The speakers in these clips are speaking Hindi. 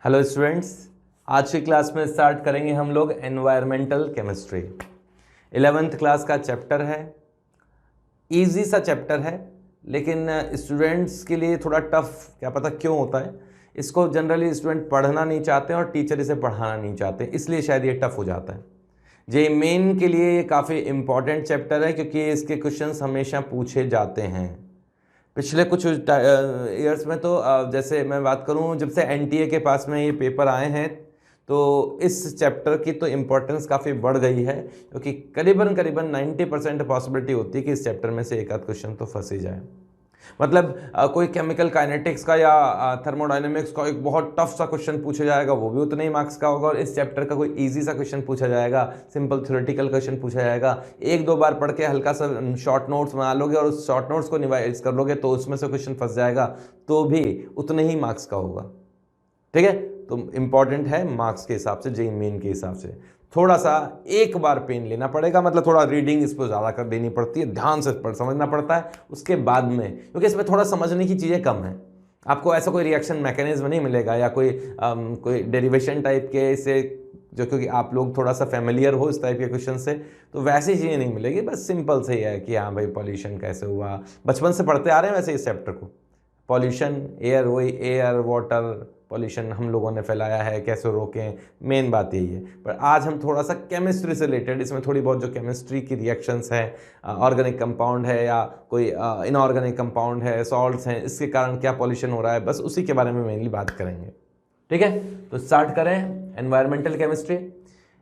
हेलो स्टूडेंट्स, आज की क्लास में स्टार्ट करेंगे हम लोग एनवायरमेंटल केमिस्ट्री। 11th क्लास का चैप्टर है। इजी सा चैप्टर है, लेकिन स्टूडेंट्स के लिए थोड़ा टफ। क्या पता क्यों होता है। इसको जनरली स्टूडेंट पढ़ना नहीं चाहते और टीचर इसे पढ़ाना नहीं चाहते, इसलिए शायद ये टफ हो जाता है। जे मेन के लिए ये काफ़ी इम्पॉर्टेंट चैप्टर है, क्योंकि इसके क्वेश्चंस हमेशा पूछे जाते हैं। पिछले कुछ ईयर्स में तो जैसे मैं बात करूं, जब से एनटीए के पास में ये पेपर आए हैं, तो इस चैप्टर की तो इम्पोर्टेंस काफ़ी बढ़ गई है, क्योंकि करीबन करीबन 90% पॉसिबिलिटी होती है कि इस चैप्टर में से एक आध क्वेश्चन तो फंस ही जाए। मतलब कोई केमिकल काइनेटिक्स का या थर्मोडायनेमिक्स का एक बहुत टफ सा क्वेश्चन पूछा जाएगा, वो भी उतने ही मार्क्स का होगा। और इस चैप्टर का कोई इजी सा क्वेश्चन पूछा जाएगा, सिंपल थ्योरेटिकल क्वेश्चन पूछा जाएगा, एक दो बार पढ़ के हल्का सा शॉर्ट नोट्स बना लोगे और उस शॉर्ट नोट्स को रिवाइज कर लोगे, तो उसमें से क्वेश्चन फंस जाएगा, तो भी उतने ही मार्क्स का होगा। ठीक है, तो इंपॉर्टेंट है मार्क्स के हिसाब से, जेईई मेन के हिसाब से। थोड़ा सा एक बार पेन लेना पड़ेगा, मतलब थोड़ा रीडिंग इस पर ज़्यादा कर देनी पड़ती है, ध्यान से समझना पड़ता है उसके बाद में, क्योंकि इसमें थोड़ा समझने की चीज़ें कम है। आपको ऐसा कोई रिएक्शन मैकेनिज्म नहीं मिलेगा या कोई डेरिवेशन टाइप के से, जो क्योंकि आप लोग थोड़ा सा फेमिलियर हो इस टाइप के क्वेश्चन से, तो वैसी चीज़ें नहीं मिलेगी। बस सिंपल से ही है कि हाँ भाई पॉल्यूशन कैसे हुआ, बचपन से पढ़ते आ रहे हैं वैसे इस चैप्टर को। पॉल्यूशन, एयर, वही एयर वाटर पॉल्यूशन हम लोगों ने फैलाया है, कैसे रोकें, मेन बात यही है। पर आज हम थोड़ा सा केमिस्ट्री से रिलेटेड, इसमें थोड़ी बहुत जो केमिस्ट्री की रिएक्शंस हैं, ऑर्गेनिक कंपाउंड है या कोई इनऑर्गेनिक कंपाउंड है, सॉल्ट्स हैं, इसके कारण क्या पॉल्यूशन हो रहा है, बस उसी के बारे में मेनली बात करेंगे। ठीक है, तो स्टार्ट करें एनवायरमेंटल केमिस्ट्री।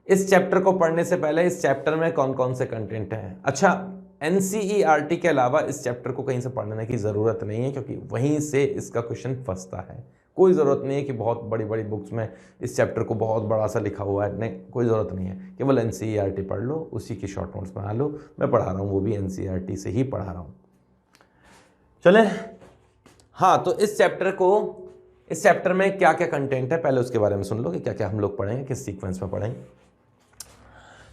इस चैप्टर को पढ़ने से पहले इस चैप्टर में कौन कौन से कंटेंट हैं। अच्छा, एनसीईआरटी के अलावा इस चैप्टर को कहीं से पढ़ने की ज़रूरत नहीं है, क्योंकि वहीं से इसका क्वेश्चन फंसता है। कोई ज़रूरत नहीं है कि बहुत बड़ी बड़ी बुक्स में इस चैप्टर को बहुत बड़ा सा लिखा हुआ है, नहीं, कोई ज़रूरत नहीं है। केवल एनसीईआरटी पढ़ लो, उसी की शॉर्ट नोट्स बना लो। मैं पढ़ा रहा हूँ, वो भी एनसीईआरटी से ही पढ़ा रहा हूँ। चलें, हाँ, तो इस चैप्टर में क्या क्या कंटेंट है, पहले उसके बारे में सुन लो कि क्या क्या हम लोग पढ़ेंगे, किस सीक्वेंस में पढ़ेंगे।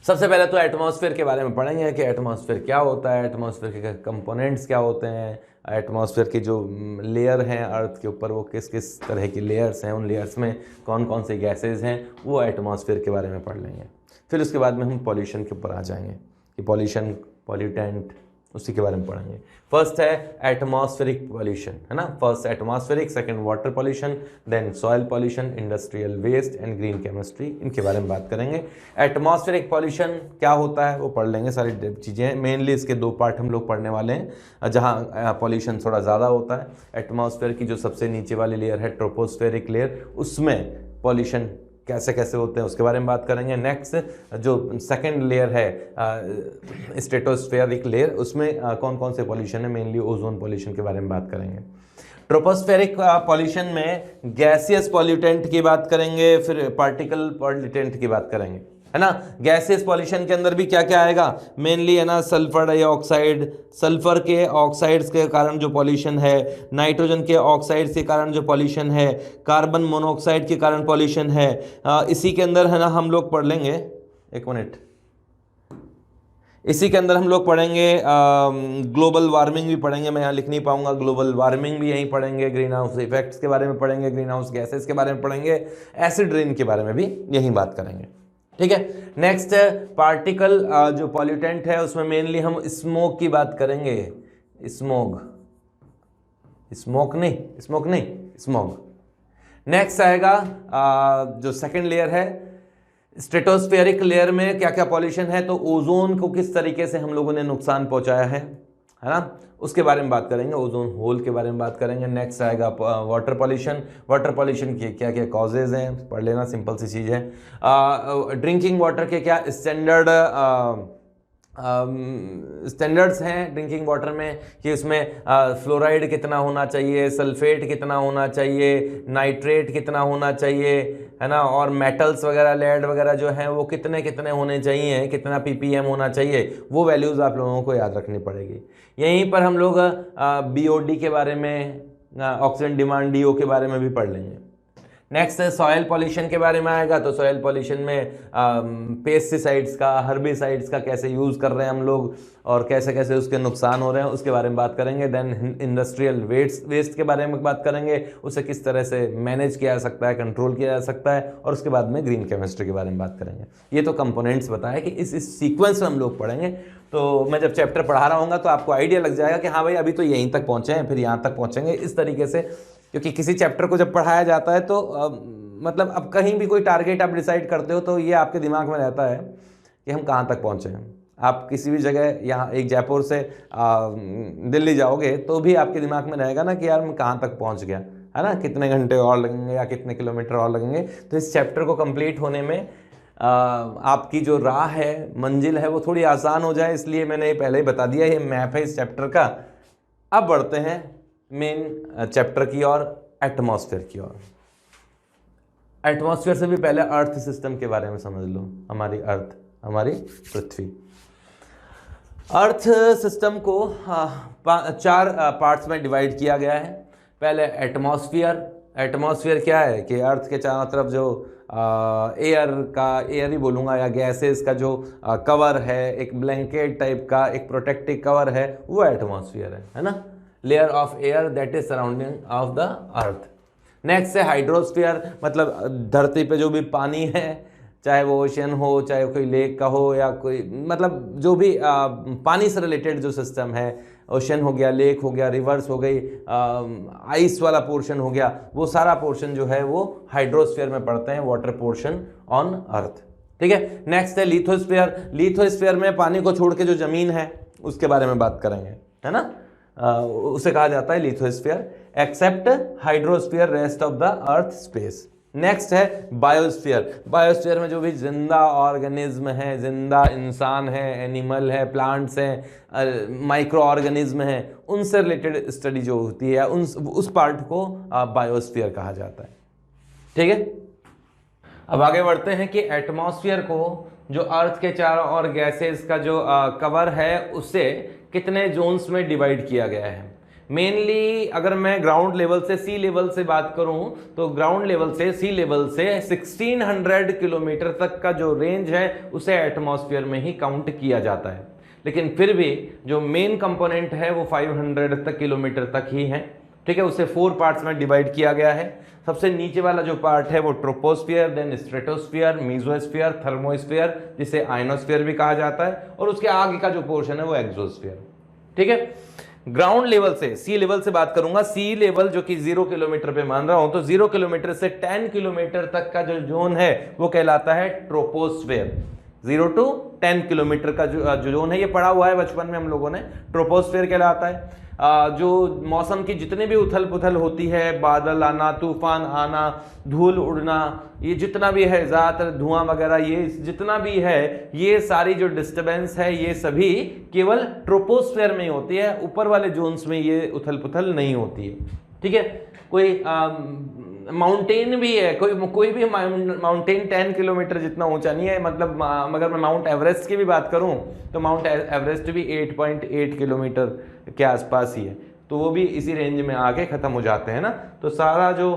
सबसे पहले तो एटमॉस्फेयर के बारे में पढ़ेंगे कि एटमॉस्फेयर क्या होता है, एटमॉस्फेयर के कंपोनेंट्स क्या होते हैं, एटमॉस्फेयर की जो लेयर हैं अर्थ के ऊपर, वो किस किस तरह की लेयर्स हैं, उन लेयर्स में कौन कौन से गैसेज हैं, वो एटमॉस्फेयर के बारे में पढ़ लेंगे। फिर उसके बाद में हम पॉल्यूशन के ऊपर आ जाएंगे कि पॉल्यूशन, पॉल्यूटेंट, उसी के बारे में पढ़ेंगे। फर्स्ट है एटमॉस्फेरिक पॉल्यूशन, है ना। First atmospheric, second water pollution, then soil pollution, industrial waste and green chemistry, इनके बारे में बात करेंगे। एटमॉस्फेरिक पॉल्यूशन क्या होता है वो पढ़ लेंगे, सारी चीज़ें। मेनली इसके दो पार्ट हम लोग पढ़ने वाले हैं, जहाँ पॉल्यूशन थोड़ा ज़्यादा होता है। एटमॉस्फेयर की जो सबसे नीचे वाली लेयर है ट्रोपोस्फेरिक लेयर, उसमें पॉल्यूशन कैसे कैसे होते हैं उसके बारे में बात करेंगे। नेक्स्ट जो सेकंड लेयर है स्ट्रेटोस्फेरिक लेयर, उसमें कौन कौन से पॉल्यूशन है, मेनली ओजोन पॉल्यूशन के बारे में बात करेंगे। ट्रोपोस्फेरिक पॉल्यूशन में गैसियस पॉल्यूटेंट की बात करेंगे, फिर पार्टिकल पॉल्यूटेंट की बात करेंगे, है ना। गैसियस पॉल्यूशन के अंदर भी क्या क्या आएगा, मेनली, है ना, सल्फर डाइऑक्साइड, सल्फर के ऑक्साइड्स के कारण जो पॉल्यूशन है, नाइट्रोजन के ऑक्साइड्स के कारण जो पॉल्यूशन है, कार्बन मोनोऑक्साइड के कारण पॉल्यूशन है। इसी के अंदर, है ना, हम लोग पढ़ लेंगे, एक मिनट, इसी के अंदर हम लोग पढ़ेंगे ग्लोबल वार्मिंग भी पढ़ेंगे। मैं यहाँ लिख नहीं पाऊंगा, ग्लोबल वार्मिंग भी यहीं पढ़ेंगे। ग्रीन हाउस इफेक्ट्स के बारे में पढ़ेंगे, ग्रीन हाउस गैसेस के बारे में पढ़ेंगे, एसिड रेन के बारे में भी यहीं बात करेंगे। ठीक है, नेक्स्ट है पार्टिकल जो पॉल्यूटेंट है, उसमें मेनली हम स्मोक की बात करेंगे। स्मोक नहीं, स्मोक। नेक्स्ट आएगा जो सेकंड लेयर है स्ट्रेटोस्फेरिक लेयर में क्या क्या पॉल्यूशन है, तो ओजोन को किस तरीके से हम लोगों ने नुकसान पहुंचाया है ना, उसके बारे में बात करेंगे। ओजोन होल के बारे में बात करेंगे। नेक्स्ट आएगा वाटर पॉल्यूशन के क्या क्या कॉजेज हैं, पढ़ लेना, सिंपल सी चीज़ है। ड्रिंकिंग वाटर के क्या स्टैंडर्ड्स हैं ड्रिंकिंग वाटर में, कि उसमें फ्लोराइड कितना होना चाहिए, सल्फेट कितना होना चाहिए, नाइट्रेट कितना होना चाहिए, है ना, और मेटल्स वगैरह, लेड वगैरह जो हैं वो कितने कितने होने चाहिए, कितना ppm होना चाहिए, वो वैल्यूज़ आप लोगों को याद रखनी पड़ेगी। यहीं पर हम लोग BOD के बारे में, ऑक्सीजन डिमांड DO के बारे में भी पढ़ लेंगे। नेक्स्ट है सॉयल पॉल्यूशन के बारे में आएगा। तो सॉयल पॉल्यूशन में पेस्टिसाइड्स का, हर्बिसाइड्स का कैसे यूज़ कर रहे हैं हम लोग और कैसे कैसे उसके नुकसान हो रहे हैं उसके बारे में बात करेंगे। देन इंडस्ट्रियल वेस्ट के बारे में बात करेंगे, उसे किस तरह से मैनेज किया जा सकता है, कंट्रोल किया जा सकता है, और उसके बाद में ग्रीन केमिस्ट्री के बारे में बात करेंगे। ये तो कंपोनेंट्स बताया कि इस सीक्वेंस में हम लोग पढ़ेंगे। तो मैं जब चैप्टर पढ़ा रहा हूँ तो आपको आइडिया लग जाएगा कि हाँ भाई अभी तो यहीं तक पहुँचे हैं, फिर यहाँ तक पहुँचेंगे, इस तरीके से। क्योंकि किसी चैप्टर को जब पढ़ाया जाता है तो मतलब अब कहीं भी कोई टारगेट आप डिसाइड करते हो तो ये आपके दिमाग में रहता है कि हम कहाँ तक पहुँचे हैं। आप किसी भी जगह, यहाँ एक जयपुर से दिल्ली जाओगे तो भी आपके दिमाग में रहेगा ना कि यार मैं कहाँ तक पहुँच गया, है ना, कितने घंटे और लगेंगे या कितने किलोमीटर और लगेंगे। तो इस चैप्टर को कंप्लीट होने में आपकी जो राह है, मंजिल है, वो थोड़ी आसान हो जाए, इसलिए मैंने ये पहले ही बता दिया। ये मैप है इस चैप्टर का। अब बढ़ते हैं मेन चैप्टर की ओर, एटमॉस्फेयर की ओर। एटमॉस्फेयर से भी पहले अर्थ सिस्टम के बारे में समझ लो। हमारी अर्थ, हमारी पृथ्वी, अर्थ सिस्टम को 4 पार्ट्स में डिवाइड किया गया है। पहले एटमॉस्फेयर। एटमॉस्फेयर क्या है कि अर्थ के चारों तरफ जो एयर ही बोलूँगा या गैसेस का जो कवर है, एक ब्लैंकेट टाइप का एक प्रोटेक्टिव कवर है, वो एटमॉस्फेयर है ना, layer of air that is surrounding of the earth. Next है हाइड्रोस्फीयर, मतलब धरती पे जो भी पानी है, चाहे वो ओशन हो, चाहे कोई लेक का हो, या कोई मतलब जो भी पानी से रिलेटेड जो सिस्टम है, ओशन हो गया, लेक हो गया, रिवर्स हो गई, आइस वाला पोर्शन हो गया, वो सारा पोर्शन जो है वो हाइड्रोस्फीयर में पड़ते हैं, वाटर पोर्शन ऑन अर्थ। ठीक है। नेक्स्ट है लिथोस्फीयर। लिथोस्फीयर में पानी को छोड़ के जो जमीन है उसके बारे में बात करेंगे, है ना, उसे कहा जाता है lithosphere. Except hydrosphere, rest of the earth space. Next है बायोस्फीयर। बायोस्फीयर में जो भी जिंदा ऑर्गेनिज्म है, जिंदा इंसान है, एनिमल है, प्लांट्स हैं, माइक्रो ऑर्गेनिज्म है, उनसे रिलेटेड स्टडी जो होती है उस पार्ट को बायोस्फीयर कहा जाता है। ठीक है। अब आगे बढ़ते हैं कि एटमॉस्फेयर को जो अर्थ के चारों ओर गैसेस का जो कवर है उससे कितने जोन्स में डिवाइड किया गया है। मेनली अगर मैं ग्राउंड लेवल से, सी लेवल से बात करूं तो ग्राउंड लेवल से, सी लेवल से 1600 किलोमीटर तक का जो रेंज है उसे एटमॉस्फेयर में ही काउंट किया जाता है। लेकिन फिर भी जो मेन कंपोनेंट है वो 500 तक किलोमीटर तक ही है। ठीक है। उसे 4 पार्ट्स में डिवाइड किया गया है। सबसे नीचे वाला जो पार्ट है वो troposphere, then stratosphere, mesosphere, thermosphere, जिसे आयनोस्फियर भी कहा जाता है, और उसके आगे का जो पोर्शन है वो एक्सोस्फियर। ठीक है। ग्राउंड लेवल से, सी लेवल से बात करूंगा। सी लेवल जो कि 0 किलोमीटर पे मान रहा हूं, तो 0 किलोमीटर से 10 किलोमीटर तक का जो जोन है वो कहलाता है ट्रोपोस्फियर। 0 to 10 किलोमीटर का जो जोन है, ये पढ़ा हुआ है बचपन में हम लोगों ने, ट्रोपोस्फियर कहलाता है। जो मौसम की जितनी भी उथल पुथल होती है, बादल आना, तूफान आना, धूल उड़ना, ये जितना भी है, ज़्यादातर धुआं वगैरह, ये जितना भी है, ये सारी जो डिस्टर्बेंस है ये सभी केवल ट्रोपोस्फियर में ही होती है। ऊपर वाले जोन्स में ये उथल पुथल नहीं होती है। ठीक है। कोई माउंटेन भी है, कोई भी माउंटेन 10 किलोमीटर जितना ऊंचा नहीं है। मतलब अगर मैं माउंट एवरेस्ट की भी बात करूं तो माउंट एवरेस्ट भी 8.8 किलोमीटर के आसपास ही है, तो वो भी इसी रेंज में आके ख़त्म हो जाते हैं ना। तो सारा जो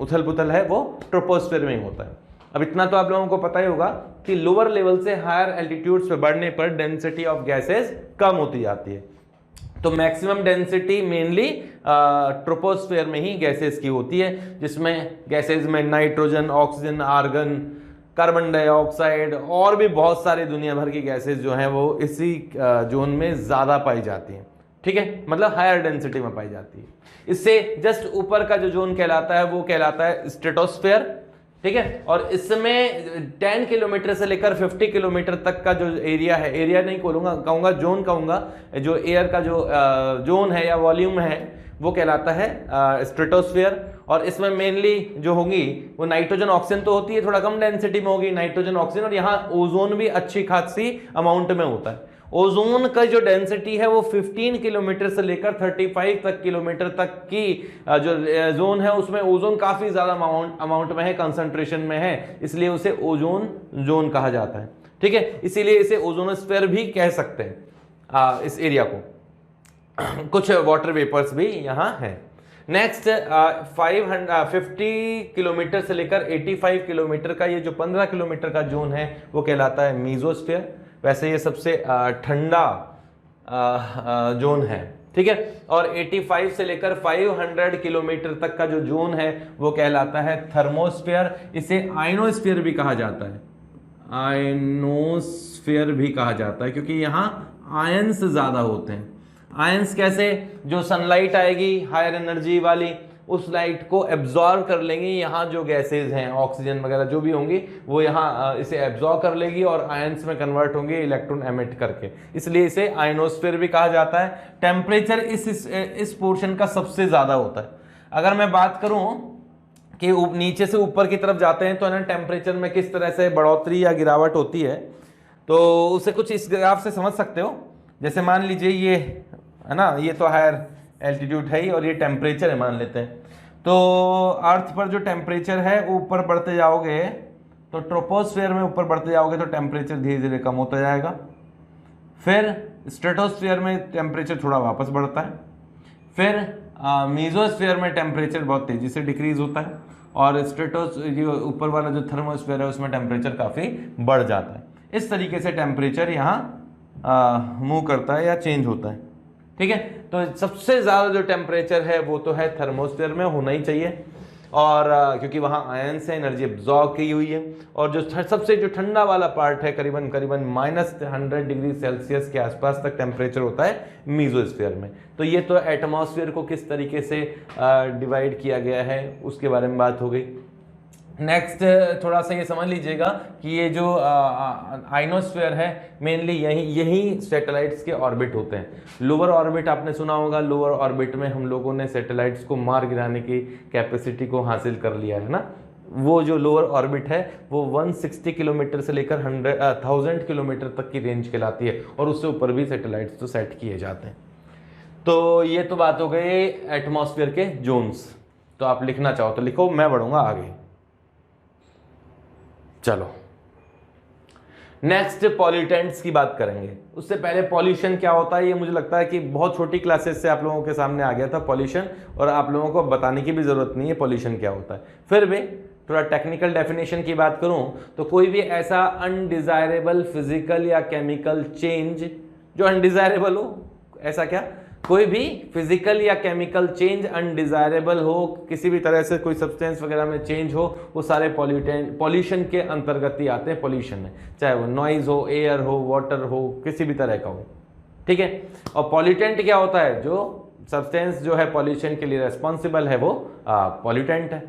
उथल पुथल है वो ट्रोपोस्फियर में ही होता है। अब इतना तो आप लोगों को पता ही होगा कि लोअर लेवल से हायर एल्टीट्यूड्स पे बढ़ने पर डेंसिटी ऑफ गैसेस कम होती जाती है। तो मैक्सिमम डेंसिटी मेनली ट्रोपोस्फियर में ही गैसेस की होती है, जिसमें गैसेस में nitrogen, oxygen, argon, carbon dioxide और भी बहुत सारी दुनिया भर की गैसेस जो हैं वो इसी जोन में ज़्यादा पाई जाती हैं। ठीक है। मतलब हायर डेंसिटी में पाई जाती है। इससे जस्ट ऊपर का जो जोन कहलाता है वो कहलाता है स्ट्रेटोस्फियर। ठीक है। और इसमें 10 किलोमीटर से लेकर 50 किलोमीटर तक का जो एरिया है, एरिया नहीं कहूँगा जोन कहूँगा, जो एयर का जो जोन है या वॉल्यूम है वो कहलाता है स्ट्रेटोस्फियर। और इसमें मेनली जो होगी वो नाइट्रोजन, ऑक्सीजन तो होती है, थोड़ा कम डेंसिटी में होगी नाइट्रोजन, ऑक्सीजन, और यहाँ ओजोन भी अच्छी खासी अमाउंट में होता है। ओजोन का जो डेंसिटी है वो 15 किलोमीटर से लेकर 35 तक किलोमीटर तक की जो जोन है उसमें ओजोन काफ़ी ज़्यादा अमाउंट में है, कंसंट्रेशन में है, इसलिए उसे ओजोन जोन कहा जाता है। ठीक है। इसीलिए इसे ओजोनोस्फीयर भी कह सकते हैं इस एरिया को। कुछ वाटर वेपर्स भी यहाँ हैं। नेक्स्ट 50 किलोमीटर से लेकर 85 किलोमीटर का ये जो 15 किलोमीटर का जोन है वो कहलाता है मीजोस्फीयर। वैसे ये सबसे ठंडा जोन है, ठीक है। और 85 से लेकर 500 किलोमीटर तक का जो जोन है वो कहलाता है थर्मोस्फीयर। इसे आयनोस्फीयर भी कहा जाता है, आयनोस्फीयर भी कहा जाता है, क्योंकि यहाँ आयंस ज्यादा होते हैं। आयंस कैसे? जो सनलाइट आएगी हायर एनर्जी वाली, उस लाइट को एब्जॉर्ब कर लेंगी, यहाँ जो गैसेज हैं ऑक्सीजन वगैरह जो भी होंगी वो यहाँ इसे एब्जॉर्ब कर लेगी और आयंस में कन्वर्ट होंगे इलेक्ट्रॉन एमिट करके, इसलिए इसे आयनोस्फीयर भी कहा जाता है। टेम्परेचर इस पोर्शन का सबसे ज्यादा होता है। अगर मैं बात करूं कि नीचे से ऊपर की तरफ जाते हैं तो ना टेम्परेचर में किस तरह से बढ़ोतरी या गिरावट होती है, तो उसे कुछ इस ग्राफ से समझ सकते हो। जैसे मान लीजिए ये है ना, ये तो हायर एल्टीट्यूड है ही और ये टेम्परेचर है मान लेते हैं। तो अर्थ पर जो टेम्परेचर है ऊपर बढ़ते जाओगे तो ट्रोपोस्फीयर में ऊपर बढ़ते जाओगे तो टेम्परेचर धीरे धीरे कम होता जाएगा। फिर स्ट्रेटोस्फीयर में टेम्परेचर थोड़ा वापस बढ़ता है। फिर मीजोस्फीयर में टेम्परेचर बहुत तेजी से डिक्रीज होता है और जो ऊपर वाला जो थर्मोस्फीयर है उसमें टेम्परेचर काफ़ी बढ़ जाता है। इस तरीके से टेम्परेचर यहाँ मूव करता है या चेंज होता है, ठीक है। तो सबसे ज़्यादा जो टेम्परेचर है वो तो है थर्मोस्फीयर में, होना ही चाहिए। और क्योंकि वहाँ आयन से एनर्जी एब्जॉर्ब की हुई है। और जो सबसे जो ठंडा वाला पार्ट है करीबन -100 डिग्री सेल्सियस के आसपास तक टेम्परेचर होता है मीजोस्फीयर में। तो ये तो एटमॉस्फेयर को किस तरीके से डिवाइड किया गया है उसके बारे में बात हो गई। नेक्स्ट थोड़ा सा ये समझ लीजिएगा कि ये जो आइनोस्फीयर है मेनली यही सैटेलाइट्स के ऑर्बिट होते हैं। लोअर ऑर्बिट आपने सुना होगा, लोअर ऑर्बिट में हम लोगों ने सैटेलाइट्स को मार गिराने की कैपेसिटी को हासिल कर लिया है ना। वो जो लोअर ऑर्बिट है वो 160 किलोमीटर से लेकर 1000 किलोमीटर तक की रेंज कहलाती है और उससे ऊपर भी सैटेलाइट्स तो सेट किए जाते हैं। तो ये तो बात हो गई एटमॉस्फेयर के जोन्स। तो आप लिखना चाहो तो लिखो, मैं बढ़ूंगा आगे। चलो नेक्स्ट पॉल्यूटेंट्स की बात करेंगे। उससे पहले पॉल्यूशन क्या होता है ये मुझे लगता है कि बहुत छोटी क्लासेस से आप लोगों के सामने आ गया था पॉल्यूशन, और आप लोगों को बताने की भी जरूरत नहीं है पॉल्यूशन क्या होता है। फिर भी थोड़ा टेक्निकल डेफिनेशन की बात करूं तो कोई भी ऐसा अनडिजायरेबल फिजिकल या केमिकल चेंज जो अनडिजायरेबल हो, ऐसा क्या, कोई भी फिजिकल या केमिकल चेंज अनडिजायरेबल हो, किसी भी तरह से कोई सब्सटेंस वगैरह में चेंज हो, वो सारे पॉल्यूशन के अंतर्गत ही आते हैं पॉल्यूशन में, चाहे वो नॉइज हो, एयर हो, वाटर हो, किसी भी तरह का हो, ठीक है। और पॉल्यूटेंट क्या होता है? जो सब्सटेंस जो है पॉल्यूशन के लिए रेस्पॉन्सिबल है वो पॉल्यूटेंट है।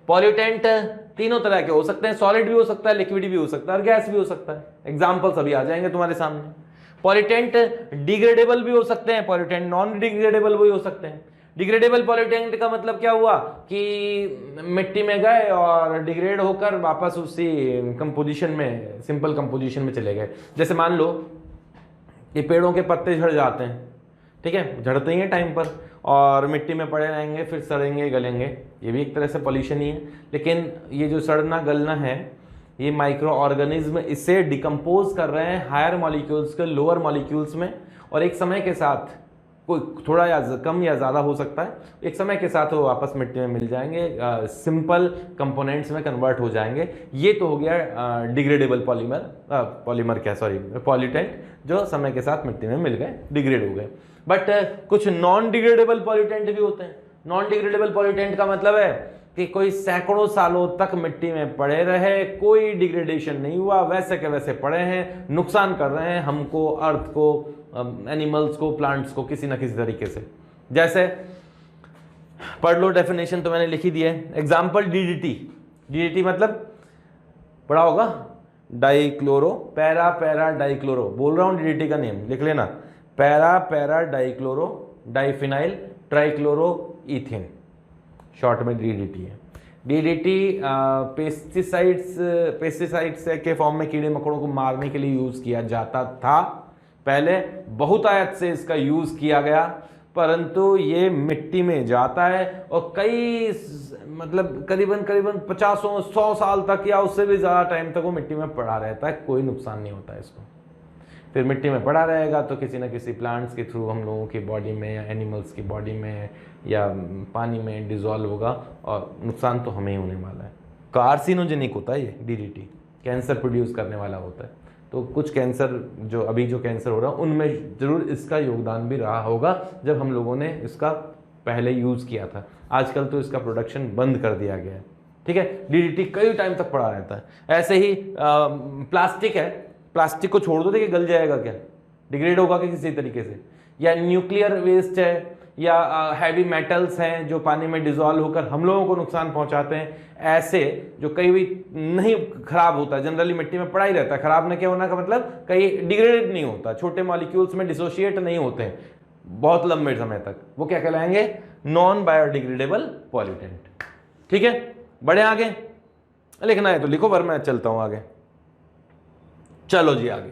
पॉल्यूटेंट तीनों तरह के हो सकते हैं, सॉलिड भी हो सकता है, लिक्विड भी हो सकता है और गैस भी हो सकता है। एग्जाम्पल्स अभी आ जाएंगे तुम्हारे सामने। पॉल्यूटेंट डिग्रेडेबल भी हो सकते हैं, पॉल्यूटेंट नॉन डिग्रेडेबल भी हो सकते हैं। डिग्रेडेबल पॉल्यूटेंट का मतलब क्या हुआ कि मिट्टी में गए और डिग्रेड होकर वापस उसी कंपोजिशन में, सिंपल कंपोजिशन में चले गए। जैसे मान लो कि पेड़ों के पत्ते झड़ जाते हैं, ठीक है, झड़ते ही हैं टाइम पर और मिट्टी में पड़े रहेंगे, फिर सड़ेंगे गलेंगे, ये भी एक तरह से पॉल्यूशन ही है। लेकिन ये जो सड़ना गलना है ये माइक्रो ऑर्गेनिज्म इसे डिकम्पोज कर रहे हैं हायर मॉलिक्यूल्स के लोअर मॉलिक्यूल्स में, और एक समय के साथ कोई थोड़ा या कम या ज़्यादा हो सकता है, एक समय के साथ वो वापस मिट्टी में मिल जाएंगे, सिंपल कंपोनेंट्स में कन्वर्ट हो जाएंगे। ये तो हो गया डिग्रेडेबल पॉल्यूटेंट जो समय के साथ मिट्टी में मिल गए, डिग्रेड हो गए। बट कुछ नॉन डिग्रेडेबल पॉल्यूटेंट भी होते हैं। नॉन डिग्रेडेबल पॉल्यूटेंट का मतलब है कि कोई सैकड़ों सालों तक मिट्टी में पड़े रहे, कोई डिग्रेडेशन नहीं हुआ, वैसे के वैसे पड़े हैं, नुकसान कर रहे हैं हमको, अर्थ को, एनिमल्स को, प्लांट्स को किसी ना किसी तरीके से। जैसे पढ़ लो, डेफिनेशन तो मैंने लिखी दी है। Example DDT. डीडीटी मतलब पढ़ा होगा, डाइक्लोरो पैरा डाइक्लोरो, बोल रहा हूँ डीडीटी का नेम लिख लेना, para dichloro diphenyl trichloro ethane, short में डीडीटी है। डीडीटी पेस्टिसाइड्स के फॉर्म में कीड़े मकोड़ों को मारने के लिए यूज किया जाता था पहले, बहुत आयत से इसका यूज किया गया, परंतु ये मिट्टी में जाता है और कई मतलब करीबन 50-100 साल तक या उससे भी ज़्यादा टाइम तक वो मिट्टी में पड़ा रहता है, कोई नुकसान नहीं होता है इसको। फिर मिट्टी में पड़ा रहेगा तो किसी न किसी प्लांट्स के थ्रू हम लोगों की बॉडी में या एनिमल्स की बॉडी में या पानी में डिजॉल्व होगा और नुकसान तो हमें ही होने वाला है। कार्सिनोजेनिक होता है ये DDT, कैंसर प्रोड्यूस करने वाला होता है। तो कुछ कैंसर जो अभी जो कैंसर हो रहा है उनमें ज़रूर इसका योगदान भी रहा होगा जब हम लोगों ने इसका पहले यूज़ किया था। आजकल तो इसका प्रोडक्शन बंद कर दिया गया है, ठीक है। DDT कई टाइम तक पड़ा रहता है। ऐसे ही प्लास्टिक है, प्लास्टिक को छोड़ दो, देखिए गल जाएगा क्या, डिग्रेड होगा क्या किसी तरीके से। या न्यूक्लियर वेस्ट है या हैवी मेटल्स हैं जो पानी में डिजॉल्व होकर हम लोगों को नुकसान पहुंचाते हैं। ऐसे जो कई भी नहीं खराब होता, जनरली मिट्टी में पड़ा ही रहता है, खराब न क्या होना का मतलब कहीं डिग्रेडेड नहीं होता, छोटे मॉलिक्यूल्स में डिसोशिएट नहीं होते हैं बहुत लंबे समय तक, वो क्या कहलाएंगे, नॉन बायोडिग्रेडेबल पॉल्यूटेंट। ठीक है, बढ़े आगे, लिखना है तो लिखो, पर मैं चलता हूं आगे। चलो जी आगे।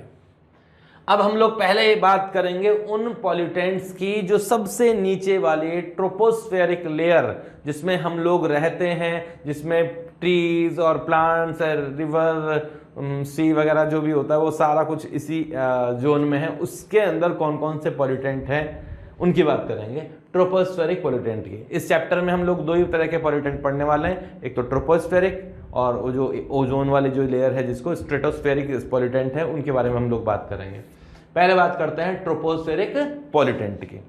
अब हम लोग पहले बात करेंगे उन पॉल्यूटेंट्स की जो सबसे नीचे वाली ट्रोपोस्फेरिक लेयर जिसमें हम लोग रहते हैं, जिसमें ट्रीज और प्लांट्स और रिवर सी वगैरह जो भी होता है वो सारा कुछ इसी जोन में है। उसके अंदर कौन कौन से पॉल्यूटेंट हैं उनकी बात करेंगे, ट्रोपोस्फेरिक पॉल्यूटेंट की। इस चैप्टर में हम लोग दो ही तरह के पॉल्यूटेंट पढ़ने वाले हैं, एक तो ट्रोपोस्फेरिक और वो जो ओजोन वाली जो लेयर है जिसको स्ट्रेटोस्फेरिक पॉल्यूटेंट है, उनके बारे में हम लोग बात करेंगे। पहले बात करते हैं ट्रोपोस्फेरिक पॉल्यूटेंट की।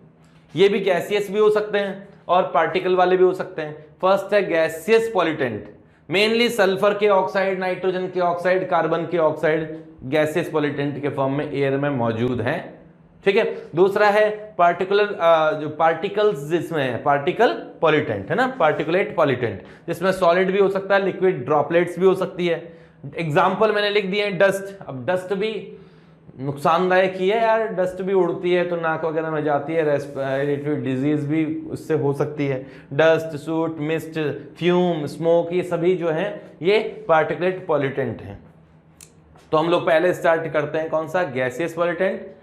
ये भी गैसियस भी हो सकते हैं और पार्टिकल वाले भी हो सकते हैं। फर्स्ट है गैसियस पॉल्यूटेंट, मेनली सल्फर के ऑक्साइड, नाइट्रोजन के ऑक्साइड, कार्बन के ऑक्साइड गैसियस पॉल्यूटेंट के फॉर्म में एयर में मौजूद हैं। ठीक है। दूसरा है पार्टिकुलर जो पार्टिकल्स जिसमें है, पार्टिकल पॉल्यूटेंट है ना, पार्टिकुलेट पॉल्यूटेंट, जिसमें सॉलिड भी हो सकता है, लिक्विड ड्रॉपलेट्स भी हो सकती है। एग्जाम्पल मैंने लिख दिए हैं डस्ट। अब डस्ट भी नुकसानदायक ही है यार, डस्ट भी उड़ती है तो नाक वगैरह में जाती है, रेस्पिरेटरी डिजीज भी उससे हो सकती है। Dust, suit, mist, fume, smoke, ये सभी जो हैं ये पार्टिकुलेट पॉल्यूटेंट हैं। तो हम लोग पहले स्टार्ट करते हैं कौन सा, गैसियस पॉल्यूटेंट।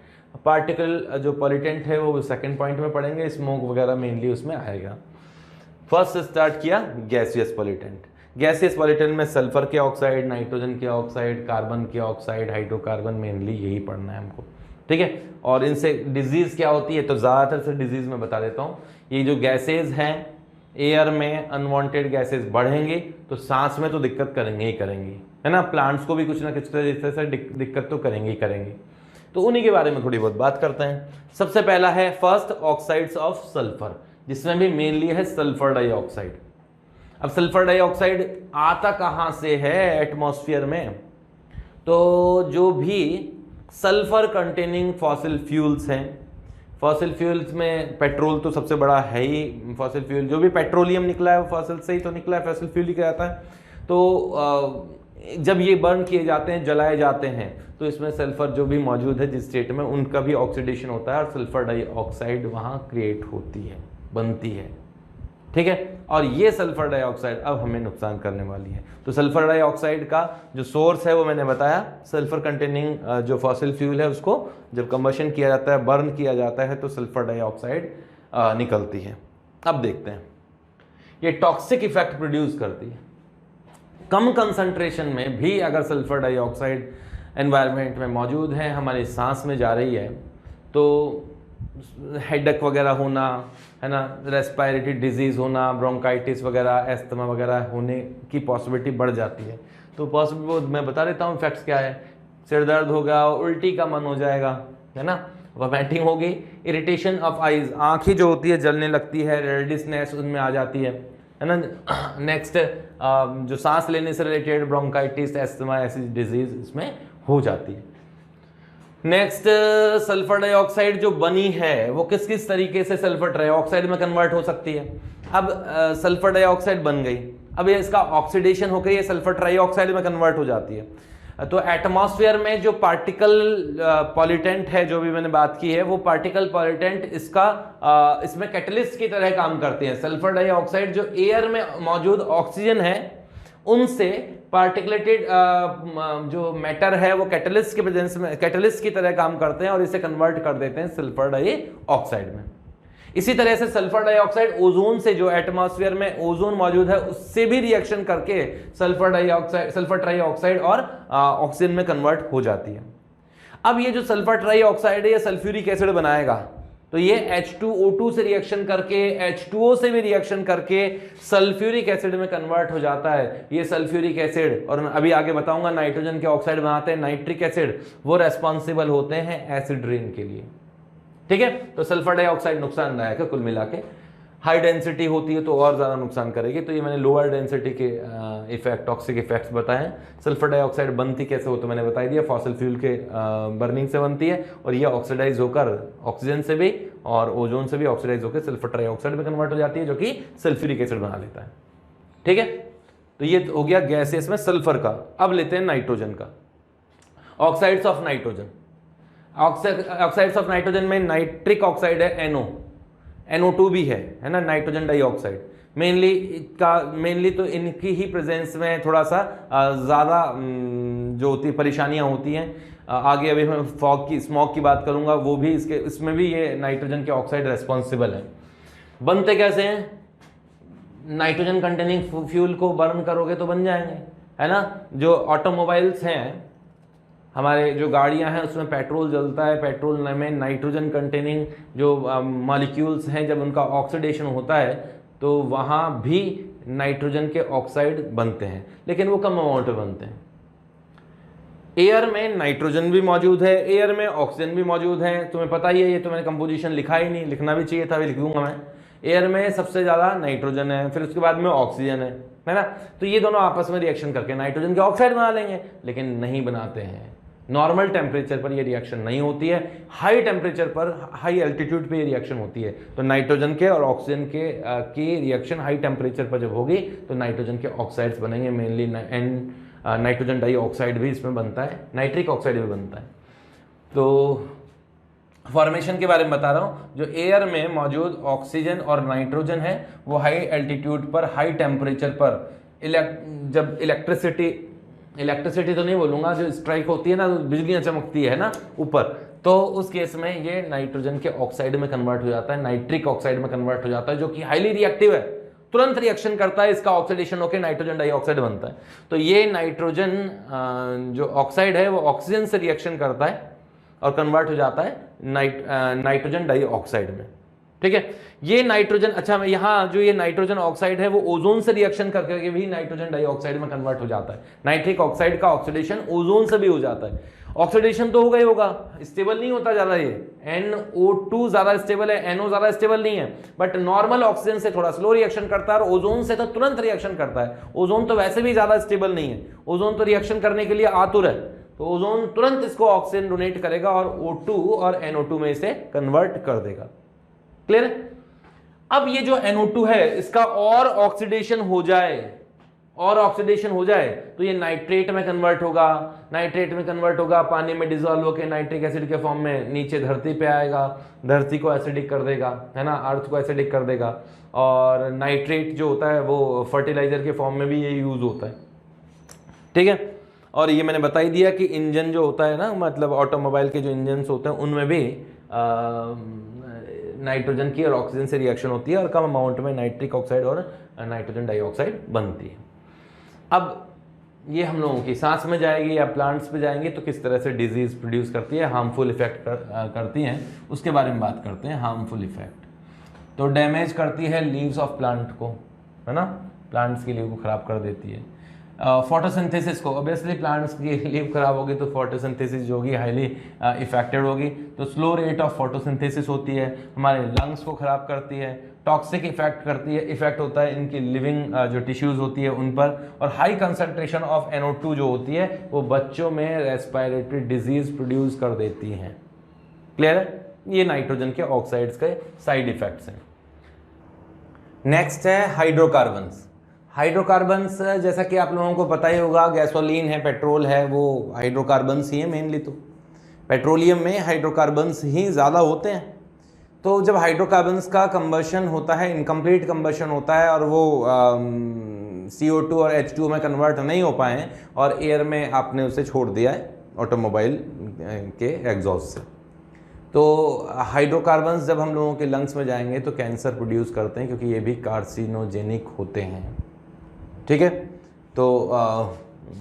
पार्टिकल जो पॉल्यूटेंट है वो सेकंड पॉइंट में पढ़ेंगे, स्मोक वगैरह मेनली उसमें आएगा। फर्स्ट स्टार्ट किया गैसियस पॉल्यूटेंट। गैसियस पॉल्यूटेंट में सल्फर के ऑक्साइड, नाइट्रोजन के ऑक्साइड, कार्बन के ऑक्साइड, हाइड्रोकार्बन, मेनली यही पढ़ना है हमको। ठीक है। और इनसे डिजीज क्या होती है, तो ज़्यादातर से डिजीज मैं बता देता हूँ। ये जो गैसेज हैं, एयर में अनवांटेड गैसेज बढ़ेंगे तो सांस में तो दिक्कत करेंगे ही करेंगे, है ना। प्लांट्स को भी कुछ ना कुछ तरह से दिक्कत तो करेंगे ही करेंगे। तो उन्हीं के बारे में थोड़ी बहुत बात करते हैं। सबसे पहला है फर्स्ट ऑक्साइड्स ऑफ सल्फर, जिसमें भी मेनली है सल्फर डाइऑक्साइड। अब सल्फर डाइऑक्साइड आता कहाँ से है एटमॉस्फेयर में, तो जो भी सल्फर कंटेनिंग फॉसिल फ्यूल्स हैं, फॉसिल फ्यूल्स में पेट्रोल तो सबसे बड़ा है ही। फॉसिल फ्यूल जो भी पेट्रोलियम निकला है वो फॉसिल से ही तो निकला है, फॉसिल फ्यूल ही कहलाता है। तो जब ये बर्न किए जाते हैं, जलाए जाते हैं, तो इसमें सल्फर जो भी मौजूद है जिस स्टेट में, उनका भी ऑक्सीडेशन होता है और सल्फर डाइऑक्साइड वहाँ क्रिएट होती है, बनती है। ठीक है। और ये सल्फर डाइऑक्साइड अब हमें नुकसान करने वाली है। तो सल्फर डाइऑक्साइड का जो सोर्स है वो मैंने बताया, सल्फर कंटेनिंग जो फॉसिल फ्यूल है उसको जब कंबशन किया जाता है, बर्न किया जाता है, तो सल्फर डाइऑक्साइड निकलती है। अब देखते हैं, ये टॉक्सिक इफेक्ट प्रोड्यूस करती है। कम कंसंट्रेशन में भी अगर सल्फर डाइऑक्साइड एनवायरनमेंट में मौजूद है, हमारी सांस में जा रही है, तो हेडेक वगैरह होना, है ना, रेस्पिरेटरी डिजीज़ होना, ब्रोंकाइटिस वगैरह, एस्थमा वगैरह होने की पॉसिबिलिटी बढ़ जाती है। तो पॉसिबिलिटी मैं बता देता हूँ इफेक्ट्स क्या है। सिर दर्द होगा, उल्टी का मन हो जाएगा, है ना, वॉमिटिंग होगी, इरिटेशन ऑफ आइज, आँखें जो होती है जलने लगती है, रेडिशनेस उनमें आ जाती है ना। नेक्स्ट जो सांस लेने से रिलेटेड ब्रोंकाइटिस, एस्थमा, ऐसी डिजीज इसमें हो जाती है। नेक्स्ट, सल्फर डाइऑक्साइड जो बनी है वो किस किस तरीके से सल्फर ट्राइऑक्साइड में कन्वर्ट हो सकती है। अब सल्फर डाइऑक्साइड बन गई, अब ये इसका ऑक्सीडेशन होकर ये सल्फर ट्राइऑक्साइड में कन्वर्ट हो जाती है। तो एटमॉस्फेयर में जो पार्टिकल पॉल्यूटेंट है, जो भी मैंने बात की है, वो पार्टिकल पॉल्यूटेंट इसका इसमें कैटलिस्ट की तरह काम करते हैं। सल्फर डाइऑक्साइड जो एयर में मौजूद ऑक्सीजन है उनसे पार्टिकुलेटेड जो मैटर है वो कैटलिस्ट के प्रेजेंस में कैटलिस्ट की तरह काम करते हैं और इसे कन्वर्ट कर देते हैं सल्फर डाइऑक्साइड में। इसी तरह से सल्फर डाइऑक्साइड ओजोन से, जो एटमॉस्फेयर में ओजोन मौजूद है उससे भी रिएक्शन करके सल्फर ट्राइऑक्साइड और ऑक्सीजन में कन्वर्ट हो जाती है। अब ये जो सल्फर ट्राइऑक्साइड है ये सल्फ्यूरिक एसिड बनाएगा, तो ये H2O2 से रिएक्शन करके H2O से भी रिएक्शन करके सल्फ्यूरिक एसिड में कन्वर्ट हो जाता है। ये सल्फ्यूरिक एसिड, और अभी आगे बताऊंगा नाइट्रोजन के ऑक्साइड बनाते हैं नाइट्रिक एसिड, वो रेस्पॉन्सिबल होते हैं एसिड रेन के लिए। ठीक है, तो सल्फर डाइऑक्साइड नुकसानदायक है कुल मिला के। हाई डेंसिटी होती है तो और ज़्यादा नुकसान करेगी, तो ये मैंने लोअर डेंसिटी के इफेक्ट, टॉक्सिक इफेक्ट्स बताए हैं। सल्फर डाइऑक्साइड बनती कैसे हो तो मैंने बता दिया, फॉसिल फ्यूल के बर्निंग से बनती है, और ये ऑक्सीडाइज होकर ऑक्सीजन से भी और ओजोन से भी ऑक्सीडाइज होकर सल्फर ट्राइऑक्साइड में कन्वर्ट हो जाती है, जो कि सल्फ्यूरिक एसिड बना लेता है। ठीक है, तो ये हो गया गैसेस में सल्फर का। अब लेते हैं नाइट्रोजन का, oxides of nitrogen. Oxides of nitrogen में नाइट्रिक ऑक्साइड है NO2 भी है ना, नाइट्रोजन डाइऑक्साइड। मेनली तो इनकी ही प्रेजेंस में थोड़ा सा ज़्यादा जो होती है परेशानियां होती हैं। आगे अभी मैं स्मॉग की बात करूंगा, वो भी इसमें भी ये नाइट्रोजन के ऑक्साइड रेस्पॉन्सिबल है। बनते कैसे हैं? नाइट्रोजन कंटेनिंग फ्यूल को बर्न करोगे तो बन जाएंगे, है ना। जो ऑटोमोबाइल्स हैं, हमारे जो गाड़ियां हैं उसमें पेट्रोल जलता है, पेट्रोल में नाइट्रोजन कंटेनिंग जो मॉलिक्यूल्स हैं, जब उनका ऑक्सीडेशन होता है तो वहाँ भी नाइट्रोजन के ऑक्साइड बनते हैं, लेकिन वो कम अमाउंट में बनते हैं। एयर में नाइट्रोजन भी मौजूद है, एयर में ऑक्सीजन भी मौजूद है, तुम्हें पता ही है। ये तो मैंने कंपोजिशन लिखा ही नहीं, लिखना भी चाहिए था, अभी लिख दूंगा मैं। एयर में सबसे ज़्यादा नाइट्रोजन है, फिर उसके बाद में ऑक्सीजन है ना। तो ये दोनों आपस में रिएक्शन करके नाइट्रोजन के ऑक्साइड बना लेंगे, लेकिन नहीं बनाते हैं। नॉर्मल टेम्परेचर पर ये रिएक्शन नहीं होती है, हाई टेम्परेचर पर, हाई एल्टीट्यूड पे ये रिएक्शन होती है। तो नाइट्रोजन के और ऑक्सीजन के रिएक्शन हाई टेम्परेचर पर जब होगी तो नाइट्रोजन के ऑक्साइड्स बनेंगे। मेनली नाइट्रोजन डाइऑक्साइड भी इसमें बनता है, नाइट्रिक ऑक्साइड भी बनता है। तो फॉर्मेशन के बारे में बता रहा हूँ। जो एयर में मौजूद ऑक्सीजन और नाइट्रोजन है वो हाई एल्टीट्यूड पर, हाई टेम्परेचर पर जब इलेक्ट्रिसिटी तो नहीं बोलूंगा, जो स्ट्राइक होती है ना, बिजलियां चमकती है ना ऊपर, तो उस केस में ये नाइट्रोजन के ऑक्साइड में कन्वर्ट हो जाता है, नाइट्रिक ऑक्साइड में कन्वर्ट हो जाता है, जो कि हाईली रिएक्टिव है, तुरंत रिएक्शन करता है, इसका ऑक्सीडेशन होकर नाइट्रोजन डाइऑक्साइड बनता है। तो ये नाइट्रोजन जो ऑक्साइड है वो ऑक्सीजन से रिएक्शन करता है और कन्वर्ट हो जाता है नाइट्रोजन डाइऑक्साइड में। ठीक है, ये नाइट्रोजन, अच्छा यहाँ जो ये नाइट्रोजन ऑक्साइड है वो ओजोन से रिएक्शन करके भी नाइट्रोजन डाइऑक्साइड में कन्वर्ट हो जाता है। नाइट्रिक ऑक्साइड का ऑक्सीडेशन ओजोन से भी हो जाता है। ऑक्सीडेशन तो होगा ही होगा, स्टेबल नहीं होता ज्यादा। ये NO2 ज्यादा स्टेबल है, NO ज्यादा स्टेबल नहीं है, बट नॉर्मल ऑक्सीजन से थोड़ा स्लो रिएक्शन करता है, और ओजोन से तो तुरंत रिएक्शन करता है। ओजोन तो वैसे भी ज्यादा स्टेबल नहीं है, ओजोन तो रिएक्शन करने के लिए आतुर है, तो ओजोन तुरंत इसको ऑक्सीजन डोनेट करेगा और O2 और NO2 में इसे कन्वर्ट कर देगा। क्लियर है? अब ये जो NO2 है इसका और ऑक्सीडेशन हो जाए तो ये नाइट्रेट में कन्वर्ट होगा, पानी में डिजोल्व होकर नाइट्रिक एसिड के फॉर्म में नीचे धरती पे आएगा, धरती को एसिडिक कर देगा, है ना, अर्थ को एसिडिक कर देगा। और नाइट्रेट जो होता है वो फर्टिलाइजर के फॉर्म में भी ये यूज होता है। ठीक है, और ये मैंने बता ही दिया कि इंजन जो होता है ना, मतलब ऑटोमोबाइल के जो इंजन होते हैं उनमें भी नाइट्रोजन की और ऑक्सीजन से रिएक्शन होती है, और कम अमाउंट में नाइट्रिक ऑक्साइड और नाइट्रोजन डाइऑक्साइड बनती है। अब ये हम लोगों की सांस में जाएगी या प्लांट्स पे जाएंगे तो किस तरह से डिजीज प्रोड्यूस करती है, हार्मफुल इफेक्ट करती हैं, उसके बारे में बात करते हैं। हार्मफुल इफेक्ट तो डैमेज करती है लीव्स ऑफ प्लांट को, है ना, प्लांट्स की लीव को खराब कर देती है। फोटोसिंथेसिस को, ऑब्वियसली प्लांट्स की लीव खराब होगी तो फोटोसिंथेसिस जो होगी हाईली इफेक्टेड होगी, तो स्लो रेट ऑफ फोटोसिंथेसिस होती है, हमारे लंग्स को खराब करती है, टॉक्सिक इफेक्ट करती है, इफेक्ट होता है इनकी लिविंग जो टिश्यूज होती है उन पर, और हाई कंसंट्रेशन ऑफ NO2 जो होती है वो बच्चों में रेस्पिरेटरी डिजीज प्रोड्यूस कर देती हैं। क्लियर है? ये नाइट्रोजन के ऑक्साइड्स के साइड इफेक्ट्स हैं। नेक्स्ट है हाइड्रोकार्बन्स। हाइड्रोकार्बन्स जैसा कि आप लोगों को पता ही होगा, गैसोलीन है, पेट्रोल है, वो हाइड्रोकार्बन्स ही है मेनली। तो पेट्रोलियम में हाइड्रोकार्बन्स ही ज़्यादा होते हैं। तो जब हाइड्रोकार्बन्स का कंबशन होता है, इनकम्प्लीट कंबशन होता है, और वो CO2 और H2O में कन्वर्ट नहीं हो पाए और एयर में आपने उसे छोड़ दिया है ऑटोमोबाइल के एग्जॉस्ट से, तो हाइड्रोकार्बन्स जब हम लोगों के लंग्स में जाएंगे तो कैंसर प्रोड्यूस करते हैं, क्योंकि ये भी कार्सिनोजेनिक होते हैं। ठीक है, तो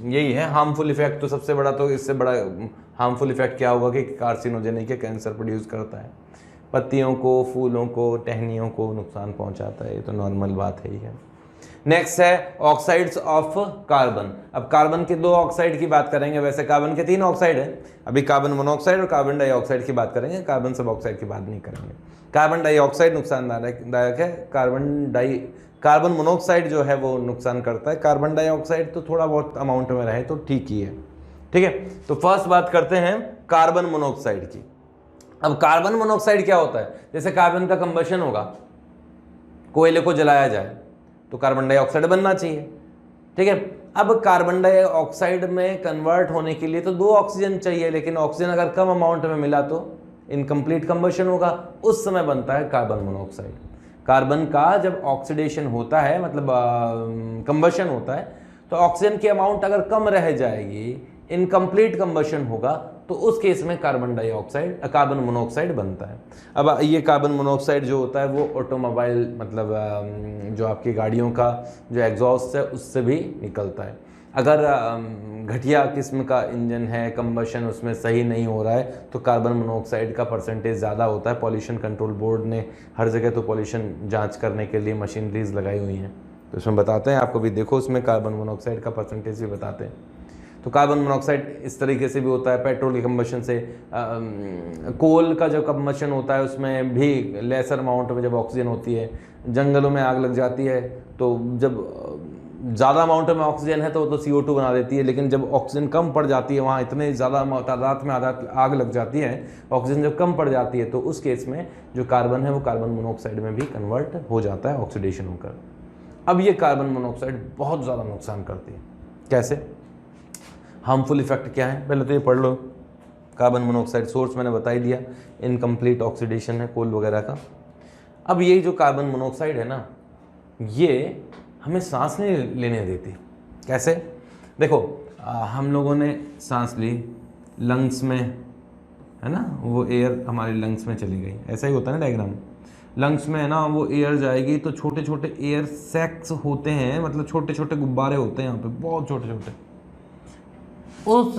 यही है हार्मफुल इफेक्ट। तो सबसे बड़ा, तो इससे बड़ा हार्मफुल इफेक्ट क्या होगा कि कार्सिनोजेनिक है, कैंसर प्रोड्यूस करता है, पत्तियों को, फूलों को, टहनियों को नुकसान पहुंचाता है। ये तो नॉर्मल बात है ही है। नेक्स्ट है ऑक्साइड्स ऑफ कार्बन। अब कार्बन के 2 ऑक्साइड की बात करेंगे, वैसे कार्बन के 3 ऑक्साइड है, अभी कार्बन मोनोऑक्साइड और कार्बन डाइऑक्साइड की बात करेंगे, कार्बन सब ऑक्साइड की बात नहीं करेंगे। कार्बन डाइऑक्साइड नुकसानदायक है, कार्बन मोनोऑक्साइड जो है वो नुकसान करता है, कार्बन डाइऑक्साइड तो थोड़ा बहुत अमाउंट में रहे तो ठीक ही है। ठीक है, तो फर्स्ट बात करते हैं कार्बन मोनोऑक्साइड की। अब कार्बन मोनोऑक्साइड क्या होता है, जैसे कार्बन का कंबशन होगा, कोयले को जलाया जाए तो कार्बन डाइऑक्साइड बनना चाहिए। ठीक है, अब कार्बन डाइऑक्साइड में कन्वर्ट होने के लिए तो 2 ऑक्सीजन चाहिए, लेकिन ऑक्सीजन अगर कम अमाउंट में मिला तो इनकम्प्लीट कंबशन होगा, उस समय बनता है कार्बन मोनोऑक्साइड। कार्बन का जब ऑक्सीडेशन होता है, मतलब कंबशन होता है, तो ऑक्सीजन की अमाउंट अगर कम रह जाएगी, इनकम्प्लीट कंबशन होगा, तो उस केस में कार्बन मोनोऑक्साइड बनता है। अब ये कार्बन मोनोऑक्साइड जो होता है वो ऑटोमोबाइल, मतलब जो आपकी गाड़ियों का जो एग्जॉस्ट है उससे भी निकलता है। अगर घटिया किस्म का इंजन है, कंबशन उसमें सही नहीं हो रहा है, तो कार्बन मोनोऑक्साइड का परसेंटेज ज़्यादा होता है। पॉल्यूशन कंट्रोल बोर्ड ने हर जगह तो पॉल्यूशन जांच करने के लिए मशीनरीज लगाई हुई हैं, तो उसमें बताते हैं, आपको भी देखो उसमें कार्बन मोनोऑक्साइड का परसेंटेज भी बताते हैं। तो कार्बन मोनोऑक्साइड इस तरीके से भी होता है, पेट्रोल के कंबशन से, कोल का जो कंबशन होता है उसमें भी लेसर अमाउंट में जब ऑक्सीजन होती है, जंगलों में आग लग जाती है तो जब ज़्यादा अमाउंट में ऑक्सीजन है तो CO2 बना देती है, लेकिन जब ऑक्सीजन कम पड़ जाती है, वहाँ इतने ज़्यादा तादाद में आग लग जाती है, ऑक्सीजन जब कम पड़ जाती है, तो उस केस में जो कार्बन है वो कार्बन मोनोऑक्साइड में भी कन्वर्ट हो जाता है ऑक्सीडेशन होकर। अब ये कार्बन मोनोऑक्साइड बहुत ज़्यादा नुकसान करती है। कैसे? हार्मफुल इफेक्ट क्या है पहले तो ये पढ़ लो। कार्बन मोनोऑक्साइड सोर्स मैंने बता ही दिया, इनकम्प्लीट ऑक्सीडेशन है कोल वगैरह का। अब ये जो कार्बन मोनोऑक्साइड है ना, ये हमें सांस नहीं लेने देती। कैसे? देखो, हम लोगों ने सांस ली, लंग्स में है ना, वो एयर हमारे लंग्स में चली गई, ऐसा ही होता है ना डायग्राम। लंग्स में है ना वो एयर जाएगी तो छोटे छोटे एयर सैक्स होते हैं, मतलब छोटे छोटे गुब्बारे होते हैं यहाँ पे, बहुत छोटे छोटे। उस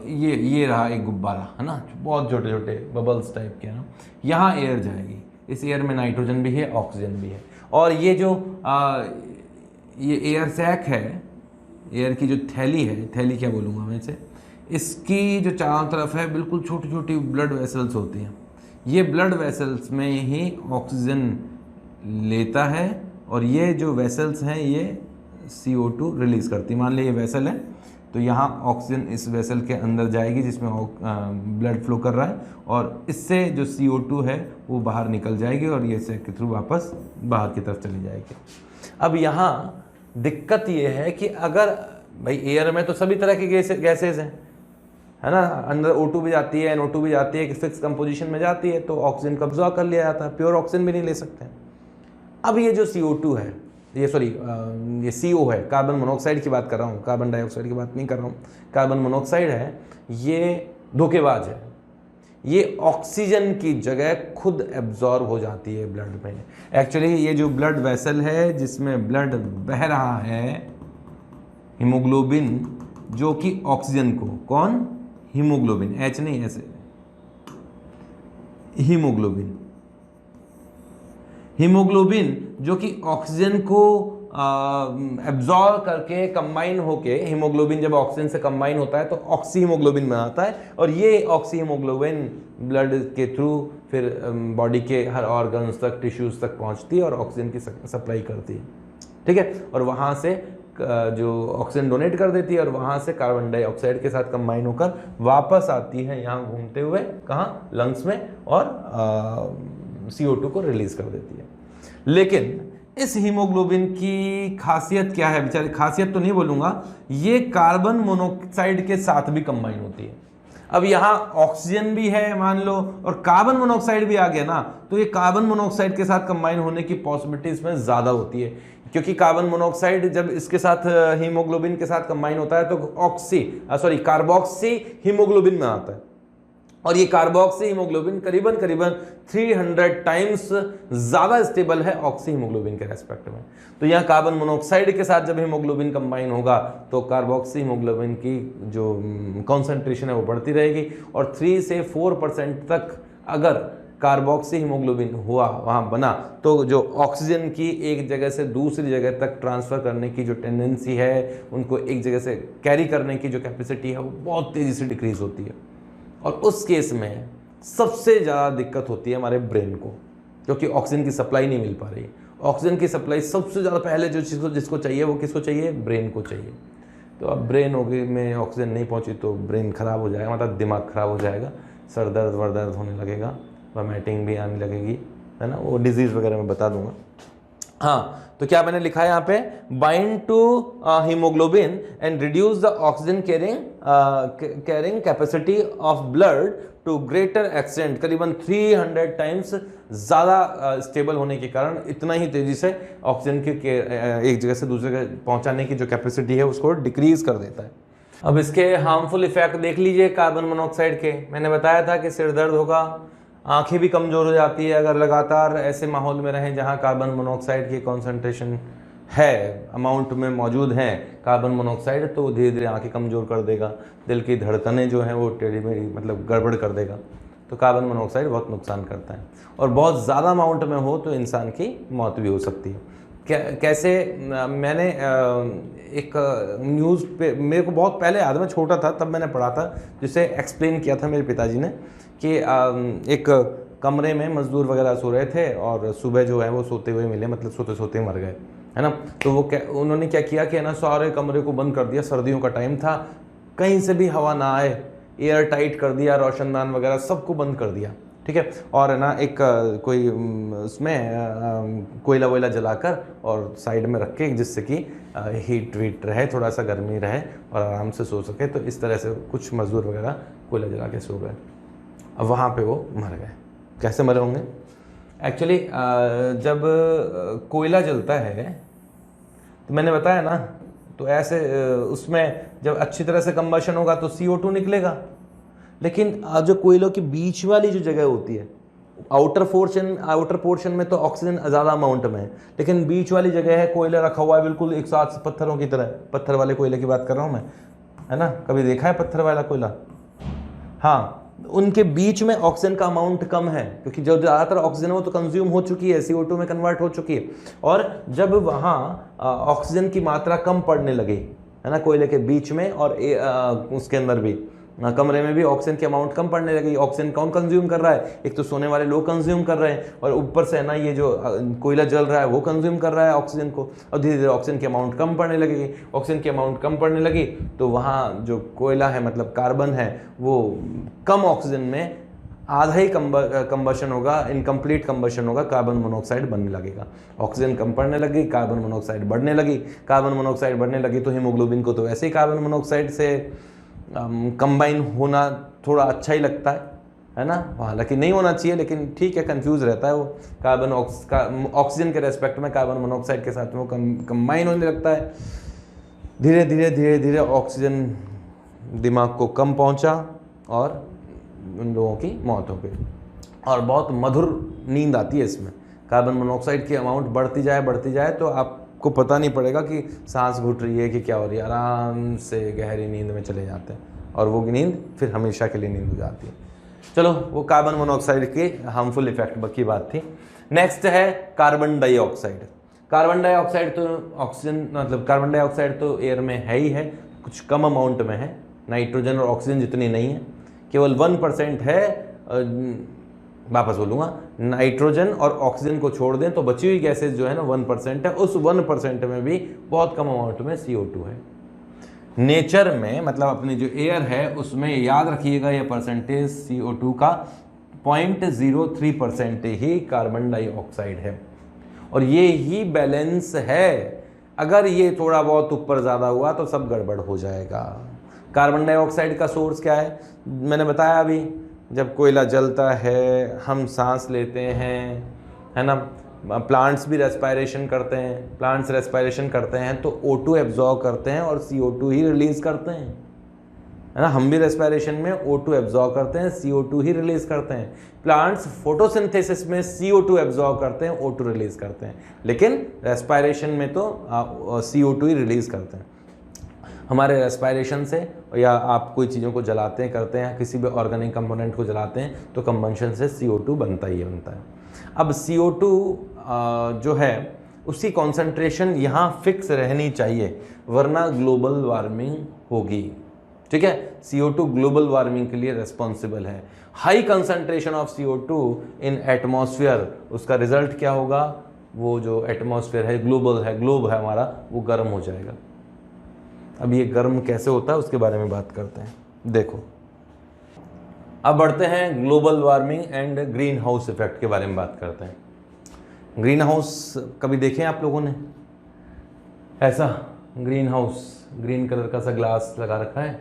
ये रहा एक गुब्बारा है ना, बहुत छोटे छोटे बबल्स टाइप के ना, यहाँ एयर जाएगी। इस एयर में नाइट्रोजन भी है, ऑक्सीजन भी है, और ये जो ये एयर सैक है, एयर की जो थैली है, थैली क्या बोलूँगा मैं इसे, इसकी जो चारों तरफ है बिल्कुल छोटी छोटी ब्लड वेसल्स होती हैं। ये ब्लड वेसल्स में ही ऑक्सीजन लेता है, और ये जो वेसल्स हैं ये CO2 रिलीज़ करती है। मान लीजिए ये वेसल है, तो यहाँ ऑक्सीजन इस वेसल के अंदर जाएगी जिसमें ब्लड फ्लो कर रहा है, और इससे जो CO2 है वो बाहर निकल जाएगी और ये सैक के थ्रू वापस बाहर की तरफ चली जाएगी। अब यहाँ दिक्कत ये है कि अगर भाई एयर में तो सभी तरह के गैसेज हैं, है ना, अंदर O2 भी जाती है, NO2 भी जाती है, फिक्स कंपोजिशन में जाती है, तो ऑक्सीजन को अब्जॉर्ब कर लिया जाता है, प्योर ऑक्सीजन भी नहीं ले सकते। अब ये जो CO2 है, ये CO है, कार्बन मोनोऑक्साइड की बात कर रहा हूँ, कार्बन डाइऑक्साइड की बात नहीं कर रहा हूँ, कार्बन मोनोऑक्साइड है, ये धोखेबाज है। ये ऑक्सीजन की जगह खुद एब्जॉर्ब हो जाती है ब्लड में। एक्चुअली ये जो ब्लड वेसल है जिसमें ब्लड बह रहा है, हीमोग्लोबिन, जो कि ऑक्सीजन को, कौन? हीमोग्लोबिन, H नहीं ऐसे, हीमोग्लोबिन जो कि ऑक्सीजन को एब्जॉर्ब करके कंबाइन होके, हीमोग्लोबिन जब ऑक्सीजन से कंबाइन होता है तो ऑक्सी हीमोग्लोबिन बनाता है, और ये ऑक्सी हीमोग्लोबिन ब्लड के थ्रू फिर बॉडी के हर ऑर्गन्स तक, टिश्यूज तक पहुंचती है और ऑक्सीजन की सप्लाई करती है। ठीक है, और वहाँ से जो ऑक्सीजन डोनेट कर देती है, और वहाँ से कार्बन डाइऑक्साइड के साथ कंबाइन होकर वापस आती है यहाँ घूमते हुए, कहाँ? लंग्स में, और CO2 को रिलीज कर देती है। लेकिन इस हीमोग्लोबिन की खासियत क्या है? बेचारे खासियत तो नहीं बोलूँगा, ये कार्बन मोनोऑक्साइड के साथ भी कंबाइन होती है। अब यहाँ ऑक्सीजन भी है मान लो, और कार्बन मोनोऑक्साइड भी आ गया ना, तो ये कार्बन मोनोऑक्साइड के साथ कंबाइन होने की पॉसिबिलिटी इसमें ज़्यादा होती है, क्योंकि कार्बन मोनोऑक्साइड जब इसके साथ हीमोग्लोबिन के साथ कंबाइन होता है तो कार्बोक्सी हीमोग्लोबिन में आता है। और ये कार्बोक्सी हीमोग्लोबिन करीबन 300 टाइम्स ज़्यादा स्टेबल है ऑक्सी हीमोग्लोबिन के रेस्पेक्ट में। तो यहाँ कार्बन मोनोऑक्साइड के साथ जब हीमोग्लोबिन कंबाइन होगा तो कार्बोक्सी हीमोग्लोबिन की जो कॉन्सेंट्रेशन है वो बढ़ती रहेगी, और 3 से 4% तक अगर कार्बोक्सी हीमोग्लोबिन हुआ वहाँ बना तो जो ऑक्सीजन की एक जगह से दूसरी जगह तक ट्रांसफ़र करने की जो टेंडेंसी है, उनको एक जगह से कैरी करने की जो कैपेसिटी है, वो बहुत तेज़ी से डिक्रीज़ होती है। और उस केस में सबसे ज़्यादा दिक्कत होती है हमारे ब्रेन को, क्योंकि ऑक्सीजन की सप्लाई नहीं मिल पा रही। ऑक्सीजन की सप्लाई सबसे ज़्यादा पहले जो चीज़ जिसको चाहिए वो किसको चाहिए? ब्रेन को चाहिए। तो अब ब्रेन में ऑक्सीजन नहीं पहुंची तो ब्रेन ख़राब हो जाएगा, मतलब दिमाग ख़राब हो जाएगा, सर दर्द वर्दर्द होने लगेगा, वोमिटिंग भी आने लगेगी, है ना, वो डिजीज़ वगैरह मैं बता दूंगा। हाँ, तो क्या मैंने लिखा है यहाँ पे? Bind to haemoglobin and reduce the oxygen carrying capacity of blood to greater extent, करीबन 300 टाइम्स ज़्यादा स्टेबल होने के कारण इतना ही तेज़ी से ऑक्सीजन के एक जगह से दूसरी जगह पहुंचाने की जो कैपेसिटी है उसको डिक्रीज कर देता है। अब इसके हार्मफुल इफेक्ट देख लीजिए कार्बन मोनोऑक्साइड के। मैंने बताया था कि सिर दर्द होगा, आंखें भी कमज़ोर हो जाती है अगर लगातार ऐसे माहौल में रहें जहां कार्बन मोनोऑक्साइड की कॉन्सेंट्रेशन है, अमाउंट में मौजूद हैं कार्बन मोनोऑक्साइड, तो धीरे धीरे आंखें कमज़ोर कर देगा, दिल की धड़कनें जो हैं वो टेढ़ी मेढ़ी मतलब गड़बड़ कर देगा। तो कार्बन मोनोऑक्साइड बहुत नुकसान करता है, और बहुत ज़्यादा अमाउंट में हो तो इंसान की मौत भी हो सकती है। कैसे? मैंने एक न्यूज़ पे, मेरे को बहुत पहले याद है, मैं छोटा था तब मैंने पढ़ा था, जिसे एक्सप्लेन किया था मेरे पिताजी ने, कि एक कमरे में मजदूर वगैरह सो रहे थे और सुबह जो है वो सोते हुए मिले, मतलब सोते सोते मर गए, है ना। तो वो उन्होंने क्या किया कि ना सारे कमरे को बंद कर दिया, सर्दियों का टाइम था, कहीं से भी हवा ना आए, एयर टाइट कर दिया, रोशनदान वगैरह सबको बंद कर दिया, ठीक है। और ना एक कोई उसमें कोयला वोयला जलाकर और साइड में रख के, जिससे कि हीट वीट रहे, थोड़ा सा गर्मी रहे और आराम से सो सके। तो इस तरह से कुछ मजदूर वगैरह कोयला जला के सो गए, अब वहाँ पे वो मर गए। कैसे मरे होंगे? एक्चुअली जब कोयला जलता है तो मैंने बताया ना, तो ऐसे उसमें जब अच्छी तरह से कंबशन होगा तो CO2 निकलेगा, लेकिन जो कोयलों की बीच वाली जो जगह होती है, आउटर पोर्शन में तो ऑक्सीजन ज़्यादा अमाउंट में है, लेकिन बीच वाली जगह है, कोयला रखा हुआ है बिल्कुल एक साथ पत्थरों की तरह, पत्थर वाले कोयले की बात कर रहा हूँ मैं, है ना, कभी देखा है पत्थर वाला कोयला? हाँ, उनके बीच में ऑक्सीजन का अमाउंट कम है, क्योंकि जो ज़्यादातर ऑक्सीजन है वो तो कंज्यूम हो चुकी है, CO2 में कन्वर्ट हो चुकी है। और जब वहाँ ऑक्सीजन की मात्रा कम पड़ने लगी, है ना, कोयले के बीच में और उसके अंदर भी कमरे में भी ऑक्सीजन की अमाउंट कम पड़ने लगी। ऑक्सीजन कौन कंज्यूम कर रहा है? एक तो सोने वाले लोग कंज्यूम कर रहे हैं, और ऊपर से है ना ये जो कोयला जल रहा है वो कंज्यूम कर रहा है ऑक्सीजन को, और धीरे धीरे ऑक्सीजन की अमाउंट कम पड़ने लगेगी। ऑक्सीजन की अमाउंट कम पड़ने लगी तो वहाँ जो कोयला है, मतलब कार्बन है, वो कम ऑक्सीजन में आधा ही कंबशन होगा, इनकम्प्लीट कंबशन होगा, कार्बन मोनोऑक्साइड बनने लगेगा। ऑक्सीजन कम पड़ने लगी, कार्बन मोनोऑक्साइड बढ़ने लगी, कार्बन मोनोऑक्साइड बढ़ने लगी तो हीमोग्लोबिन को तो वैसे ही कार्बन मोनोऑक्साइड से कंबाइन होना थोड़ा अच्छा ही लगता है ना, हालांकि नहीं होना चाहिए, लेकिन ठीक है, कंफ्यूज रहता है वो। कार्बन ऑक्सीजन के रेस्पेक्ट में कार्बन मोनोऑक्साइड के साथ वो कंबाइन होने लगता है। धीरे धीरे धीरे धीरे ऑक्सीजन दिमाग को कम पहुंचा और उन लोगों की मौत हो गई। और बहुत मधुर नींद आती है इसमें, कार्बन मोनोऑक्साइड की अमाउंट बढ़ती जाए तो आपको पता नहीं पड़ेगा कि सांस घुट रही है कि क्या हो रही है, आराम से गहरी नींद में चले जाते हैं, और वो नींद फिर हमेशा के लिए नींद हो जाती है। चलो, वो कार्बन मोनोऑक्साइड की हार्मफुल इफेक्ट की बात थी। नेक्स्ट है कार्बन डाइऑक्साइड। कार्बन डाइऑक्साइड तो ऑक्सीजन, मतलब कार्बन डाइऑक्साइड तो एयर में है ही है, कुछ कम अमाउंट में है, नाइट्रोजन और ऑक्सीजन जितनी नहीं है, केवल 1% है। वापस बोलूँगा, नाइट्रोजन और ऑक्सीजन को छोड़ दें तो बची हुई गैसेज जो है ना 1% है, उस 1% में भी बहुत कम अमाउंट में CO2 है। नेचर में, मतलब अपनी जो एयर है उसमें, याद रखिएगा ये परसेंटेज CO2 का 0.03% ही कार्बन डाइऑक्साइड है, और ये ही बैलेंस है। अगर ये थोड़ा बहुत ऊपर ज़्यादा हुआ तो सब गड़बड़ हो जाएगा। कार्बन डाइऑक्साइड का सोर्स क्या है? मैंने बताया अभी, जब कोयला जलता है हम सांस लेते हैं, है ना, प्लांट्स भी रेस्पायरेशन करते हैं, प्लांट्स रेस्पायरेशन करते हैं तो O2 एब्जॉर्ब करते हैं और CO2 ही रिलीज करते हैं। है ना। हम भी रेस्पिरेशन में O2 एब्जॉर्ब करते हैं, CO2 ही रिलीज करते हैं। प्लांट्स फोटोसिंथेसिस में CO2 एब्जॉर्ब करते हैं, O2 रिलीज करते हैं, लेकिन रेस्पिरेशन में तो CO2 ही रिलीज करते हैं। हमारे रेस्पिरेशन से या आप कोई चीज़ों को जलाते हैं, करते हैं, किसी भी ऑर्गेनिक कंपोनेंट को जलाते हैं तो कंबंशन से CO2 बनता ही बनता है। अब CO2 जो है उसकी कॉन्सेंट्रेशन यहाँ फिक्स रहनी चाहिए, वरना ग्लोबल वार्मिंग होगी। ठीक है, CO2 ग्लोबल वार्मिंग के लिए रिस्पॉन्सिबल है। High concentration of CO2 in atmosphere, उसका रिजल्ट क्या होगा, वो जो एटमॉस्फेयर है, ग्लोब है हमारा, वो गर्म हो जाएगा। अब ये गर्म कैसे होता है उसके बारे में बात करते हैं। देखो, अब बढ़ते हैं global warming and green house effect के बारे में बात करते हैं। ग्रीन हाउस कभी देखे आप लोगों ने? ऐसा ग्रीन हाउस, ग्रीन कलर का सा ग्लास लगा रखा है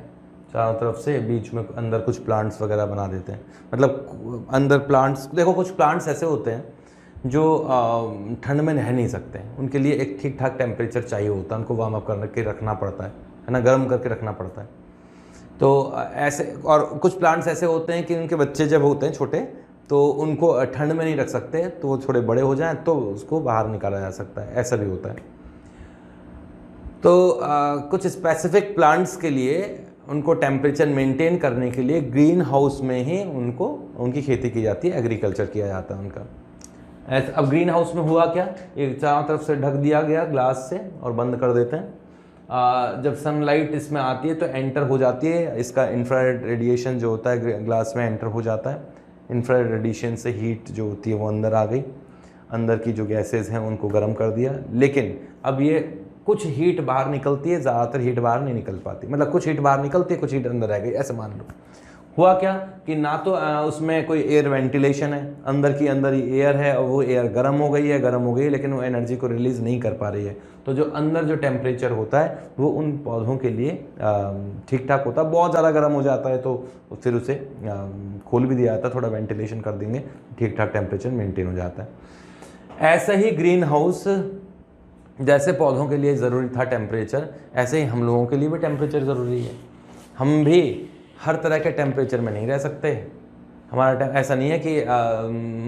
चारों तरफ से, बीच में अंदर कुछ प्लांट्स वगैरह बना देते हैं। मतलब अंदर प्लांट्स, देखो कुछ प्लांट्स ऐसे होते हैं जो ठंड में रह नहीं सकते, उनके लिए एक ठीक ठाक टेम्परेचर चाहिए होता है, उनको वार्म अप करके रखना पड़ता है ना, गर्म करके रखना पड़ता है। तो ऐसे, और कुछ प्लांट्स ऐसे होते हैं कि उनके बच्चे जब होते हैं छोटे तो उनको ठंड में नहीं रख सकते, तो वो थोड़े बड़े हो जाएं तो उसको बाहर निकाला जा सकता है, ऐसा भी होता है। तो कुछ स्पेसिफिक प्लांट्स के लिए उनको टेम्परेचर मेंटेन करने के लिए ग्रीन हाउस में ही उनकी खेती की जाती है, एग्रीकल्चर किया जाता है उनका। अब ग्रीन हाउस में हुआ क्या, एक चारों तरफ से ढक दिया गया ग्लास से और बंद कर देते हैं। जब सनलाइट इसमें आती है तो एंटर हो जाती है, इसका इंफ्रारेड रेडिएशन जो होता है ग्लास में एंटर हो जाता है। इंफ्रारेड रेडिएशन से हीट जो होती है वो अंदर आ गई, अंदर की जो गैसेज हैं उनको गर्म कर दिया। लेकिन अब ये कुछ हीट बाहर निकलती है, ज़्यादातर हीट बाहर नहीं निकल पाती, मतलब कुछ हीट बाहर निकलती है, कुछ हीट अंदर रह गई, ऐसे मान लो। हुआ क्या कि ना तो उसमें कोई एयर वेंटिलेशन है, अंदर ही एयर है और वो एयर गर्म हो गई है, लेकिन वो एनर्जी को रिलीज़ नहीं कर पा रही है। तो जो अंदर जो टेम्परेचर होता है वो उन पौधों के लिए ठीक ठाक होता है। बहुत ज़्यादा गर्म हो जाता है तो फिर उसे खोल भी दिया जाता है, थोड़ा वेंटिलेशन कर देंगे, ठीक ठाक टेम्परेचर मेंटेन हो जाता है। ऐसा ही ग्रीन हाउस जैसे पौधों के लिए ज़रूरी था टेम्परेचर, ऐसे ही हम लोगों के लिए भी टेम्परेचर ज़रूरी है। हम भी हर तरह के टेम्परेचर में नहीं रह सकते। हमारा ऐसा नहीं है कि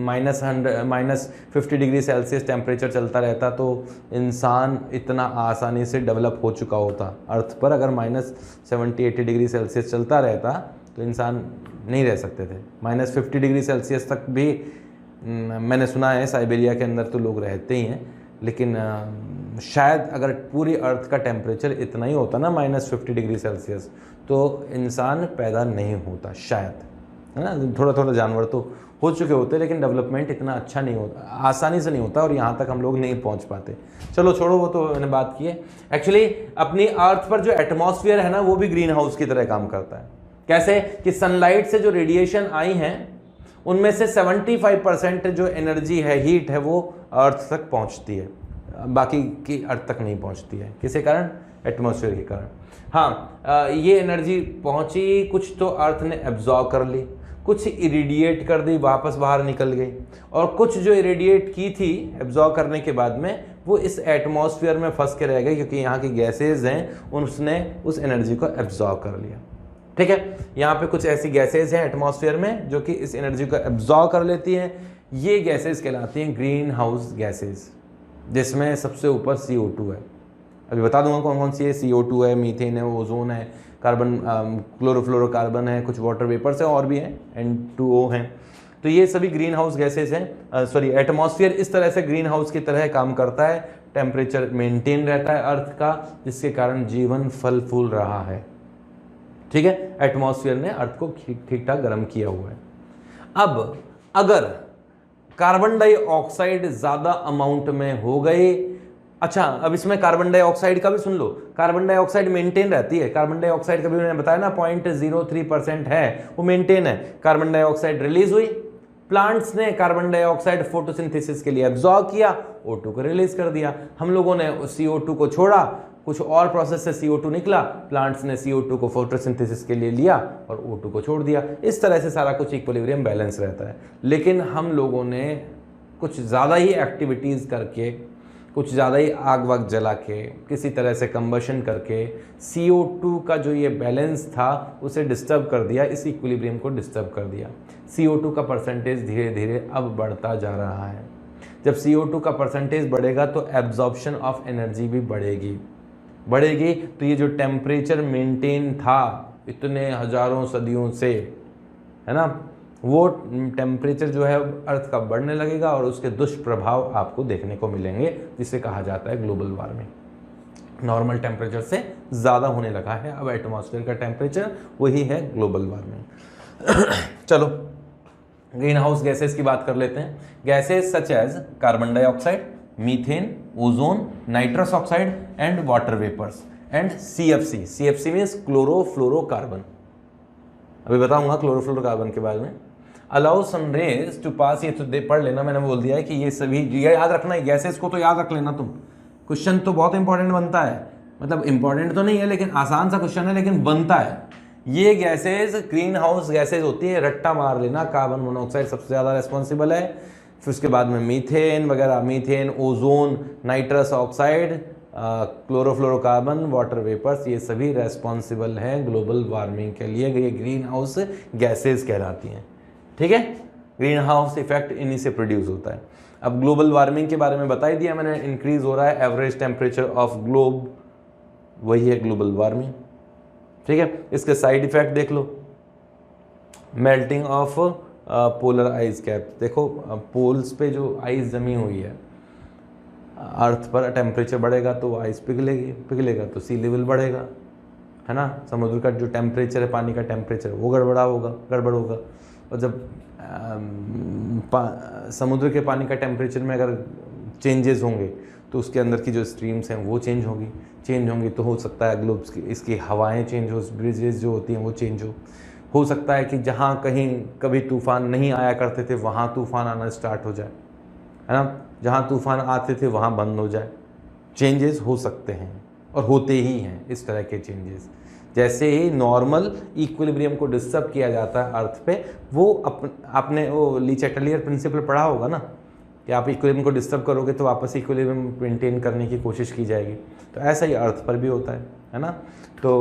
-50 डिग्री सेल्सियस टेम्परेचर चलता रहता तो इंसान इतना आसानी से डेवलप हो चुका होता। अर्थ पर अगर -70-80 डिग्री सेल्सियस चलता रहता तो इंसान नहीं रह सकते थे। -50 डिग्री सेल्सियस तक भी मैंने सुना है साइबेरिया के अंदर तो लोग रहते ही हैं, लेकिन शायद अगर पूरी अर्थ का टेम्परेचर इतना ही होता ना -50 डिग्री सेल्सियस, तो इंसान पैदा नहीं होता शायद, है ना। थोड़ा थोड़ा जानवर तो हो चुके होते, लेकिन डेवलपमेंट इतना अच्छा नहीं होता, आसानी से नहीं होता, और यहाँ तक हम लोग नहीं पहुँच पाते। चलो छोड़ो, वो तो मैंने बात की है। एक्चुअली अपनी अर्थ पर जो एटमॉस्फेयर है ना, वो भी ग्रीन हाउस की तरह काम करता है। कैसे कि सनलाइट से जो रेडिएशन आई हैं उनमें से 75% जो एनर्जी है, हीट है, वो अर्थ तक पहुंचती है, बाकी की अर्थ तक नहीं पहुंचती है। किसके कारण? एटमॉस्फेयर के कारण। हाँ, ये एनर्जी पहुंची, कुछ तो अर्थ ने एब्जॉर्ब कर ली, कुछ इरेडिएट कर दी, वापस बाहर निकल गई, और कुछ जो इरेडिएट की थी एब्जॉर्ब करने के बाद में वो इस एटमॉस्फेयर में फंस के रह गई, क्योंकि यहाँ की गैसेज हैं उसने उस एनर्जी को एब्जॉर्ब कर लिया। ठीक है, यहाँ पे कुछ ऐसी गैसेज हैं एटमॉस्फेयर में जो कि इस एनर्जी को एब्जॉर्ब कर लेती हैं। ये गैसेज कहलाती हैं ग्रीन हाउस गैसेज, जिसमें सबसे ऊपर CO2 है। अभी बता दूंगा कौन कौन सी है। CO2 है, मीथेन है, ओजोन है, कार्बन क्लोरोफ्लोरोकार्बन है, कुछ वाटर वेपर्स है और भी हैं, N2O हैं। तो ये सभी ग्रीन हाउस गैसेज हैं। एटमॉस्फेयर इस तरह से ग्रीन हाउस की तरह काम करता है, टेम्परेचर मेंटेन रहता है अर्थ का, जिसके कारण जीवन फल फूल रहा है। ठीक है, एटमॉस्फेयर ने अर्थ को ठीक ठाक गर्म किया हुआ है। अब अगर कार्बन डाइऑक्साइड ज़्यादा अमाउंट में हो गए, अच्छा अब इसमें कार्बन डाइऑक्साइड का भी सुन लो। कार्बन डाइऑक्साइड मेंटेन रहती है, कार्बन डाइऑक्साइड का भी मैंने बताया ना 0.03% है, वो मेंटेन है। कार्बन डाइऑक्साइड रिलीज हुई, प्लांट्स ने कार्बन डाइऑक्साइड फोटोसिंथेसिस के लिए एब्जॉर्ब किया, O2 को रिलीज कर दिया। हम लोगों ने CO2 को छोड़ा, कुछ और प्रोसेस से CO2 निकला, प्लांट्स ने CO2 को फोटोसिंथेसिस के लिए लिया और O2 को छोड़ दिया। इस तरह से सारा कुछ इक्विलिब्रियम बैलेंस रहता है। लेकिन हम लोगों ने कुछ ज़्यादा ही एक्टिविटीज़ करके, कुछ ज़्यादा ही आग वाग जला के किसी तरह से कंबशन करके CO2 का जो ये बैलेंस था उसे डिस्टर्ब कर दिया, इस इक्विलिब्रियम को डिस्टर्ब कर दिया। CO2 का परसेंटेज धीरे धीरे अब बढ़ता जा रहा है। जब CO2 का परसेंटेज बढ़ेगा तो एब्जॉर्प्शन ऑफ एनर्जी भी बढ़ेगी तो ये जो टेम्परेचर मेंटेन था इतने हजारों सदियों से, है ना, वो टेम्परेचर जो है अर्थ का बढ़ने लगेगा और उसके दुष्प्रभाव आपको देखने को मिलेंगे, जिसे कहा जाता है ग्लोबल वार्मिंग। नॉर्मल टेम्परेचर से ज़्यादा होने लगा है अब एटमॉस्फेयर का टेम्परेचर, वही है ग्लोबल वार्मिंग। चलो ग्रीन हाउस गैसेस की बात कर लेते हैं। Gases such as carbon dioxide, methane, ozone, nitrous oxide and water vapours and CFC means chlorofluorocarbon. अभी बताऊंगा क्लोरोफ्लोरोकार्बन के बारे में। Allow sun rays to pass, ये तो पढ़ लेना, मैंने बोल दिया है कि ये सभी ये याद रखना है, गैसेस को तो याद रख लेना तुम। क्वेश्चन तो बहुत इंपॉर्टेंट बनता है, मतलब इंपॉर्टेंट तो नहीं है लेकिन आसान सा क्वेश्चन है, लेकिन बनता है। ये गैसेस ग्रीन हाउस गैसेस होती है, रट्टा मार लेना। कार्बन मोनोऑक्साइड सबसे ज़्यादा रेस्पॉन्सिबल है, फिर उसके बाद में मीथेन वगैरह, methane, ozone, nitrous oxide, chlorofluorocarbon, water vapours, ये सभी रेस्पॉन्सिबल हैं ग्लोबल वार्मिंग के लिए। ये ग्रीन हाउस गैसेस कहलाती हैं। ठीक है, ग्रीन हाउस इफेक्ट इन्हीं से प्रोड्यूस होता है। अब ग्लोबल वार्मिंग के बारे में बता ही दिया मैंने, इंक्रीज हो रहा है एवरेज टेम्परेचर ऑफ ग्लोब, वही है ग्लोबल वार्मिंग। ठीक है, इसके साइड इफेक्ट देख लो। Melting of polar ice cap, देखो पोल्स पे जो आइस जमी हुई है अर्थ पर, टेम्परेचर बढ़ेगा तो आइस पिघलेगा तो सी लेवल बढ़ेगा, है ना। समुद्र का जो टेम्परेचर है, पानी का टेम्परेचर, वो गड़बड़ होगा। और जब समुद्र के पानी का टेम्परेचर में अगर चेंजेस होंगे तो उसके अंदर की जो स्ट्रीम्स हैं वो चेंज होंगी तो हो सकता है ग्लोब्स की इसकी हवाएं चेंज हो, ब्रिजेस जो होती हैं वो चेंज हो सकता है कि जहाँ कहीं कभी तूफान नहीं आया करते थे वहाँ तूफान आना स्टार्ट हो जाए, है ना। जहाँ तूफान आते थे वहाँ बंद हो जाए। चेंजेस हो सकते हैं और होते ही हैं इस तरह के चेंजेस। जैसे ही नॉर्मल इक्विलिब्रियम को डिस्टर्ब किया जाता है अर्थ पे, वो आपने वो ली चैटलियर प्रिंसिपल पढ़ा होगा ना, कि आप इक्विलिब्रियम को डिस्टर्ब करोगे तो वापस इक्विलिब्रियम मेंटेन करने की कोशिश की जाएगी। तो ऐसा ही अर्थ पर भी होता है ना। तो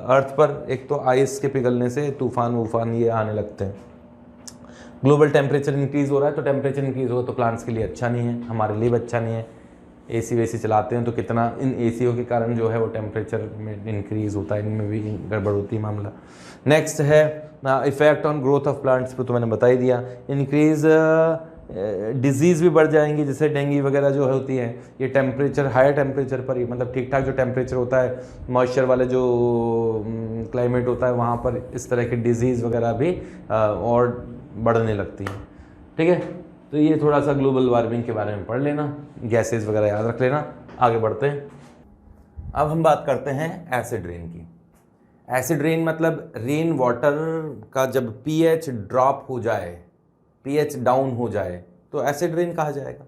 अर्थ पर एक तो आइस के पिघलने से तूफान वूफान ये आने लगते हैं। ग्लोबल टेम्परेचर इंक्रीज़ हो रहा है, तो टेम्परेचर इंक्रीज़ होगा तो प्लांट्स के लिए अच्छा नहीं है, हमारे लिए भी अच्छा नहीं है। AC वेसी चलाते हैं तो कितना इन ACओं के कारण जो है वो टेम्परेचर में इंक्रीज़ होता है, इनमें भी गड़बड़ होती है मामला। नेक्स्ट है effect on growth of plants पे, तो मैंने बता ही दिया। इंक्रीज़ डिजीज़ भी बढ़ जाएंगी, जैसे डेंगू वगैरह जो होती है, ये टेम्परेचर हायर टेम्परेचर पर ही, मतलब ठीक ठाक जो टेम्परेचर होता है, मॉइस्चर वाले जो क्लाइमेट होता है वहाँ पर इस तरह की डिजीज़ वगैरह भी और बढ़ने लगती हैं। ठीक है, तो ये थोड़ा सा ग्लोबल वार्मिंग के बारे में पढ़ लेना, गैसेस वगैरह याद रख लेना। आगे बढ़ते हैं। अब हम बात करते हैं एसिड रेन की। एसिड रेन मतलब रेन वाटर का जब pH ड्रॉप हो जाए, pH डाउन हो जाए तो एसिड रेन कहा जाएगा।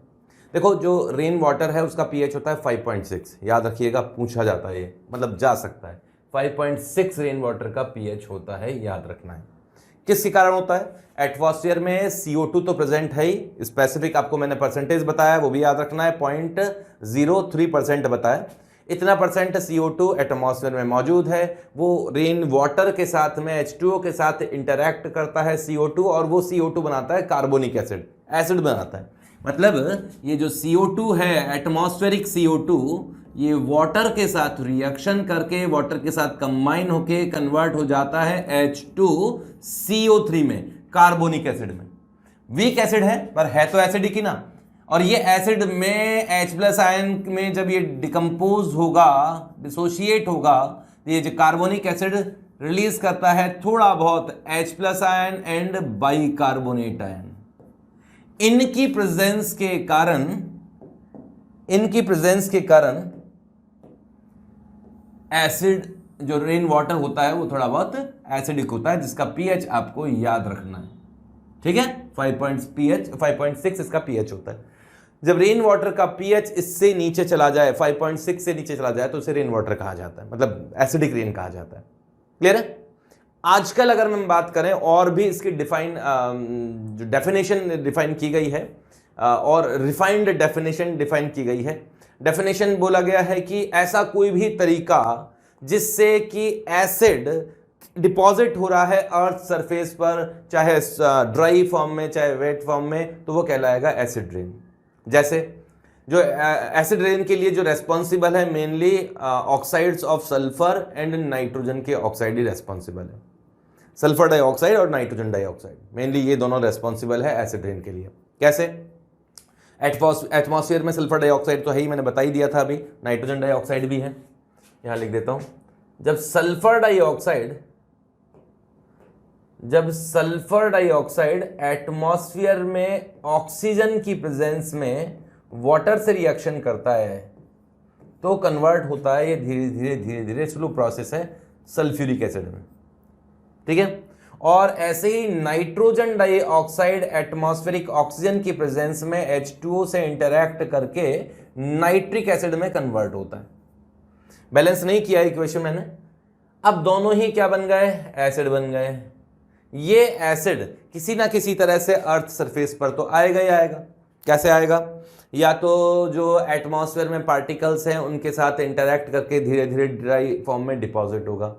देखो जो रेन वाटर है उसका pH होता है 5.6, याद रखिएगा, पूछा जाता है ये, मतलब जा सकता है। 5.6 रेन वाटर का pH होता है, याद रखना है। किसके कारण होता है? एटमॉस्फेयर में CO2 तो प्रेजेंट है ही, स्पेसिफिक आपको मैंने परसेंटेज बताया वो भी याद रखना है, 0.03% बताया। इतना परसेंट CO2 एटमॉस्फेयर में मौजूद है, वो रेन वाटर के साथ में H2O के साथ इंटरैक्ट करता है CO2, और वो CO2 बनाता है कार्बोनिक एसिड बनाता है। मतलब ये जो CO2 है, एटमॉस्फेरिक CO2, ये वाटर के साथ रिएक्शन करके वाटर के साथ कंबाइन होके कन्वर्ट हो जाता है H2CO3 में, कार्बोनिक एसिड में। वीक एसिड है पर है तो एसिड ही ना, और ये एसिड में H+ आयन में जब ये डिकम्पोज होगा, डिसोशिएट होगा, तो ये जो कार्बोनिक एसिड रिलीज करता है थोड़ा बहुत H+ ion and bicarbonate ion. इनकी प्रेजेंस के कारण एसिड जो रेन वाटर होता है वो थोड़ा बहुत एसिडिक होता है, जिसका pH आपको याद रखना है। ठीक है, 5.6 इसका pH होता है। जब रेन वाटर का pH इससे नीचे चला जाए, 5.6 से नीचे चला जाए, तो उसे रेन वाटर कहा जाता है, मतलब एसिडिक रेन कहा जाता है। क्लियर है? आजकल अगर हम बात करें और भी इसकी डेफिनेशन डिफाइन की गई है और रिफाइंड डेफिनेशन डिफाइन की गई है। डेफिनेशन बोला गया है कि ऐसा कोई भी तरीका जिससे कि एसिड डिपॉजिट हो रहा है अर्थ सरफेस पर, चाहे ड्राई फॉर्म में चाहे वेट फॉर्म में, तो वो कहलाएगा एसिड रेन। जैसे जो एसिड रेन के लिए जो रेस्पॉन्सिबल है mainly oxides of sulphur and nitrogen के ऑक्साइड ही रेस्पॉन्सिबल है। सल्फर डाइऑक्साइड और नाइट्रोजन डाइऑक्साइड मेनली ये दोनों रेस्पॉन्सिबल है एसिड रेन के लिए। कैसे? एटमॉस्फेयर में सल्फर डाइऑक्साइड तो है ही, मैंने बता ही दिया था अभी, नाइट्रोजन डाइऑक्साइड भी है, यहां लिख देता हूं। जब सल्फर डाइऑक्साइड एटमॉस्फेयर में ऑक्सीजन की प्रेजेंस में वाटर से रिएक्शन करता है तो कन्वर्ट होता है, ये धीरे धीरे धीरे धीरे स्लो प्रोसेस है, सल्फ्यूरिक एसिड में। ठीक है। और ऐसे ही नाइट्रोजन डाइऑक्साइड एटमॉस्फेरिक ऑक्सीजन की प्रेजेंस में H2O से इंटरैक्ट करके नाइट्रिक एसिड में कन्वर्ट होता है। बैलेंस नहीं किया इक्वेशन मैंने, अब दोनों ही क्या बन गए? एसिड बन गए। ये एसिड किसी ना किसी तरह से अर्थ सरफेस पर तो आएगा ही आएगा। कैसे आएगा? या तो जो एटमॉस्फेयर में पार्टिकल्स हैं उनके साथ इंटरैक्ट करके धीरे धीरे ड्राई फॉर्म में डिपॉजिट होगा,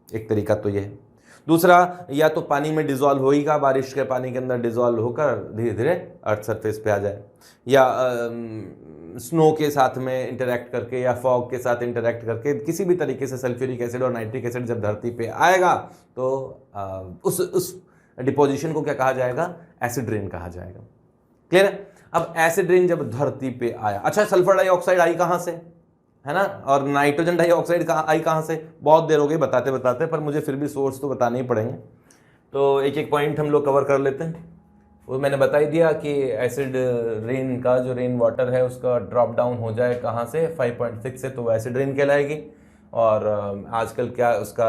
एक तरीका तो ये है। दूसरा, या तो पानी में डिजॉल्व होगा, बारिश के पानी के अंदर डिजॉल्व होकर धीरे धीरे अर्थ सरफेस पे आ जाए, या स्नो के साथ में इंटरैक्ट करके या फॉग के साथ इंटरैक्ट करके किसी भी तरीके से सल्फ्यूरिक एसिड और नाइट्रिक एसिड जब धरती पे आएगा तो उस डिपोजिशन को क्या कहा जाएगा? एसिड रेन कहा जाएगा। क्लियर है? अब एसिड रेन जब धरती पे आया, अच्छा सल्फर डाइऑक्साइड आई कहाँ से, है ना, और नाइट्रोजन डाइऑक्साइड आई कहाँ से? बहुत देर हो गई बताते बताते, पर मुझे फिर भी सोर्स तो बताने ही पड़ेंगे, तो एक एक पॉइंट हम लोग कवर कर लेते हैं। वो मैंने बता ही दिया कि एसिड रेन का जो रेन वाटर है उसका ड्रॉप डाउन हो जाए कहाँ से? 5.6 से, तो वो एसिड रेन कहलाएगी। और आजकल क्या उसका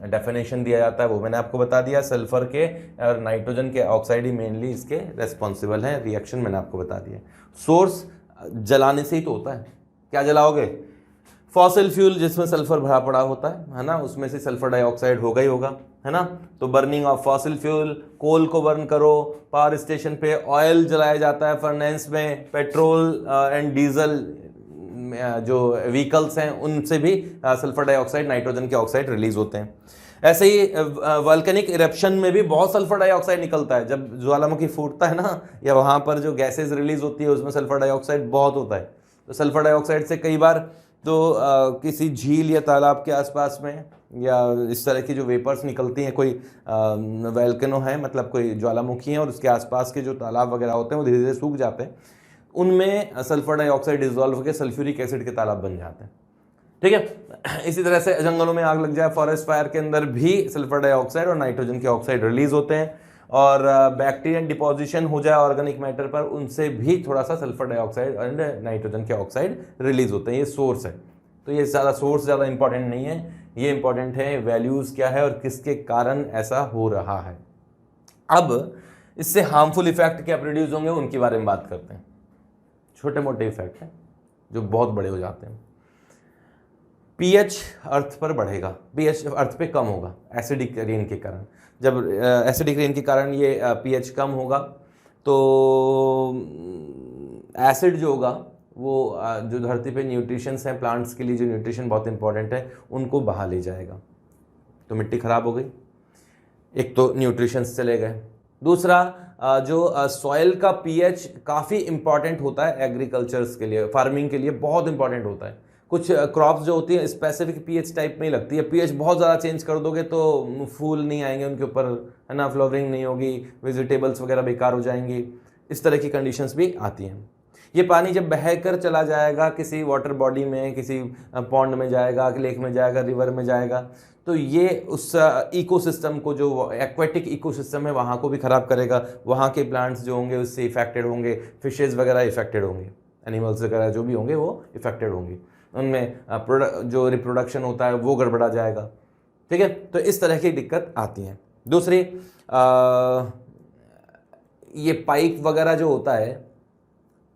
डेफिनेशन दिया जाता है वो मैंने आपको बता दिया। सल्फर के और नाइट्रोजन के ऑक्साइड ही मेनली इसके रेस्पॉन्सिबल है, रिएक्शन मैंने आपको बता दिया। सोर्स जलाने से ही तो होता है। क्या जलाओगे? फॉसिल फ्यूल जिसमें सल्फर भरा पड़ा होता है ना, उसमें से सल्फर डाइऑक्साइड होगा ही होगा, है ना। तो बर्निंग ऑफ फॉसिल फ्यूल, कोल को बर्न करो, पावर स्टेशन पे ऑयल जलाया जाता है, फर्नेस में पेट्रोल एंड डीजल जो व्हीकल्स हैं उनसे भी सल्फर डाइऑक्साइड, नाइट्रोजन के ऑक्साइड रिलीज होते हैं। ऐसे ही वॉल्केनिक इरप्शन में भी बहुत सल्फर डाइऑक्साइड निकलता है। जब ज्वालामुखी फूटता है ना, या वहाँ पर जो गैसेज रिलीज होती है उसमें सल्फर डाइऑक्साइड बहुत होता है। तो सल्फर डाइऑक्साइड से कई बार तो किसी झील या तालाब के आसपास में या इस तरह की जो वेपर्स निकलती हैं, कोई वोल्केनो है, मतलब कोई ज्वालामुखी है और उसके आसपास के जो तालाब वगैरह होते हैं वो धीरे धीरे सूख जाते हैं, उनमें सल्फर डाइऑक्साइड डिजोल्व होकर सल्फ्यूरिक एसिड के तालाब बन जाते हैं। ठीक है। इसी तरह से जंगलों में आग लग जाए, फॉरेस्ट फायर के अंदर भी सल्फर डाइऑक्साइड और नाइट्रोजन के ऑक्साइड रिलीज होते हैं। और बैक्टीरियल डिपोजिशन हो जाए ऑर्गेनिक मैटर पर, उनसे भी थोड़ा सा सल्फर डाइऑक्साइड एंड नाइट्रोजन के ऑक्साइड रिलीज होते हैं। ये सोर्स है, तो ये सोर्स ज़्यादा इंपॉर्टेंट नहीं है, ये इंपॉर्टेंट है वैल्यूज़ क्या है और किसके कारण ऐसा हो रहा है। अब इससे हार्मफुल इफेक्ट क्या प्रोड्यूस होंगे उनके बारे में बात करते हैं। छोटे मोटे इफेक्ट हैं जो बहुत बड़े हो जाते हैं। पीएच अर्थ पर बढ़ेगा, पीएच अर्थ पे कम होगा एसिडिक रेन के कारण। जब एसिडिक रेन के कारण ये पीएच कम होगा तो एसिड जो होगा वो जो धरती पे न्यूट्रिशंस हैं, प्लांट्स के लिए जो न्यूट्रिशन बहुत इंपॉर्टेंट है, उनको बहा ले जाएगा। तो मिट्टी खराब हो गई, एक तो न्यूट्रिशंस चले गए। दूसरा, जो सॉइल का पीएच काफ़ी इंपॉर्टेंट होता है एग्रीकल्चर्स के लिए, फार्मिंग के लिए बहुत इंपॉर्टेंट होता है। कुछ क्रॉप्स जो होती हैं स्पेसिफिक पीएच टाइप में ही लगती है। पीएच बहुत ज़्यादा चेंज कर दोगे तो फूल नहीं आएंगे उनके ऊपर, है ना, फ्लावरिंग नहीं होगी, वेजिटेबल्स वगैरह बेकार हो जाएंगी, इस तरह की कंडीशंस भी आती हैं। ये पानी जब बहकर चला जाएगा किसी वाटर बॉडी में, किसी पॉन्ड में जाएगा, लेक में जाएगा, रिवर में जाएगा, तो ये उस इकोसिस्टम को, जो एक्वेटिक इकोसिस्टम है वहाँ को भी ख़राब करेगा। वहाँ के प्लांट्स जो होंगे उससे इफेक्टेड होंगे, फिशेज़ वगैरह इफेक्टेड होंगे, एनिमल्स वगैरह जो भी होंगे वो इफेक्टेड होंगे, उनमें जो रिप्रोडक्शन होता है वो गड़बड़ा जाएगा। ठीक है, तो इस तरह की दिक्कत आती है। दूसरी, ये पाइप वगैरह जो होता है,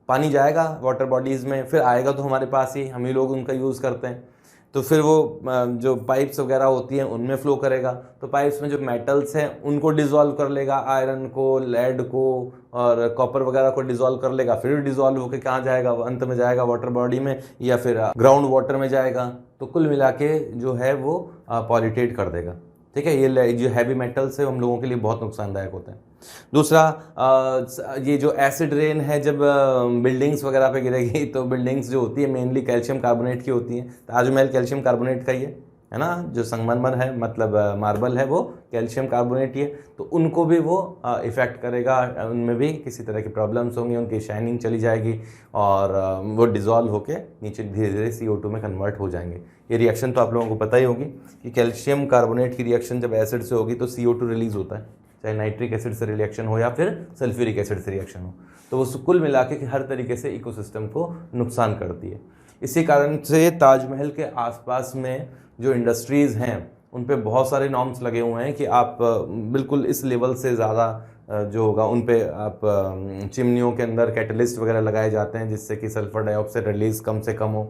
पानी जाएगा वाटर बॉडीज़ में, फिर आएगा तो हमारे पास ही, हम ही लोग उनका यूज़ करते हैं। तो फिर वो जो पाइप्स वगैरह होती हैं उनमें फ्लो करेगा, तो पाइप्स में जो मेटल्स हैं उनको डिसॉल्व कर लेगा, आयरन को, लेड को और कॉपर वगैरह को डिसॉल्व कर लेगा, फिर डिसॉल्व होकर कहाँ जाएगा, अंत में जाएगा वाटर बॉडी में या फिर ग्राउंड वाटर में जाएगा। तो कुल मिला के जो है वो पॉल्यूटेट कर देगा। ठीक है, ये जो हैवी मेटल्स है हम लोगों के लिए बहुत नुकसानदायक होता है। दूसरा, ये जो एसिड रेन है जब बिल्डिंग्स वगैरह पे गिरेगी तो बिल्डिंग्स जो होती है मेनली कैल्शियम कार्बोनेट की होती हैं। ताजमहल कैल्शियम कार्बोनेट का ही है ना, जो संगमरमर है मतलब मार्बल है वो कैल्शियम कार्बोनेट ही है, तो उनको भी वो इफ़ेक्ट करेगा, उनमें भी किसी तरह की प्रॉब्लम्स होंगी, उनकी शाइनिंग चली जाएगी और वो डिज़ोल्व होके नीचे धीरे धीरे CO2 में कन्वर्ट हो जाएंगे। ये रिएक्शन तो आप लोगों को पता ही होगी कि कैल्शियम कार्बोनेट की रिएक्शन जब एसिड से होगी तो CO2 रिलीज होता है, चाहे नाइट्रिक एसिड से रिएक्शन हो या फिर सल्फ्यूरिक एसिड से रिएक्शन हो, तो वो कुल मिला के हर तरीके से इकोसिस्टम को नुकसान करती है। इसी कारण से ताजमहल के आसपास में जो इंडस्ट्रीज़ हैं उन पे बहुत सारे नॉर्म्स लगे हुए हैं कि आप बिल्कुल इस लेवल से ज़्यादा जो होगा उन पे आप चिमनियों के अंदर कैटलिस्ट वगैरह लगाए जाते हैं जिससे कि सल्फर डाइऑक्साइड रिलीज कम से कम हो,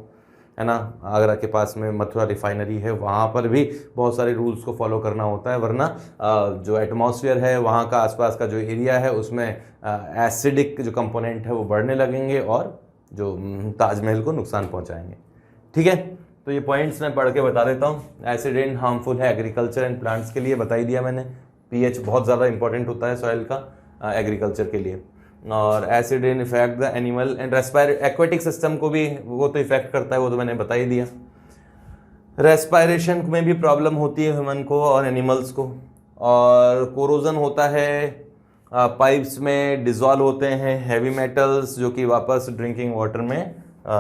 है ना। आगरा के पास में मथुरा रिफाइनरी है, वहाँ पर भी बहुत सारे रूल्स को फॉलो करना होता है, वरना जो एटमॉस्फेयर है वहाँ का आसपास का जो एरिया है उसमें एसिडिक जो कंपोनेंट है वो बढ़ने लगेंगे और जो ताजमहल को नुकसान पहुँचाएंगे। ठीक है, तो ये पॉइंट्स मैं पढ़ के बता देता हूँ। एसिड रेन हार्मफुल है एग्रीकल्चर एंड प्लांट्स के लिए, बता ही दिया मैंने। pH बहुत ज़्यादा इंपॉर्टेंट होता है सॉइल का एग्रीकल्चर के लिए। और acid rain effect the animal and aquatic system को भी वो तो इफेक्ट करता है, वो तो मैंने बता ही दिया। रेस्पायरेशन में भी प्रॉब्लम होती है ह्यूमन को और एनिमल्स को, और कोरोजन होता है, पाइप्स में डिजॉल्व होते हैं हैवी मेटल्स जो कि वापस ड्रिंकिंग वाटर में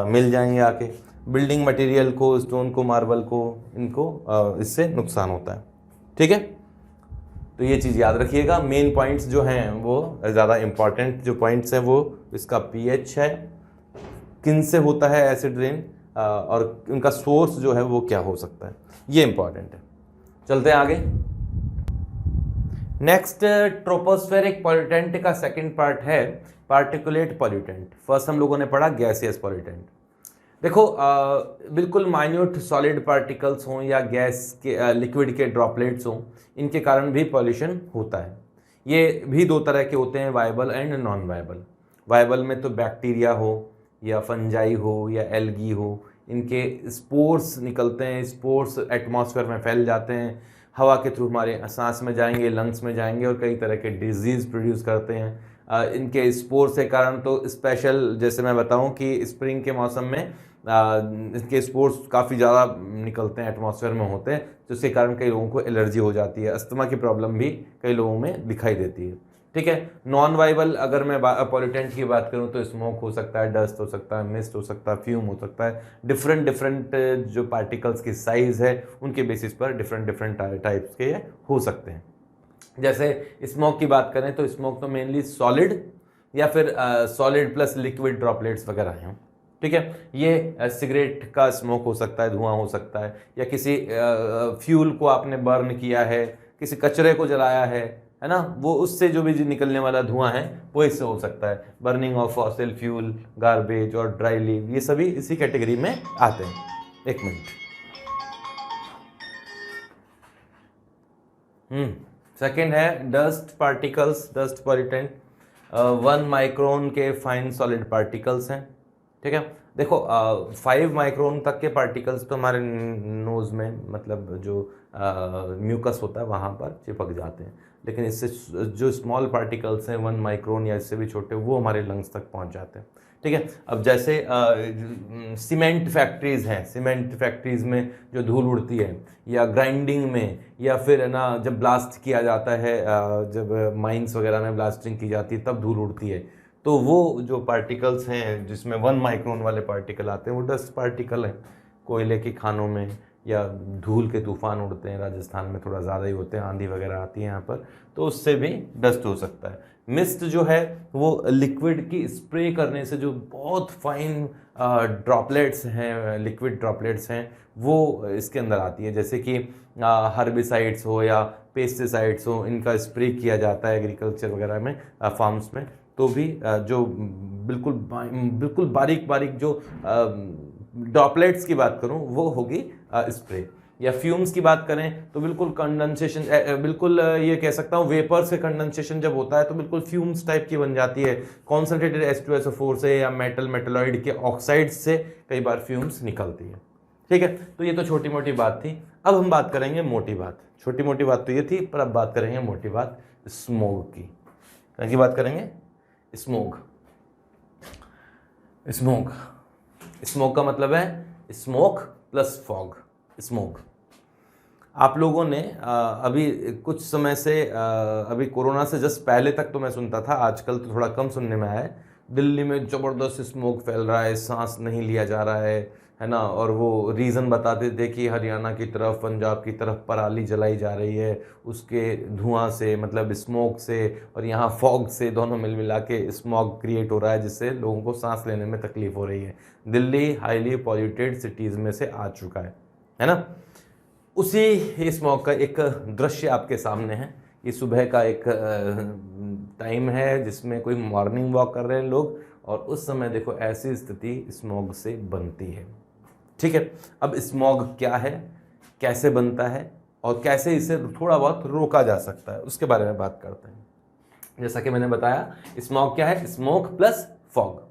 मिल जाएंगे आके। बिल्डिंग मटेरियल को, स्टोन को, मार्बल को, इनको इससे नुकसान होता है। ठीक है, तो ये चीज़ याद रखिएगा। मेन पॉइंट्स जो हैं वो ज़्यादा इंपॉर्टेंट जो पॉइंट्स हैं वो इसका pH है, किन से होता है एसिड रेन, और उनका सोर्स जो है वो क्या हो सकता है, ये इंपॉर्टेंट है। चलते हैं आगे। नेक्स्ट, ट्रोपोस्फेरिक पॉल्यूटेंट का सेकंड पार्ट है पार्टिकुलेट पॉल्यूटेंट। फर्स्ट हम लोगों ने पढ़ा गैसियस पॉल्यूटेंट। देखो, बिल्कुल माइन्यूट सॉलिड पार्टिकल्स हों या गैस के लिक्विड के ड्रॉपलेट्स हों, इनके कारण भी पॉल्यूशन होता है। ये भी दो तरह के होते हैं, viable and non viable. Viable में तो बैक्टीरिया हो या फंजाई हो या एल्गी हो, इनके स्पोर्स निकलते हैं, स्पोर्स एटमॉस्फेयर में फैल जाते हैं, हवा के थ्रू हमारे सांस में जाएंगे, लंग्स में जाएंगे और कई तरह के डिजीज़ प्रोड्यूस करते हैं। इनके स्पोर्स के कारण तो स्पेशल, जैसे मैं बताऊं कि स्प्रिंग के मौसम में इनके स्पोर्स काफ़ी ज़्यादा निकलते हैं, एटमॉस्फेयर में होते हैं, जिसके कारण कई लोगों को एलर्जी हो जाती है, अस्थमा की प्रॉब्लम भी कई लोगों में दिखाई देती है। ठीक है, नॉन वाइबल अगर मैं पॉल्यूटेंट की बात करूं तो स्मोक हो सकता है, डस्ट हो सकता है, मिस्ट हो सकता है, फ्यूम हो सकता है। डिफरेंट जो पार्टिकल्स की साइज़ है उनके बेसिस पर डिफरेंट टाइप्स के हो सकते हैं। जैसे स्मोक की बात करें तो स्मोक तो मेनली सॉलिड या फिर सॉलिड प्लस लिक्विड ड्रॉपलेट्स वगैरह हैं। ठीक है, ये सिगरेट का स्मोक हो सकता है, धुआं हो सकता है, या किसी फ्यूल को आपने बर्न किया है, किसी कचरे को जलाया है ना, वो उससे जो भी निकलने वाला धुआं है वो इससे हो सकता है। Burning of fossil fuel, garbage और ड्राई लीव, ये सभी इसी कैटेगरी में आते हैं। एक मिनट। सेकेंड है dust particles, dust pollutant. 1 micron के फाइन सॉलिड पार्टिकल्स हैं। ठीक है, देखो 5 माइक्रोन तक के पार्टिकल्स तो हमारे नोज़ में, मतलब जो म्यूकस होता है वहाँ पर चिपक जाते हैं, लेकिन इससे जो स्मॉल पार्टिकल्स हैं 1 माइक्रोन या इससे भी छोटे, वो हमारे लंग्स तक पहुँच जाते हैं। ठीक है, अब जैसे सीमेंट फैक्ट्रीज़ हैं, सीमेंट फैक्ट्रीज़ में जो धूल उड़ती है, या ग्राइंडिंग में, या फिर ना जब ब्लास्ट किया जाता है, जब माइंस वगैरह में ब्लास्टिंग की जाती है तब धूल उड़ती है, तो वो जो पार्टिकल्स हैं जिसमें 1 माइक्रोन वाले पार्टिकल आते हैं वो डस्ट पार्टिकल हैं। कोयले की खानों में या धूल के तूफान उड़ते हैं, राजस्थान में थोड़ा ज़्यादा ही होते हैं, आंधी वगैरह आती है यहाँ पर, तो उससे भी डस्ट हो सकता है। मिस्ट जो है वो लिक्विड की स्प्रे करने से जो बहुत फाइन ड्रॉपलेट्स हैं, लिक्विड ड्रॉपलेट्स हैं, वो इसके अंदर आती है। जैसे कि हर्बिसाइड्स हो या पेस्टिसाइड्स हो, इनका स्प्रे किया जाता है एग्रीकल्चर वगैरह में, फार्म्स में, तो भी जो बिल्कुल बारीक जो ड्रॉपलेट्स की बात करूं वो होगी स्प्रे। या फ्यूम्स की बात करें तो बिल्कुल कंडेंसेशन, बिल्कुल ये कह सकता हूँ वेपर्स के कंडेंसेशन जब होता है तो बिल्कुल फ्यूम्स टाइप की बन जाती है। कॉन्सेंट्रेटेड H2SO4 से या मेटलॉइड के ऑक्साइड से कई बार फ्यूम्स निकलती है। ठीक है, तो ये तो छोटी मोटी बात थी। अब हम बात करेंगे मोटी बात। छोटी मोटी बात तो ये थी, पर अब बात करेंगे मोटी बात, स्मोग की। क्या की बात करेंगे? स्मोग। स्मोग, स्मोग का मतलब है स्मोक प्लस फॉग। स्मोग, आप लोगों ने अभी कुछ समय से, अभी कोरोना से जस्ट पहले तक तो मैं सुनता था, आजकल तो थोड़ा कम सुनने में आया है, दिल्ली में ज़बरदस्त स्मोक फैल रहा है, सांस नहीं लिया जा रहा है ना। और वो रीज़न बताते थे कि हरियाणा की तरफ, पंजाब की तरफ पराली जलाई जा रही है, उसके धुआं से, मतलब स्मोक से, और यहाँ फॉग से, दोनों मिल मिला के स्मॉग क्रिएट हो रहा है, जिससे लोगों को सांस लेने में तकलीफ हो रही है। दिल्ली हाईली पॉल्यूटेड सिटीज़ में से आ चुका है ना। उसी स्मॉग का एक दृश्य आपके सामने है। ये सुबह का एक टाइम है जिसमें कोई मॉर्निंग वॉक कर रहे हैं लोग, और उस समय देखो ऐसी स्थिति स्मॉग से बनती है। ठीक है, अब स्मॉग क्या है, कैसे बनता है, और कैसे इसे थोड़ा बहुत रोका जा सकता है, उसके बारे में बात करते हैं। जैसा कि मैंने बताया, स्मॉग क्या है? Smoke plus fog.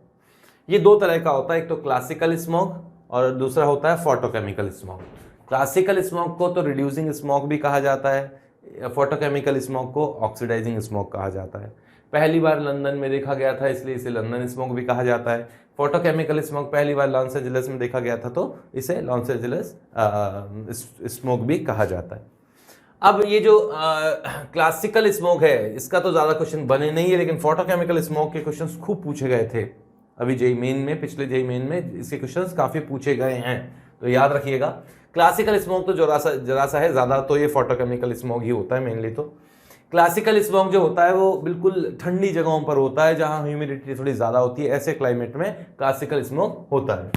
ये दो तरह का होता है, एक तो क्लासिकल स्मॉग और दूसरा होता है फोटोकेमिकल स्मॉग। क्लासिकल स्मॉग को तो रिड्यूसिंग स्मॉग भी कहा जाता है, फोटोकेमिकल स्मॉग को ऑक्सीडाइजिंग स्मॉग कहा जाता है। पहली बार लंदन में देखा गया था, इसलिए इसे लंदन स्मॉग भी कहा जाता है। फोटोकेमिकल स्मॉग पहली बार लॉस एंजेलिस में देखा गया था, तो इसे लॉस एंजेलिस स्मॉग भी कहा जाता है। अब ये जो क्लासिकल स्मॉग है, इसका तो ज़्यादा क्वेश्चन बने नहीं है, लेकिन फोटोकेमिकल स्मॉग के क्वेश्चन खूब पूछे गए थे अभी जेईई मेन में, पिछले जेईई मेन में इसके क्वेश्चंस काफ़ी पूछे गए हैं, तो याद रखिएगा। क्लासिकल स्मॉग तो जरा सा है, ज़्यादा तो ये फोटोकेमिकल स्मॉग ही होता है मेनली। तो क्लासिकल स्मॉग जो होता है वो बिल्कुल ठंडी जगहों पर होता है, जहाँ ह्यूमिडिटी थोड़ी ज़्यादा होती है, ऐसे क्लाइमेट में क्लासिकल स्मॉग होता है।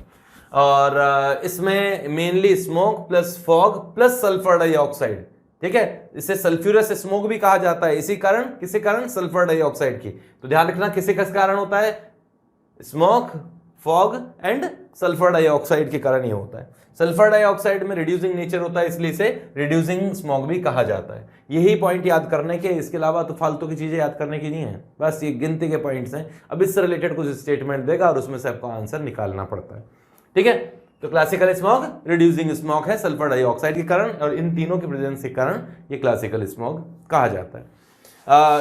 और इसमें mainly smoke plus fog plus sulphur dioxide, ठीक है, इसे सल्फ्यूरस स्मोक भी कहा जाता है, इसी कारण, किसी कारण सल्फर डाइऑक्साइड की। तो ध्यान रखना किसी का कारण होता है, smoke, fog and sulphur dioxide के कारण ये होता है। सल्फर डाइऑक्साइड में रिड्यूसिंग नेचर होता है, इसलिए इसे रिड्यूसिंग स्मॉग भी कहा जाता है। यही पॉइंट याद करने के, इसके अलावा तो फालतू की चीजें याद करने की नहीं है, बस ये गिनती के पॉइंट्स हैं। अब इससे रिलेटेड कुछ स्टेटमेंट देगा और उसमें से आपको आंसर निकालना पड़ता है, ठीक है। तो क्लासिकल स्मॉग रिड्यूसिंग स्मॉग है सल्फर डाइऑक्साइड के कारण, और इन तीनों के प्रेजेंस के कारण ये क्लासिकल स्मॉग कहा जाता है।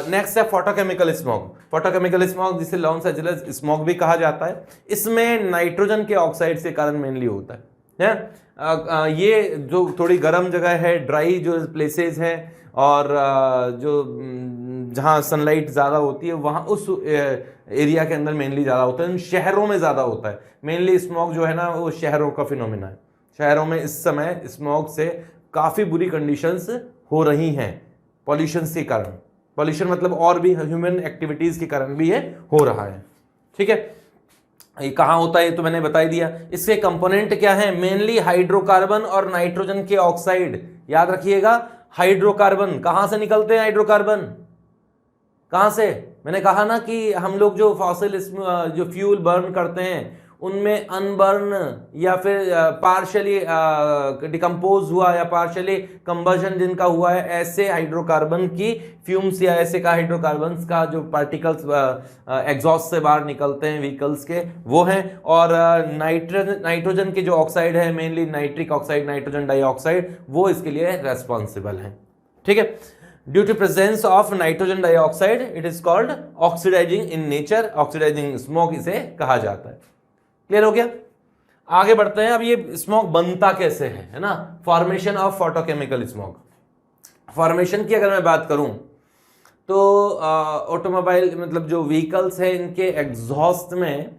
नेक्स्ट है फोटोकेमिकल स्मॉग। फोटोकेमिकल स्मॉग जिसे लॉस एंजेलिस स्मॉग भी कहा जाता है, इसमें नाइट्रोजन के ऑक्साइड के कारण मेनली होता है। ये जो थोड़ी गर्म जगह है, ड्राई जो प्लेसेस है, और जो जहाँ सनलाइट ज़्यादा होती है वहाँ उस एरिया के अंदर मेनली ज़्यादा होता है। शहरों में ज़्यादा होता है मेनली स्मॉग जो है ना, वो शहरों का फिनोमिना है। शहरों में इस समय स्मॉग से काफ़ी बुरी कंडीशंस हो रही हैं पॉल्यूशन के कारण। पॉल्यूशन मतलब और भी ह्यूमन एक्टिविटीज़ के कारण भी ये हो रहा है, ठीक है। ये कहाँ होता है तो मैंने बता दिया। इसके कंपोनेंट क्या है, मेनली हाइड्रोकार्बन और नाइट्रोजन के ऑक्साइड। याद रखिएगा, हाइड्रोकार्बन कहाँ से निकलते हैं, हाइड्रोकार्बन कहाँ से, मैंने कहा ना कि हम लोग जो फॉसिल जो फ्यूल बर्न करते हैं उनमें अनबर्न या फिर पार्शली डिकम्पोज हुआ या पार्शली कंबर्जन जिनका हुआ है, ऐसे हाइड्रोकार्बन की फ्यूम्स या ऐसे का हाइड्रोकार्बन्स का जो पार्टिकल्स एग्जॉस्ट से बाहर निकलते हैं व्हीकल्स के, वो हैं। और नाइट्रोजन के जो ऑक्साइड है, mainly nitric oxide, nitrogen dioxide, वो इसके लिए रेस्पॉन्सिबल है, ठीक है। Due to presence of nitrogen dioxide it is called oxidising in nature, oxidising smoke इसे कहा जाता है। क्लियर हो गया, आगे बढ़ते हैं। अब ये स्मोक बनता कैसे है ना, formation of photochemical smoke. Formation की अगर मैं बात करूं तो ऑटोमोबाइल मतलब जो व्हीकल्स है, इनके एग्जॉस्ट में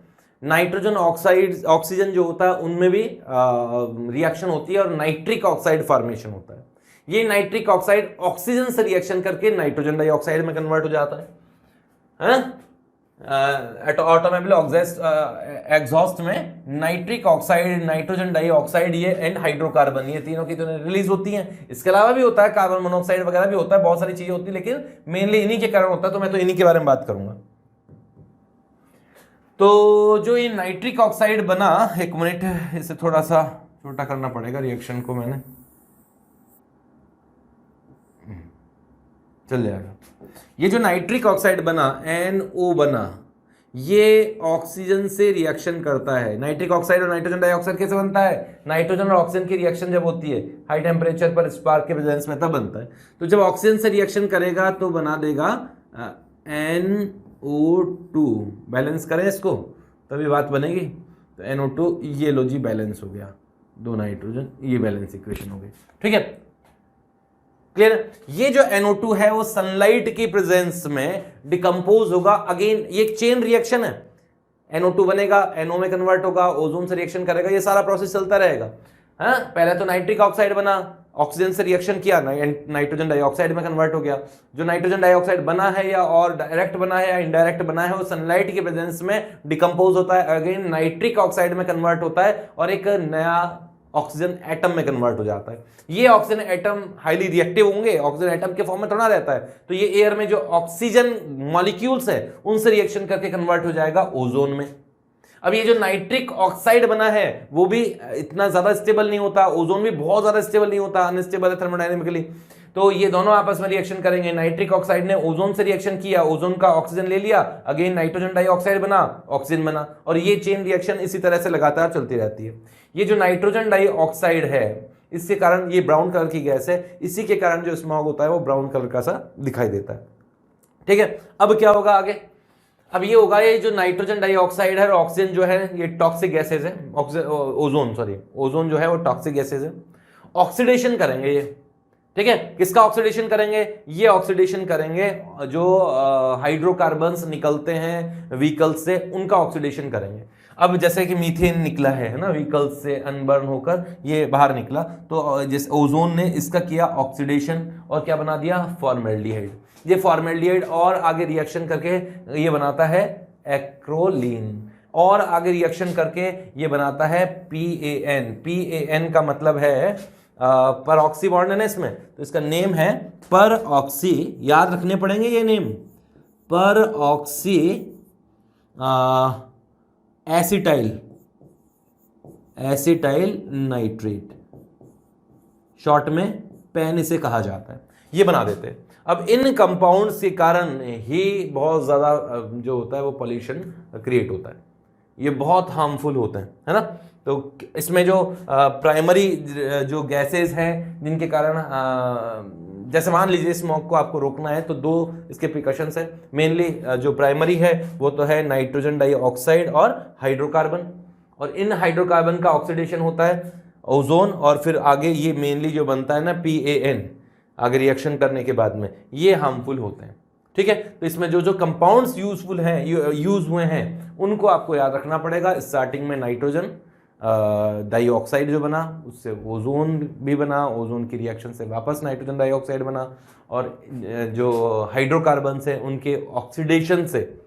नाइट्रोजन ऑक्साइड, ऑक्सीजन जो होता है उनमें भी रिएक्शन होती है और नाइट्रिक ऑक्साइड फॉर्मेशन होता है। ये नाइट्रिक ऑक्साइड ऑक्सीजन से रिएक्शन करके नाइट्रोजन डाइऑक्साइड में कन्वर्ट हो जाता है। ऑटोमोबाइल एग्जॉस्ट में नाइट्रिक ऑक्साइड, नाइट्रोजन डाइऑक्साइड ये एंड हाइड्रोकार्बन, ये तीनों की तो रिलीज होती हैं। इसके अलावा भी होता है कार्बन मोनोऑक्साइड वगैरह भी होता है, बहुत सारी चीजें होती है, लेकिन मेनली इन्हीं के कारण होता है, तो मैं तो इन्हीं के बारे में बात करूंगा। तो जो ये नाइट्रिक ऑक्साइड बना, एक मिनट इसे थोड़ा सा छोटा करना पड़ेगा रिएक्शन को, मैंने चल जाएगा। ये जो नाइट्रिक ऑक्साइड बना NO बना, ये ऑक्सीजन से रिएक्शन करता है। नाइट्रिक ऑक्साइड और नाइट्रोजन डाइऑक्साइड कैसे बनता है? नाइट्रोजन और ऑक्सीजन की रिएक्शन जब होती है हाई टेम्परेचर पर स्पार्क के प्रेजेंस में, तब बनता है। तो जब ऑक्सीजन से रिएक्शन करेगा तो बना देगा NO2। बैलेंस करें इसको तभी बात बनेगी। तो NO2, ये लो जी बैलेंस हो गया, 2 नाइट्रोजन, ये बैलेंस इक्वेशन हो गई। ठीक है, क्लियर? ये जो NO2 है वो सनलाइट की प्रेजेंस में डिकम्पोज होगा। अगेन ये एक चेन रिएक्शन है, NO2 बनेगा, NO में कन्वर्ट होगा, ओजोन से रिएक्शन करेगा, ये सारा प्रोसेस चलता रहेगा। हाँ, पहले तो नाइट्रिक ऑक्साइड बना, ऑक्सीजन से रिएक्शन किया, नाइट्रोजन डाइऑक्साइड में कन्वर्ट हो गया। जो नाइट्रोजन डाइऑक्साइड बना है या और डायरेक्ट बना है या इनडायरेक्ट बना है, वो सनलाइट की प्रेजेंस में डिकम्पोज होता है, अगेन नाइट्रिक ऑक्साइड में कन्वर्ट होता है और एक नया ऑक्सीजन एटम में कन्वर्ट हो जाता है। ये ऑक्सीजन एटम हाईली रिएक्टिव होंगे, ऑक्सीजन एटम के फॉर्म में थोड़ा रहता है, तो ये एयर में जो ऑक्सीजन मॉलिक्यूल्स है उनसे रिएक्शन करके कन्वर्ट हो जाएगा ओजोन में। अब ये जो नाइट्रिक ऑक्साइड बना है वो भी इतना ज्यादा स्टेबल नहीं होता, ओजोन भी बहुत ज्यादा स्टेबल नहीं होता, अनस्टेबल है थर्मोडायनेमिकली। तो ये दोनों आपस में रिएक्शन करेंगे। नाइट्रिक ऑक्साइड ने ओजोन से रिएक्शन किया, ओजोन का ऑक्सीजन ले लिया, अगेन नाइट्रोजन डाइऑक्साइड बना, ऑक्सीजन बना, और ये चेन रिएक्शन इसी तरह से लगातार चलती रहती है। ये जो नाइट्रोजन डाइऑक्साइड है, इसके कारण ये ब्राउन कलर की गैस है, इसी के कारण जो स्मॉग होता है वो ब्राउन कलर का सा दिखाई देता है। ठीक है, अब क्या होगा आगे? अब ये होगा, ये जो नाइट्रोजन डाइऑक्साइड है और ऑक्सीजन जो है ये टॉक्सिक गैसेज है, ओजोन जो है वो टॉक्सिक गैसेज है। ऑक्सीडेशन करेंगे ये, ठीक है, किसका ऑक्सीडेशन करेंगे? ये ऑक्सीडेशन करेंगे जो हाइड्रोकार्बन्स निकलते हैं व्हीकल्स से, उनका ऑक्सीडेशन करेंगे। अब जैसे कि मीथेन निकला है ना व्हीकल्स से, अनबर्न होकर ये बाहर निकला, तो जैसे ओजोन ने इसका किया ऑक्सीडेशन और क्या बना दिया? फॉर्मेल्डिहाइड। ये फॉर्मेल्डिहाइड और आगे रिएक्शन करके ये बनाता है एक्रोलीन, और आगे रिएक्शन करके ये बनाता है PAN। PAN का मतलब है पर ऑक्सी बॉन्ड है ना इसमें, तो इसका नेम है पर ऑक्सी, याद रखने पड़ेंगे ये नेम, पर ऑक्सी एसिटाइल नाइट्रेट, शॉर्ट में पैन इसे कहा जाता है। ये बना देते हैं। अब इन कंपाउंड्स के कारण ही बहुत ज़्यादा जो होता है वो पॉल्यूशन क्रिएट होता है, ये बहुत हार्मफुल होते हैं, है ना। तो इसमें जो प्राइमरी जो गैसेस हैं जिनके कारण जैसे मान लीजिए स्मोक को आपको रोकना है तो 2 इसके प्रिकॉशंस है। मेनली जो प्राइमरी है वो तो है नाइट्रोजन डाइऑक्साइड और हाइड्रोकार्बन, और इन हाइड्रोकार्बन का ऑक्सीडेशन होता है ओजोन, और फिर आगे ये मेनली जो बनता है ना PAN, आगे रिएक्शन करने के बाद में ये हार्मफुल होते हैं। ठीक है, तो इसमें जो जो कंपाउंड्स यूजफुल हैं, यूज हुए हैं, उनको आपको याद रखना पड़ेगा। स्टार्टिंग में नाइट्रोजन डाइऑक्साइड जो बना, उससे ओजोन भी बना, ओजोन की रिएक्शन से वापस नाइट्रोजन डाइऑक्साइड बना, और जो हाइड्रोकार्बन है उनके ऑक्सीडेशन से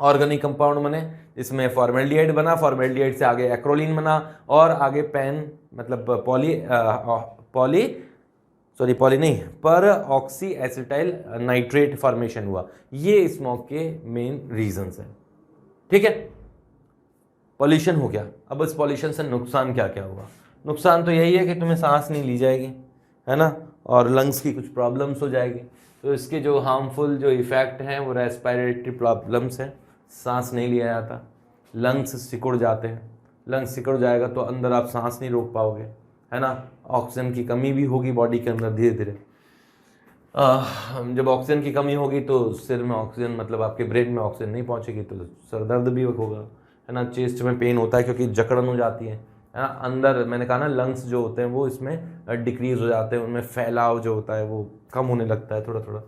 ऑर्गेनिक कंपाउंड बने, इसमें फॉर्मेल्डिहाइड बना, फॉर्मेल्डिहाइड से आगे एक्रोलीन बना, और आगे पैन मतलब पॉली नहीं, पर ऑक्सी एसिटाइल नाइट्रेट फॉर्मेशन हुआ। ये स्मोक के मेन रीजंस हैं। ठीक है, पॉल्यूशन हो गया। अब इस पॉल्यूशन से नुकसान क्या क्या हुआ? नुकसान तो यही है कि तुम्हें सांस नहीं ली जाएगी, है ना, और लंग्स की कुछ प्रॉब्लम्स हो जाएगी। तो इसके जो हार्मफुल जो इफेक्ट हैं वो रेस्पिरेटरी प्रॉब्लम्स हैं, सांस नहीं लिया जाता, लंग्स सिकुड़ जाते हैं, लंग्स सिकुड़ जाएगा तो अंदर आप सांस नहीं रोक पाओगे, है ना। ऑक्सीजन की कमी भी होगी बॉडी के अंदर धीरे धीरे। जब ऑक्सीजन की कमी होगी तो सिर में ऑक्सीजन मतलब आपके ब्रेन में ऑक्सीजन नहीं पहुंचेगी तो सर दर्द भी होगा, है ना। चेस्ट में पेन होता है क्योंकि जकड़न हो जाती है ना। अंदर मैंने कहा ना लंग्स जो होते हैं वो इसमें डिक्रीज हो जाते हैं, उनमें फैलाव जो होता है वो कम होने लगता है थोड़ा थोड़ा।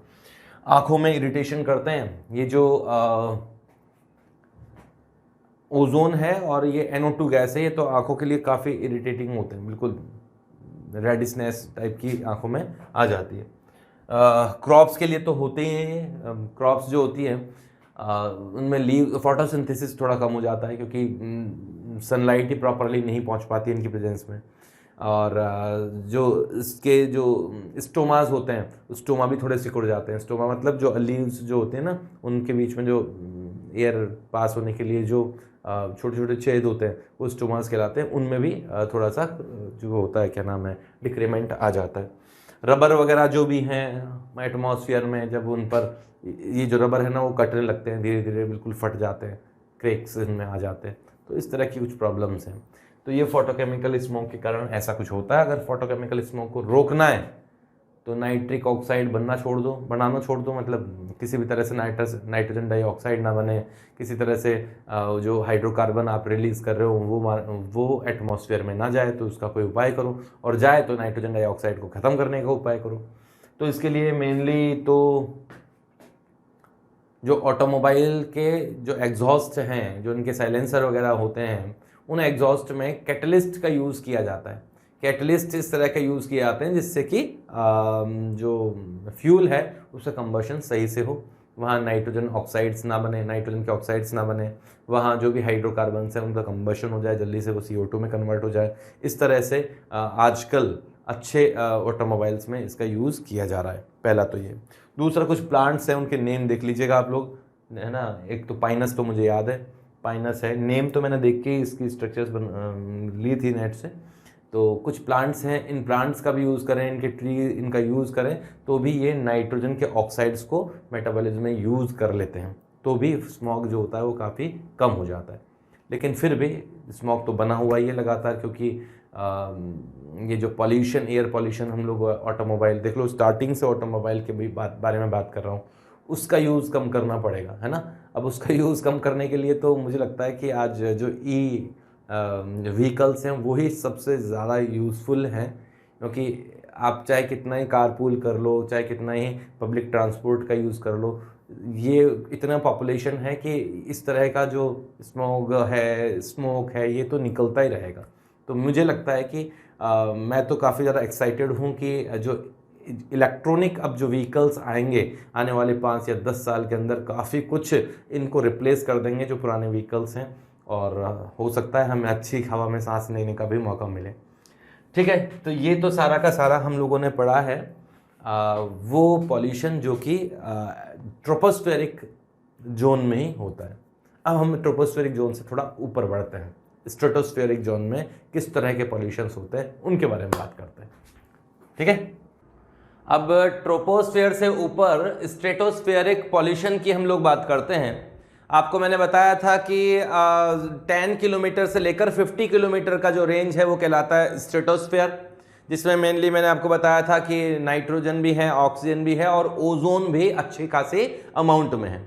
आँखों में इरिटेशन करते हैं। ये जो ओजोन है और ये NO2 गैस है, ये तो आँखों के लिए काफ़ी इरिटेटिंग होते हैं, बिल्कुल रेडिसनेस टाइप की आँखों में आ जाती है। क्रॉप्स के लिए तो होते ही हैं। क्रॉप्स जो होती हैं उनमें लीव फोटोसिंथेसिस थोड़ा कम हो जाता है क्योंकि सनलाइट ही प्रॉपरली नहीं पहुंच पाती इनकी प्रेजेंस में। और जो इसके जो स्टोमास होते हैं, स्टोमा भी थोड़े सिकुड़ जाते हैं। स्टोमा मतलब जो लीव्स जो होते हैं ना, उनके बीच में जो एयर पास होने के लिए जो छोटे छोटे छेद होते हैं वो स्टोमास कहलाते हैं, उनमें भी थोड़ा सा जो होता है क्या नाम है डिक्रीमेंट आ जाता है। रबर वगैरह जो भी हैं एटमॉस्फेयर में, जब उन पर ये जो रबर है ना वो कटने लगते हैं, धीरे धीरे बिल्कुल फट जाते हैं, क्रैक्स इनमें आ जाते हैं, तो इस तरह की कुछ प्रॉब्लम्स हैं। तो ये फोटोकेमिकल स्मोक के कारण ऐसा कुछ होता है। अगर फोटोकेमिकल स्मोक को रोकना है तो नाइट्रिक ऑक्साइड बनाना छोड़ दो, मतलब किसी भी तरह से नाइट्रोजन डाइऑक्साइड ना बने, किसी तरह से जो हाइड्रोकार्बन आप रिलीज कर रहे हो वो एटमॉस्फेयर में ना जाए, तो उसका कोई उपाय करो, और जाए तो नाइट्रोजन डाइऑक्साइड को ख़त्म करने का उपाय करो। तो इसके लिए मेनली तो जो ऑटोमोबाइल के जो एग्जॉस्ट हैं, जो इनके साइलेंसर वगैरह होते हैं, उन एग्जॉस्ट में कैटलिस्ट का यूज़ किया जाता है। कैटलिस्ट इस तरह के यूज़ किए जाते हैं जिससे कि जो फ्यूल है उसका कंबशन सही से हो, वहाँ नाइट्रोजन ऑक्साइड्स ना बने, नाइट्रोजन के ऑक्साइड्स ना बने, वहाँ जो भी हाइड्रोकार्बन्स हैं उनका कंबशन हो जाए, जल्दी से वो CO2 में कन्वर्ट हो जाए। इस तरह से आजकल अच्छे ऑटोमोबाइल्स में इसका यूज़ किया जा रहा है। पहला तो ये। दूसरा, कुछ प्लांट्स हैं, उनके नेम देख लीजिएगा आप लोग, है ना। एक तो पाइनस तो मुझे याद है, पाइनस है, नेम तो मैंने देख के इसकी स्ट्रक्चर्स ली थी नेट से। तो कुछ प्लांट्स हैं, इन प्लांट्स का भी यूज़ करें, इनका यूज़ करें तो भी ये नाइट्रोजन के ऑक्साइड्स को मेटाबॉलिज्म में यूज़ कर लेते हैं, तो भी स्मॉग जो होता है वो काफ़ी कम हो जाता है। लेकिन फिर भी स्मॉग तो बना हुआ ही है लगातार, क्योंकि ये जो पॉल्यूशन, एयर पॉल्यूशन हम लोग ऑटोमोबाइल देख लो, स्टार्टिंग से ऑटोमोबाइल के भी बारे में बात कर रहा हूँ, उसका यूज़ कम करना पड़ेगा, है ना। अब उसका यूज़ कम करने के लिए तो मुझे लगता है कि आज जो व्हीकल्स हैं वही सबसे ज़्यादा यूज़फुल हैं, क्योंकि आप चाहे कितना ही कारपूल कर लो, चाहे कितना ही पब्लिक ट्रांसपोर्ट का यूज़ कर लो, ये इतना पॉपुलेशन है कि इस तरह का जो स्मोक है ये तो निकलता ही रहेगा। तो मुझे लगता है कि मैं तो काफ़ी ज़्यादा एक्साइटेड हूँ कि जो इलेक्ट्रॉनिक अब जो व्हीकल्स आएंगे आने वाले 5 या 10 साल के अंदर, काफ़ी कुछ इनको रिप्लेस कर देंगे जो पुराने व्हीकल्स हैं, और हो सकता है हमें अच्छी हवा में सांस लेने का भी मौका मिले। ठीक है, तो ये तो सारा का सारा हम लोगों ने पढ़ा है वो पॉल्यूशन जो कि ट्रोपोस्फेरिक जोन में ही होता है। अब हम ट्रोपोस्फेरिक जोन से थोड़ा ऊपर बढ़ते हैं, स्ट्रेटोस्फेरिक जोन में किस तरह के पॉल्यूशंस होते हैं उनके बारे में बात करते हैं। ठीक है, अब ट्रोपोस्फेयर से ऊपर स्ट्रेटोस्फेरिक पॉल्यूशन की हम लोग बात करते हैं। आपको मैंने बताया था कि 10 किलोमीटर से लेकर 50 किलोमीटर का जो रेंज है वो कहलाता है स्ट्रेटोस्फेयर, जिसमें मेनली मैंने आपको बताया था कि नाइट्रोजन भी है, ऑक्सीजन भी है और ओजोन भी अच्छी खासी अमाउंट में है।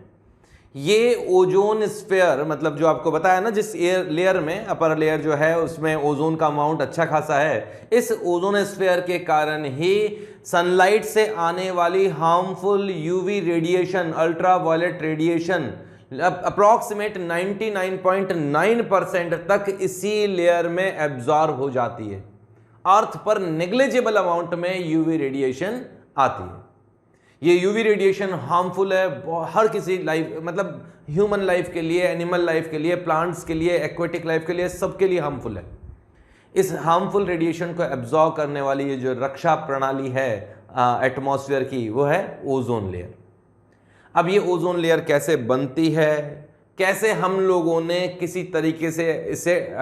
ये ओजोन स्फीयर, मतलब जो आपको बताया ना, जिस एयर लेयर में, अपर लेयर जो है उसमें ओजोन का अमाउंट अच्छा खासा है, इस ओजोन स्फीयर के कारण ही सनलाइट से आने वाली harmful UV radiation, ultra violet radiation approximate 99.9% तक इसी लेयर में एब्जॉर्ब हो जाती है। अर्थ पर नेग्लिजिबल अमाउंट में यूवी रेडिएशन आती है। ये यूवी रेडिएशन हार्मफुल है हर किसी लाइफ, मतलब ह्यूमन लाइफ के लिए, एनिमल लाइफ के लिए, प्लांट्स के लिए, एक्वेटिक लाइफ के लिए, सबके लिए हार्मफुल है। इस हार्मफुल रेडिएशन को एब्जॉर्ब करने वाली ये जो रक्षा प्रणाली है एटमॉस्फेयर की, वो है ओजोन लेयर। अब ये ओजोन लेयर कैसे बनती है, कैसे हम लोगों ने किसी तरीके से इसे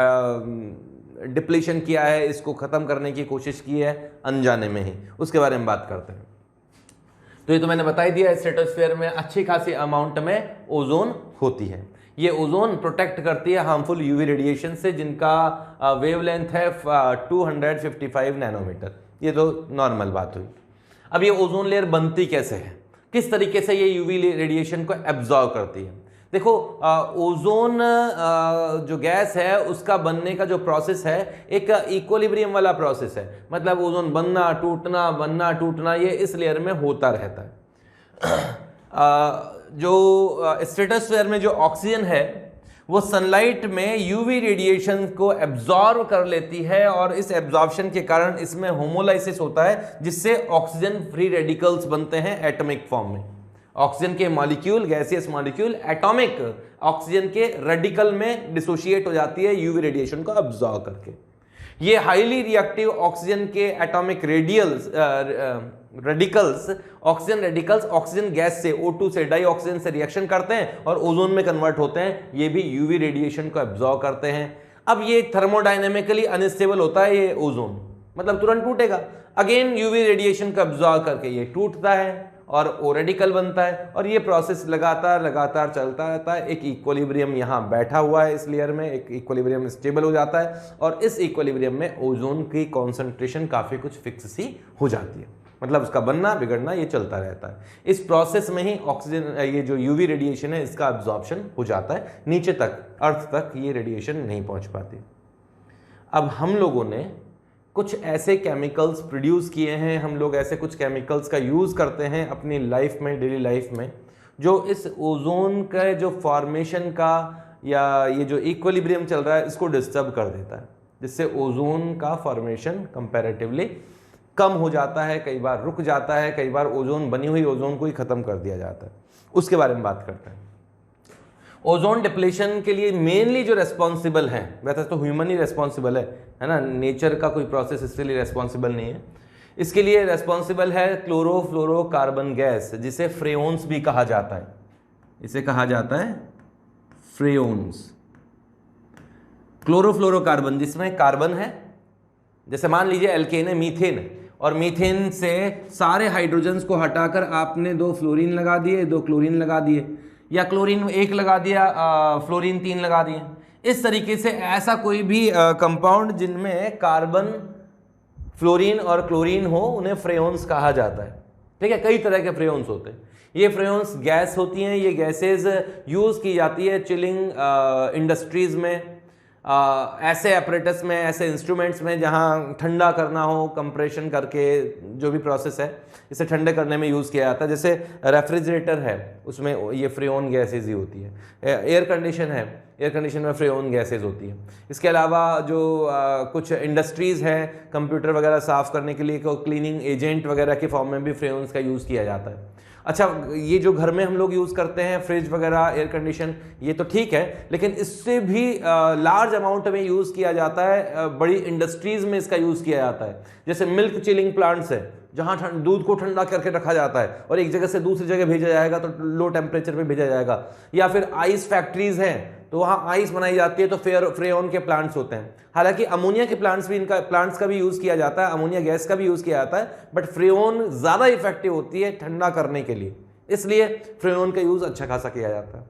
डिप्लीशन किया है, इसको ख़त्म करने की कोशिश की है अनजाने में ही, उसके बारे में बात करते हैं। तो ये तो मैंने बता ही दिया, स्ट्रेटोस्फेयर में अच्छी खासी अमाउंट में ओजोन होती है। ये ओजोन प्रोटेक्ट करती है हार्मफुल यूवी रेडिएशन से, जिनका वेवलेंथ है 255 नैनोमीटर। ये तो नॉर्मल बात हुई। अब ये ओजोन लेयर बनती कैसे है, किस तरीके से ये यूवी रेडिएशन को एब्जॉर्ब करती है। देखो, ओजोन जो गैस है उसका बनने का जो प्रोसेस है एक इक्विलिब्रियम वाला प्रोसेस है, मतलब ओजोन बनना टूटना ये इस लेयर में होता रहता है। जो स्ट्रेटोस्फेयर में जो ऑक्सीजन है वो सनलाइट में यूवी रेडिएशन को एब्जॉर्ब कर लेती है, और इस एब्जॉर्प्शन के कारण इसमें होमोलाइसिस होता है, जिससे ऑक्सीजन फ्री रेडिकल्स बनते हैं एटॉमिक फॉर्म में। ऑक्सीजन के molecule, gaseous molecule atomic oxygen के रेडिकल में डिसोशिएट हो जाती है यूवी रेडिएशन को एब्जॉर्ब करके। ये हाईली रिएक्टिव ऑक्सीजन के atomic radicals oxygen radicals oxygen gas से O2 से डाई ऑक्सीजन से रिएक्शन करते हैं और ओजोन में कन्वर्ट होते हैं। ये भी यूवी रेडिएशन को एब्जॉर्ब करते हैं। अब ये थर्मोडायनेमिकली अनस्टेबल होता है ये ओजोन, मतलब तुरंत टूटेगा। अगेन यूवी रेडिएशन को एब्जॉर्ब करके ये टूटता है और ओ रेडिकल बनता है और ये प्रोसेस लगातार चलता रहता है। एक इक्विलिब्रियम यहाँ बैठा हुआ है इस लेयर में, एक इक्विलिब्रियम स्टेबल हो जाता है और इस इक्विलिब्रियम में ओजोन की कॉन्सेंट्रेशन काफ़ी कुछ फिक्स सी हो जाती है, मतलब उसका बनना बिगड़ना ये चलता रहता है। इस प्रोसेस में ही ऑक्सीजन ये जो यूवी रेडिएशन है इसका एब्जॉर्प्शन हो जाता है, नीचे तक अर्थ तक ये रेडिएशन नहीं पहुँच पाती। अब हम लोगों ने कुछ ऐसे केमिकल्स प्रोड्यूस किए हैं, हम लोग ऐसे कुछ केमिकल्स का यूज़ करते हैं अपनी लाइफ में, डेली लाइफ में, जो इस ओजोन का जो फॉर्मेशन का या ये जो इक्विलिब्रियम चल रहा है इसको डिस्टर्ब कर देता है, जिससे ओजोन का फॉर्मेशन कंपैरेटिवली कम हो जाता है, कई बार रुक जाता है, कई बार ओजोन बनी हुई ओजोन को ही ख़त्म कर दिया जाता है। उसके बारे में बात करते हैं। ओजोन डिप्लेशन के लिए मेनली जो रेस्पॉन्सिबल है, वैसे तो ह्यूमन ही रेस्पॉन्सिबल है ना, नेचर का कोई प्रोसेस इसके लिए रेस्पॉन्सिबल नहीं है। इसके लिए रेस्पॉन्सिबल है क्लोरोफ्लोरोकार्बन गैस, जिसे फ्रेओन्स भी कहा जाता है। इसे कहा जाता है फ्रेओन्स। क्लोरोफ्लोरोकार्बन जिसमें कार्बन है, जैसे मान लीजिए एल्केन है मीथेन, और मीथेन से सारे हाइड्रोजन्स को हटाकर आपने 2 फ्लोरीन लगा दिए, 2 क्लोरीन लगा दिए, या क्लोरीन 1 लगा दिया, फ्लोरीन 3 लगा दिए। इस तरीके से ऐसा कोई भी कंपाउंड जिनमें कार्बन, फ्लोरीन और क्लोरीन हो उन्हें फ्रेओन्स कहा जाता है। ठीक है, कई तरह के फ्रेओन्स होते हैं। ये फ्रेओन्स गैस होती हैं, ये गैसेस यूज़ की जाती है चिलिंग इंडस्ट्रीज़ में, ऐसे ऑपरेटस में, ऐसे इंस्ट्रूमेंट्स में जहाँ ठंडा करना हो, कंप्रेशन करके जो भी प्रोसेस है इसे ठंडे करने में यूज़ किया जाता है। जैसे रेफ्रिजरेटर है उसमें ये फ्रेओन गैसेज ही होती है। एयर कंडीशन है, एयर कंडीशन में फ्रेओन गैसेज होती है। इसके अलावा जो कुछ इंडस्ट्रीज़ हैं कंप्यूटर वगैरह साफ़ करने के लिए क्लीनिंग एजेंट वगैरह के फॉर्म में भी फ्रेओन्स का यूज़ किया जाता है। अच्छा, ये जो घर में हम लोग यूज़ करते हैं फ्रिज वगैरह, एयर कंडीशन, ये तो ठीक है, लेकिन इससे भी लार्ज अमाउंट में यूज़ किया जाता है, बड़ी इंडस्ट्रीज़ में इसका यूज़ किया जाता है। जैसे मिल्क चिलिंग प्लांट्स है, जहाँ दूध को ठंडा करके रखा जाता है और एक जगह से दूसरी जगह भेजा जाएगा तो लो टेम्परेचर पे भेजा जाएगा। या फिर आइस फैक्ट्रीज़ हैं तो वहाँ आइस बनाई जाती है, तो फ्रेओन के प्लांट्स होते हैं। हालांकि अमोनिया के प्लांट्स का भी यूज़ किया जाता है, अमोनिया गैस का भी यूज़ किया जाता है, बट फ्रेओन ज़्यादा इफेक्टिव होती है ठंडा करने के लिए, इसलिए फ्रेओन का यूज़ अच्छा खासा किया जाता है।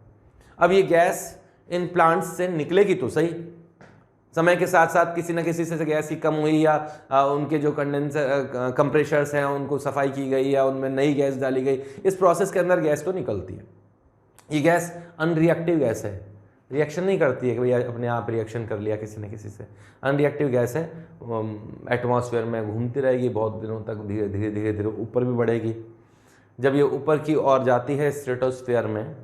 अब ये गैस इन प्लांट्स से निकलेगी तो सही, समय के साथ साथ किसी न किसी से गैस की कम हुई या उनके जो कंप्रेशर्स हैं उनको सफाई की गई या उनमें नई गैस डाली गई, इस प्रोसेस के अंदर गैस तो निकलती है। ये गैस अनरिएक्टिव गैस है, रिएक्शन नहीं करती है कि भैया अपने आप रिएक्शन कर लिया किसी न किसी से। अनरिएक्टिव गैस है, एटमॉस्फेयर में घूमती रहेगी बहुत दिनों तक, धीरे धीरे धीरे धीरे ऊपर भी बढ़ेगी। जब ये ऊपर की ओर जाती है स्ट्रेटोस्फेयर में,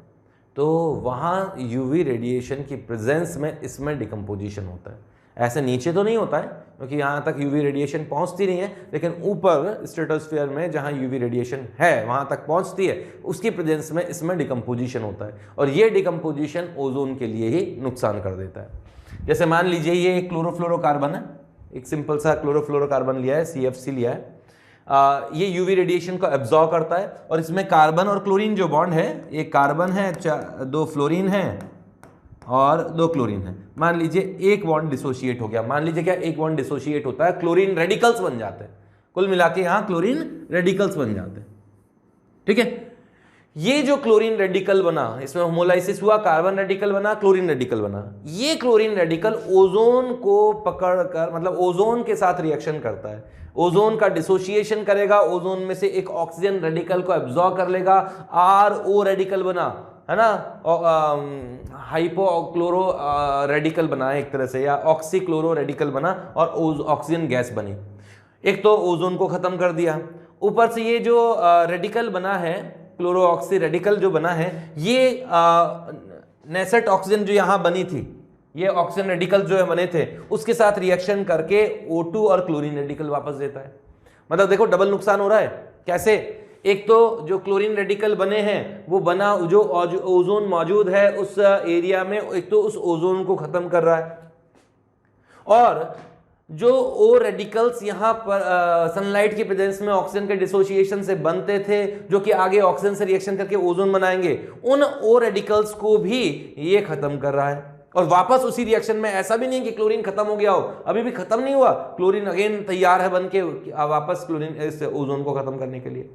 तो वहाँ यूवी रेडिएशन की प्रेजेंस में इसमें डिकम्पोजिशन होता है। ऐसे नीचे तो नहीं होता है क्योंकि यहाँ तक यूवी रेडिएशन पहुँचती नहीं है, लेकिन ऊपर स्ट्रेटोस्फेयर में जहाँ यूवी रेडिएशन है वहाँ तक पहुँचती है, उसकी प्रेजेंस में इसमें डिकम्पोजिशन होता है और ये डिकम्पोजिशन ओजोन के लिए ही नुकसान कर देता है। जैसे मान लीजिए ये एक क्लोरोफ्लोरोकार्बन है, एक सिंपल सा क्लोरोफ्लोरोकार्बन लिया है, CFC लिया है। ये यूवी रेडिएशन को एब्जॉर्ब करता है और इसमें कार्बन और क्लोरीन जो बॉन्ड है, एक कार्बन है, 2 फ्लोरीन है और 2 क्लोरीन है। मान लीजिए एक बॉन्ड डिसोशिएट हो गया, मान लीजिए क्या एक बॉन्ड डिसोशिएट होता है, क्लोरीन रेडिकल्स बन जाते हैं, कुल मिला के यहाँ क्लोरीन रेडिकल्स बन जाते हैं। ठीक है, ये जो क्लोरीन रेडिकल बना, इसमें होमोलाइसिस हुआ, कार्बन रेडिकल बना, क्लोरीन रेडिकल बना। ये क्लोरीन रेडिकल ओजोन को पकड़कर, मतलब ओजोन के साथ रिएक्शन करता है, ओजोन का डिसोसिएशन करेगा, ओजोन में से एक ऑक्सीजन रेडिकल को एब्जॉर्ब कर लेगा, RO रेडिकल बना, है ना, हाइपोक्लोरो रेडिकल बना एक तरह से, या ऑक्सीक्लोरो रेडिकल बना और ऑक्सीजन गैस बनी। एक तो ओजोन को खत्म कर दिया, ऊपर से ये जो रेडिकल बना है, क्लोरो ऑक्सी रेडिकल जो बना है, ये नेसेट ऑक्सीजन जो यहाँ बनी थी, ये ऑक्सीजन रेडिकल जो है बने थे, उसके साथ रिएक्शन करके O2 और क्लोरीन रेडिकल वापस देता है। मतलब देखो डबल नुकसान हो रहा है। कैसे? एक तो जो क्लोरीन रेडिकल बने हैं वो बना, जो ओजोन मौजूद है उस एरिया में, एक तो उस ओजोन को खत्म कर रहा है, और जो ओ रेडिकल्स यहाँ पर सनलाइट की प्रेजेंस में ऑक्सीजन के डिसोसिएशन से बनते थे, जो कि आगे ऑक्सीजन से रिएक्शन करके ओजोन बनाएंगे, उन ओ रेडिकल्स को भी ये खत्म कर रहा है। और वापस उसी रिएक्शन में, ऐसा भी नहीं कि क्लोरीन खत्म हो गया हो, अभी भी खत्म नहीं हुआ, क्लोरीन अगेन तैयार है बन के वापस क्लोरीन इस ओजोन को खत्म करने के लिए।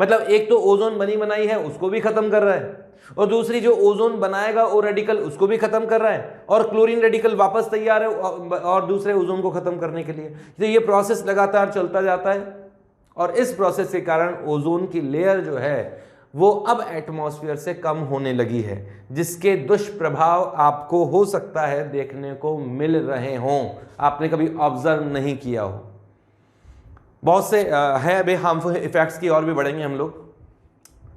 मतलब एक तो ओजोन बनी बनाई है उसको भी खत्म कर रहा है, और दूसरी जो ओजोन बनाएगा ओ रेडिकल उसको भी खत्म कर रहा है, और क्लोरीन रेडिकल वापस तैयार है और दूसरे ओजोन को खत्म करने के लिए। तो ये प्रोसेस लगातार चलता जाता है, और इस प्रोसेस के कारण ओजोन की लेयर जो है वो अब एटमॉस्फेयर से कम होने लगी है, जिसके दुष्प्रभाव आपको हो सकता है देखने को मिल रहे हों, आपने कभी ऑब्जर्व नहीं किया हो। बहुत से है अभी हार्मफुल इफेक्ट्स की और भी बढ़ेंगे हम लोग,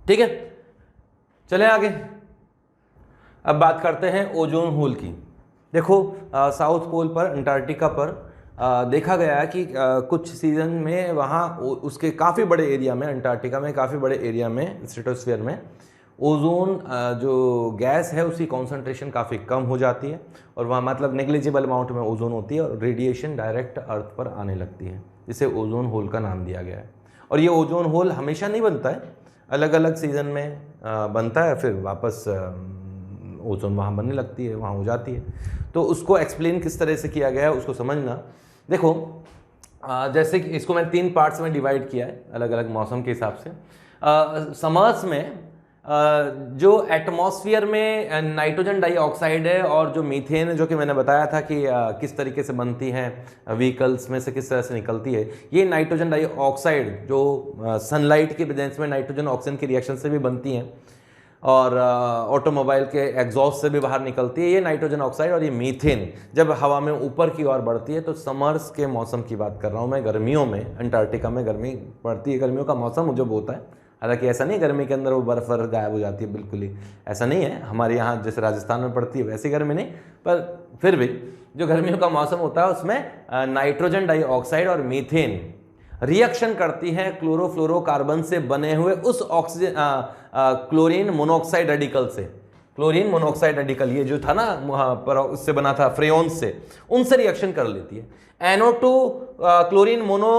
ठीक है। चलें आगे, अब बात करते हैं ओजोन होल की। देखो साउथ पोल पर, अंटार्कटिका पर देखा गया है कि कुछ सीजन में वहाँ उसके काफ़ी बड़े एरिया में, अंटार्कटिका में काफ़ी बड़े एरिया में, स्ट्रेटोस्फीयर में ओजोन जो गैस है उसकी कॉन्सेंट्रेशन काफ़ी कम हो जाती है, और वहाँ मतलब नेग्लिजिबल अमाउंट में ओजोन होती है, और रेडिएशन डायरेक्ट अर्थ पर आने लगती है, जिसे ओजोन होल का नाम दिया गया है। और ये ओजोन होल हमेशा नहीं बनता है, अलग अलग सीज़न में बनता है, फिर वापस ओजोन वहाँ बनने लगती है, वहाँ हो जाती है। तो उसको एक्सप्लेन किस तरह से किया गया है उसको समझना। देखो जैसे कि इसको मैंने 3 पार्ट्स में डिवाइड किया है अलग अलग मौसम के हिसाब से। समर्स में जो एटमॉस्फेयर में नाइट्रोजन डाइऑक्साइड है और जो मीथेन है, जो कि मैंने बताया था कि किस तरीके से बनती हैं व्हीकल्स में से, किस तरह से निकलती है, ये नाइट्रोजन डाइऑक्साइड जो सनलाइट की प्रेजेंस में नाइट्रोजन ऑक्सीजन की रिएक्शन से भी बनती हैं, और ऑटोमोबाइल के एग्जॉस्ट से भी बाहर निकलती है, ये नाइट्रोजन ऑक्साइड और ये मीथेन जब हवा में ऊपर की ओर बढ़ती है। तो समर्स के मौसम की बात कर रहा हूँ मैं, गर्मियों में अंटार्कटिका में गर्मी पड़ती है, गर्मियों का मौसम जब होता है, हालांकि ऐसा नहीं गर्मी के अंदर वो बर्फ गायब हो जाती है, बिल्कुल ही ऐसा नहीं है, हमारे यहाँ जैसे राजस्थान में पड़ती है वैसी गर्मी नहीं, पर फिर भी जो गर्मियों का मौसम होता है उसमें नाइट्रोजन डाइऑक्साइड और मीथेन रिएक्शन करती है क्लोरोफ्लोरोकार्बन से बने हुए उस ऑक्सीजन क्लोरीन मोनोऑक्साइड रेडिकल से। क्लोरीन मोनोऑक्साइड रेडिकल ये जो था ना पर उससे बना था फ्रेओन्स से, उनसे रिएक्शन कर लेती है। NO2 chlorine mono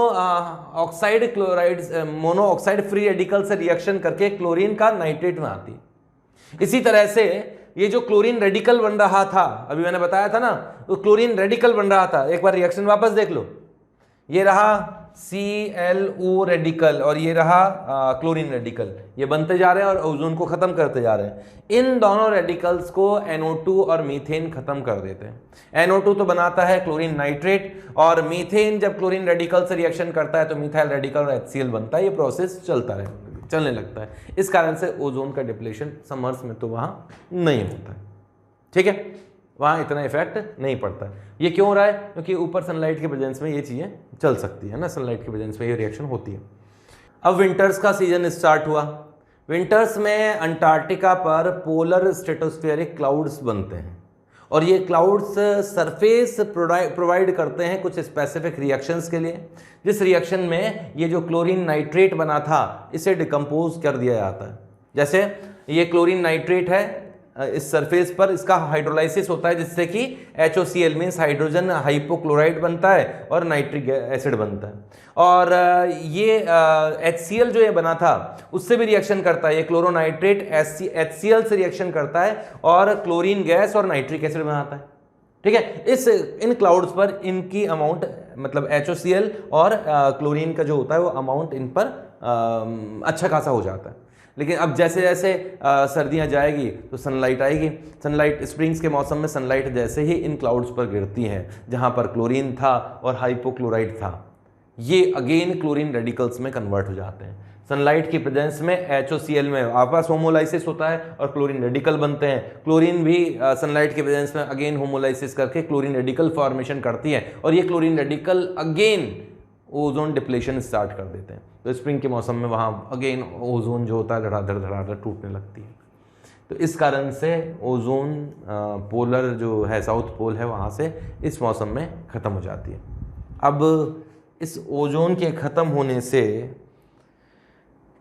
oxide chloride mono oxide free radical से रिएक्शन करके क्लोरीन का नाइट्रेट में आती है। इसी तरह से ये जो क्लोरीन रेडिकल बन रहा था, अभी मैंने बताया था ना, तो क्लोरीन रेडिकल बन रहा था, एक बार रिएक्शन वापस देख लो, ये रहा ClO रेडिकल और ये रहा क्लोरीन रेडिकल, ये बनते जा रहे हैं और ओजोन को खत्म करते जा रहे हैं। इन दोनों रेडिकल्स को NO2 और मीथेन खत्म कर देते हैं। NO2 तो बनाता है क्लोरीन नाइट्रेट, और मीथेन जब क्लोरीन रेडिकल से रिएक्शन करता है तो मिथाइल रेडिकल और HCl बनता है। ये प्रोसेस चलने लगता है। इस कारण से ओजोन का डिप्लेशन समर्स में तो वहां नहीं होता है, ठीक है, वहाँ इतना इफेक्ट नहीं पड़ता। ये क्यों हो रहा है? क्योंकि ऊपर सनलाइट के प्रेजेंस में ये चीज़ें चल सकती है ना, सनलाइट के प्रेजेंस में ये रिएक्शन होती है। अब विंटर्स का सीजन स्टार्ट हुआ। विंटर्स में अंटार्कटिका पर पोलर स्ट्रेटोस्फेरिक क्लाउड्स बनते हैं, और ये क्लाउड्स सरफेस प्रोवाइड करते हैं कुछ स्पेसिफिक रिएक्शंस के लिए, जिस रिएक्शन में ये जो क्लोरीन नाइट्रेट बना था इसे डिकम्पोज कर दिया जाता है। जैसे ये क्लोरीन नाइट्रेट है, इस सरफेस पर इसका हाइड्रोलाइसिस होता है, जिससे कि HOCl मीन्स हाइड्रोजन हाइपोक्लोराइड बनता है और नाइट्रिक एसिड बनता है। और ये HCl जो ये बना था उससे भी रिएक्शन करता है, ये क्लोरोनाइट्रेट HCl से रिएक्शन करता है और क्लोरीन गैस और नाइट्रिक एसिड बनाता है, ठीक है। इन क्लाउड्स पर इनकी अमाउंट, मतलब HOCl और क्लोरीन का जो होता है वो अमाउंट इन पर अच्छा खासा हो जाता है। लेकिन अब जैसे जैसे सर्दियाँ जाएगी तो सनलाइट आएगी। सनलाइट स्प्रिंग्स के मौसम में सनलाइट जैसे ही इन क्लाउड्स पर गिरती है जहाँ पर क्लोरीन था और हाइपोक्लोराइड था, ये अगेन क्लोरीन रेडिकल्स में कन्वर्ट हो जाते हैं। सनलाइट की प्रेजेंस में HOCl में आपस होमोलाइसिस होता है और क्लोरीन रेडिकल बनते हैं। क्लोरीन भी सनलाइट की प्रेजेंस में अगेन होमोलाइसिस करके क्लोरीन रेडिकल फॉर्मेशन करती है, और ये chlorine radical again ozone depletion start कर देते हैं। तो स्प्रिंग के मौसम में वहाँ अगेन ओजोन जो होता है धड़ाधड़ टूटने लगती है। तो इस कारण से ओजोन पोलर जो है, साउथ पोल है, वहाँ से इस मौसम में ख़त्म हो जाती है। अब इस ओजोन के ख़त्म होने से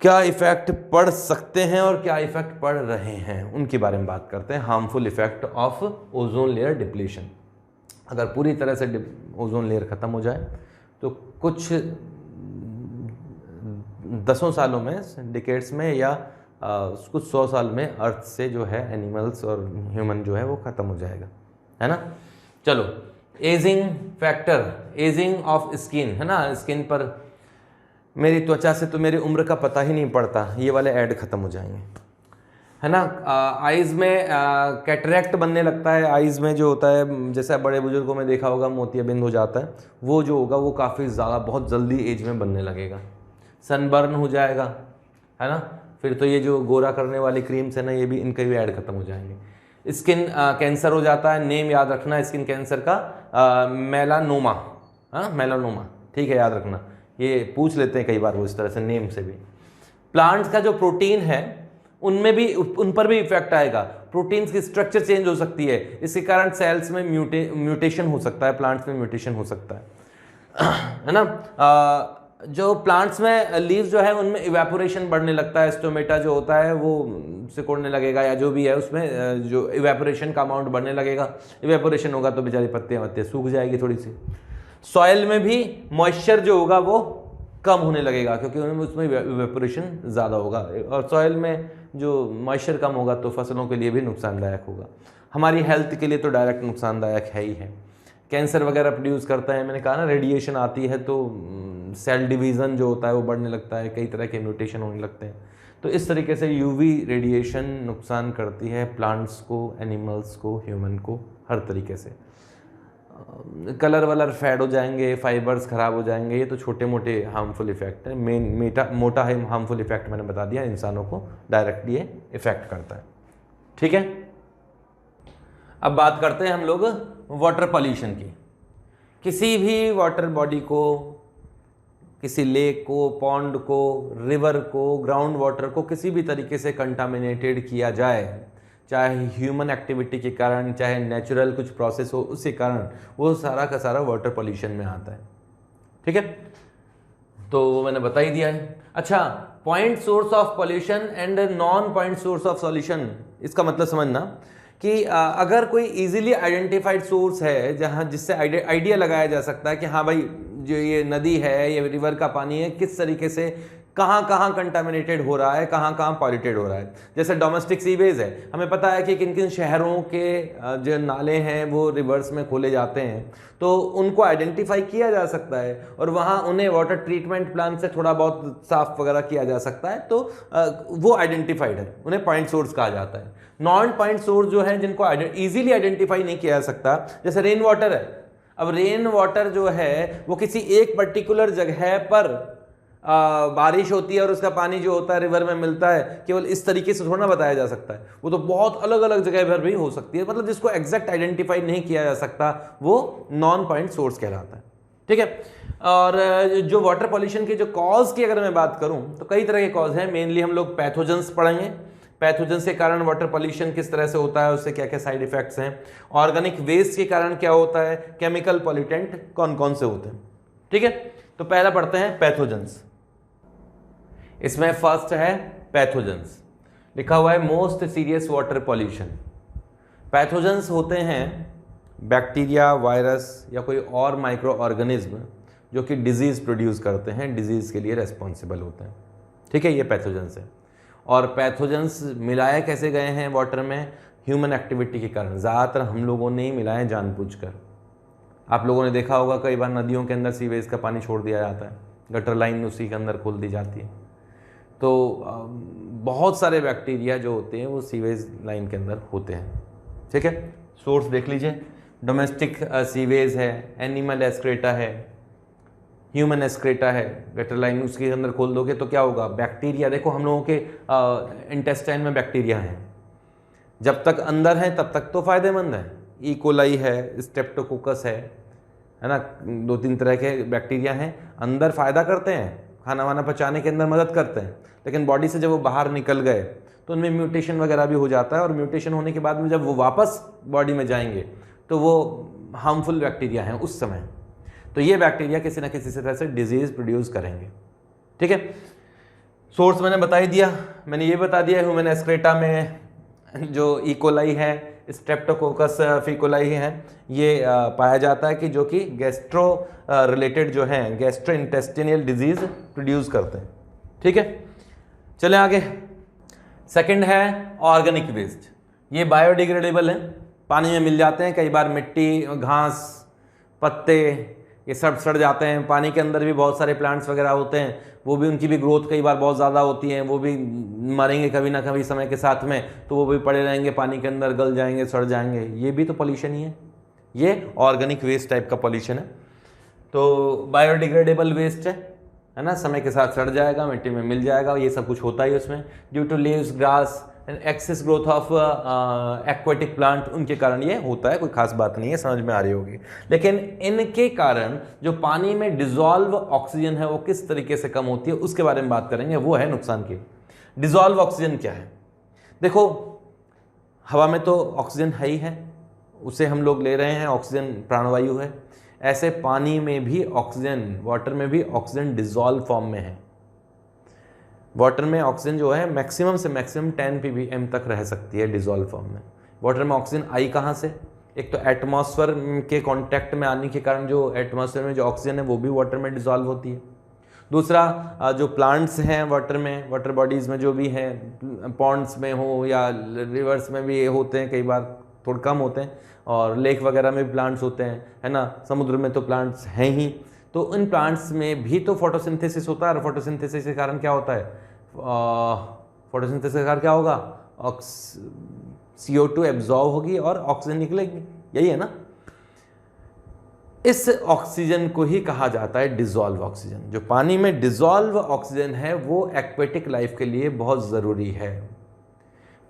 क्या इफ़ेक्ट पड़ सकते हैं और क्या इफ़ेक्ट पड़ रहे हैं, उनके बारे में बात करते हैं। Harmful effect of ozone layer depletion. अगर पूरी तरह से ओजोन लेयर ख़त्म हो जाए तो कुछ दसों सालों में, डिकेड्स में, या कुछ 100 साल में अर्थ से जो है एनिमल्स और ह्यूमन जो है वो ख़त्म हो जाएगा, है ना। चलो, ageing factor, ageing of skin, है ना। स्किन पर मेरी त्वचा से तो मेरी उम्र का पता ही नहीं पड़ता, ये वाले ऐड ख़त्म हो जाएंगे, है ना। आइज़ में कैटरेक्ट बनने लगता है, आइज़ में जो होता है, जैसे बड़े बुजुर्गों में देखा होगा मोतियाबिंद हो जाता है, वो जो होगा वो काफ़ी ज़्यादा बहुत जल्दी एज में बनने लगेगा। सनबर्न हो जाएगा, है ना। फिर तो ये जो गोरा करने वाली क्रीम्स है ना, ये भी, इनके भी ऐड खत्म हो जाएंगे। स्किन कैंसर हो जाता है, नेम याद रखना स्किन कैंसर का, मेलानोमा, हाँ मेलानोमा, ठीक है, याद रखना, ये पूछ लेते हैं कई बार वो इस तरह से नेम से भी। प्लांट्स का जो प्रोटीन है उनमें भी, उन पर भी इफेक्ट आएगा, प्रोटीन्स की स्ट्रक्चर चेंज हो सकती है, इसके कारण सेल्स में म्यूटेशन हो सकता है, प्लांट्स में म्यूटेशन हो सकता है ना। जो प्लांट्स में लीव्स जो है उनमें इवेपोरेशन बढ़ने लगता है, स्टोमेटा जो होता है वो सिकुड़ने लगेगा, या जो भी है उसमें जो इवेपोरेशन का अमाउंट बढ़ने लगेगा। इवेपोरेशन होगा तो बेचारी पत्तियाँ सूख जाएगी थोड़ी सी। सॉइल में भी मॉइस्चर जो होगा वो कम होने लगेगा, क्योंकि उसमें इवेपोरेशन ज़्यादा होगा, और सॉइल में जो मॉइस्चर कम होगा तो फसलों के लिए भी नुकसानदायक होगा। हमारी हेल्थ के लिए तो डायरेक्ट नुकसानदायक है ही है। कैंसर वगैरह प्रोड्यूस करता है, मैंने कहा ना, रेडिएशन आती है तो सेल डिवीज़न जो होता है वो बढ़ने लगता है, कई तरह के म्यूटेशन होने लगते हैं। तो इस तरीके से यूवी रेडिएशन नुकसान करती है प्लांट्स को, एनिमल्स को, ह्यूमन को, हर तरीके से। कलर वलर फेड हो जाएंगे, फाइबर्स ख़राब हो जाएंगे, ये तो छोटे मोटे हार्मफुल इफेक्ट है। मोटा हार्मफुल इफेक्ट मैंने बता दिया, इंसानों को डायरेक्टली ये इफेक्ट करता है, ठीक है। अब बात करते हैं हम लोग वाटर पॉल्यूशन की। किसी भी वाटर बॉडी को, किसी लेक को, पॉन्ड को, रिवर को, ग्राउंड वाटर को किसी भी तरीके से कंटामिनेटेड किया जाए, चाहे ह्यूमन एक्टिविटी के कारण, चाहे नेचुरल कुछ प्रोसेस हो उसके कारण, वो सारा का सारा वाटर पॉल्यूशन में आता है, ठीक है। तो वो मैंने बता ही दिया है। अच्छा, point source of pollution and non point source of solution, इसका मतलब समझना कि अगर कोई इजीली आइडेंटिफाइड सोर्स है जहाँ जिससे आइडिया लगाया जा सकता है कि हाँ भाई जो ये नदी है, ये रिवर का पानी है, किस तरीके से कहाँ कहाँ कंटामिनेटेड हो रहा है, कहाँ कहाँ पॉल्यूटेड हो रहा है। जैसे डोमेस्टिक सीवेज है, हमें पता है कि किन किन शहरों के जो नाले हैं वो रिवर्स में खोले जाते हैं, तो उनको आइडेंटिफाई किया जा सकता है और वहाँ उन्हें वाटर ट्रीटमेंट प्लांट से थोड़ा बहुत साफ वगैरह किया जा सकता है, तो वो आइडेंटिफाइड है, उन्हें पॉइंट सोर्स कहा जाता है। नॉन पॉइंट सोर्स जो है जिनको ईजिली आइडेंटिफाई नहीं किया जा सकता, जैसे रेन वाटर है। अब रेन वाटर जो है वो किसी एक पर्टिकुलर जगह पर बारिश होती है और उसका पानी जो होता है रिवर में मिलता है, केवल इस तरीके से थोड़ा ना बताया जा सकता है, वो तो बहुत अलग अलग जगह पर भी हो सकती है। मतलब जिसको एग्जैक्ट आइडेंटिफाई नहीं किया जा सकता वो नॉन पॉइंट सोर्स कहलाता है, ठीक है। और जो वाटर पॉल्यूशन के जो कॉज की अगर मैं बात करूं तो कई तरह के कॉज हैं। मेनली हम लोग पैथोजेंस पढ़ेंगे, पैथोजेंस के कारण वाटर पॉल्यूशन किस तरह से होता है, उससे क्या क्या साइड इफेक्ट्स हैं। ऑर्गेनिक वेस्ट के कारण क्या होता है, केमिकल पॉल्यूटेंट कौन कौन से होते हैं, ठीक है। तो पहला पढ़ते हैं पैथोजेंस। इसमें फर्स्ट है पैथोजेंस, लिखा हुआ है most serious water pollution. Pathogens होते हैं बैक्टीरिया, वायरस या कोई और माइक्रो ऑर्गेनिज्म जो कि डिजीज प्रोड्यूस करते हैं, डिजीज के लिए रेस्पॉन्सिबल होते हैं, ठीक है। ये पैथोजेंस है। और पैथोजेंस मिलाए कैसे गए हैं वाटर में, ह्यूमन एक्टिविटी के कारण। ज़्यादातर हम लोगों ने ही मिलाए जानबूझकर। आप लोगों ने देखा होगा कई बार नदियों के अंदर सीवेज का पानी छोड़ दिया जाता है, गटर लाइन उसी के अंदर खोल दी जाती है, तो बहुत सारे बैक्टीरिया जो होते हैं वो सीवेज लाइन के अंदर होते हैं, ठीक है। सोर्स देख लीजिए, डोमेस्टिक सीवेज है, एनिमल एस्क्रेटा है, ह्यूमन एस्क्रेटा है, गटर लाइन उसके अंदर खोल दोगे तो क्या होगा, बैक्टीरिया। देखो हम लोगों के इंटेस्टाइन में बैक्टीरिया हैं, जब तक अंदर है तब तक तो फायदेमंद है। ई कोलाई है, स्ट्रेप्टोकोकस है ना, 2-3 तरह के बैक्टीरिया हैं, अंदर फ़ायदा करते हैं, खाना वाना पचाने के अंदर मदद करते हैं, लेकिन बॉडी से जब वो बाहर निकल गए तो उनमें म्यूटेशन वगैरह भी हो जाता है, और म्यूटेशन होने के बाद में जब वो वापस बॉडी में जाएंगे तो वो हार्मफुल बैक्टीरिया हैं उस समय। तो ये बैक्टीरिया किसी ना किसी तरह से डिजीज प्रोड्यूस करेंगे, ठीक है। सोर्स मैंने बता ही दिया, मैंने ये बता दिया ह्यूमन एस्क्रेटा में जो ई कोलाई है, स्ट्रेप्टोकोकस फिकोलाई है, ये पाया जाता है कि जो कि गैस्ट्रो रिलेटेड जो है गैस्ट्रो इंटेस्टिनल डिजीज प्रोड्यूस करते हैं। ठीक है, चले आगे। सेकंड है ऑर्गेनिक वेस्ट। ये बायोडिग्रेडेबल है, पानी में मिल जाते हैं, कई बार मिट्टी, घास, पत्ते ये सब सड़ जाते हैं। पानी के अंदर भी बहुत सारे प्लांट्स वगैरह होते हैं, वो भी उनकी भी ग्रोथ कई बार बहुत ज़्यादा होती है, वो भी मरेंगे कभी ना कभी समय के साथ में, तो वो भी पड़े रहेंगे पानी के अंदर, गल जाएंगे, सड़ जाएंगे। ये भी तो पॉल्यूशन ही है, ये ऑर्गेनिक वेस्ट टाइप का पॉल्यूशन है। तो बायोडिग्रेडेबल वेस्ट है ना, समय के साथ सड़ जाएगा, मिट्टी में मिल जाएगा, ये सब कुछ होता ही उसमें। Due to leaves, grass and excess growth of aquatic plant, उनके कारण ये होता है, कोई खास बात नहीं है, समझ में आ रही होगी। लेकिन इनके कारण जो पानी में डिजॉल्व ऑक्सीजन है वो किस तरीके से कम होती है उसके बारे में बात करेंगे, वो है नुकसान की। डिजॉल्व ऑक्सीजन क्या है? देखो, हवा में तो ऑक्सीजन है ही है, उसे हम लोग ले रहे हैं, ऑक्सीजन प्राणवायु है। ऐसे पानी में भी ऑक्सीजन, वाटर में भी ऑक्सीजन डिजॉल्व फॉर्म में है। वाटर में ऑक्सीजन जो है मैक्सिमम से मैक्सिमम 10 ppm तक रह सकती है डिजॉल्व फॉर्म में। वाटर में ऑक्सीजन आई कहाँ से? एक तो एटमॉस्फेयर के कांटेक्ट में आने के कारण जो एटमॉस्फेयर में जो ऑक्सीजन है वो भी वाटर में डिजॉल्व होती है। दूसरा, जो प्लांट्स हैं वाटर में, वाटर बॉडीज़ में जो भी हैं, पॉन्ड्स में हो या रिवर्स में भी होते हैं, कई बार थोड़ा कम होते हैं, और लेक वगैरह में भी प्लांट्स होते हैं, है ना, समुद्र में तो प्लांट्स हैं ही। तो इन प्लांट्स में भी तो फोटोसिंथेसिस होता है, और फोटोसिंथेसिस के कारण क्या होता है? फोटोसिंथेसिस के कारण क्या होगा? CO2 एब्जॉर्ब होगी और ऑक्सीजन निकलेगी, यही है ना। इस ऑक्सीजन को ही कहा जाता है डिजॉल्व ऑक्सीजन। जो पानी में डिजॉल्व ऑक्सीजन है वो एक्वेटिक लाइफ के लिए बहुत ज़रूरी है,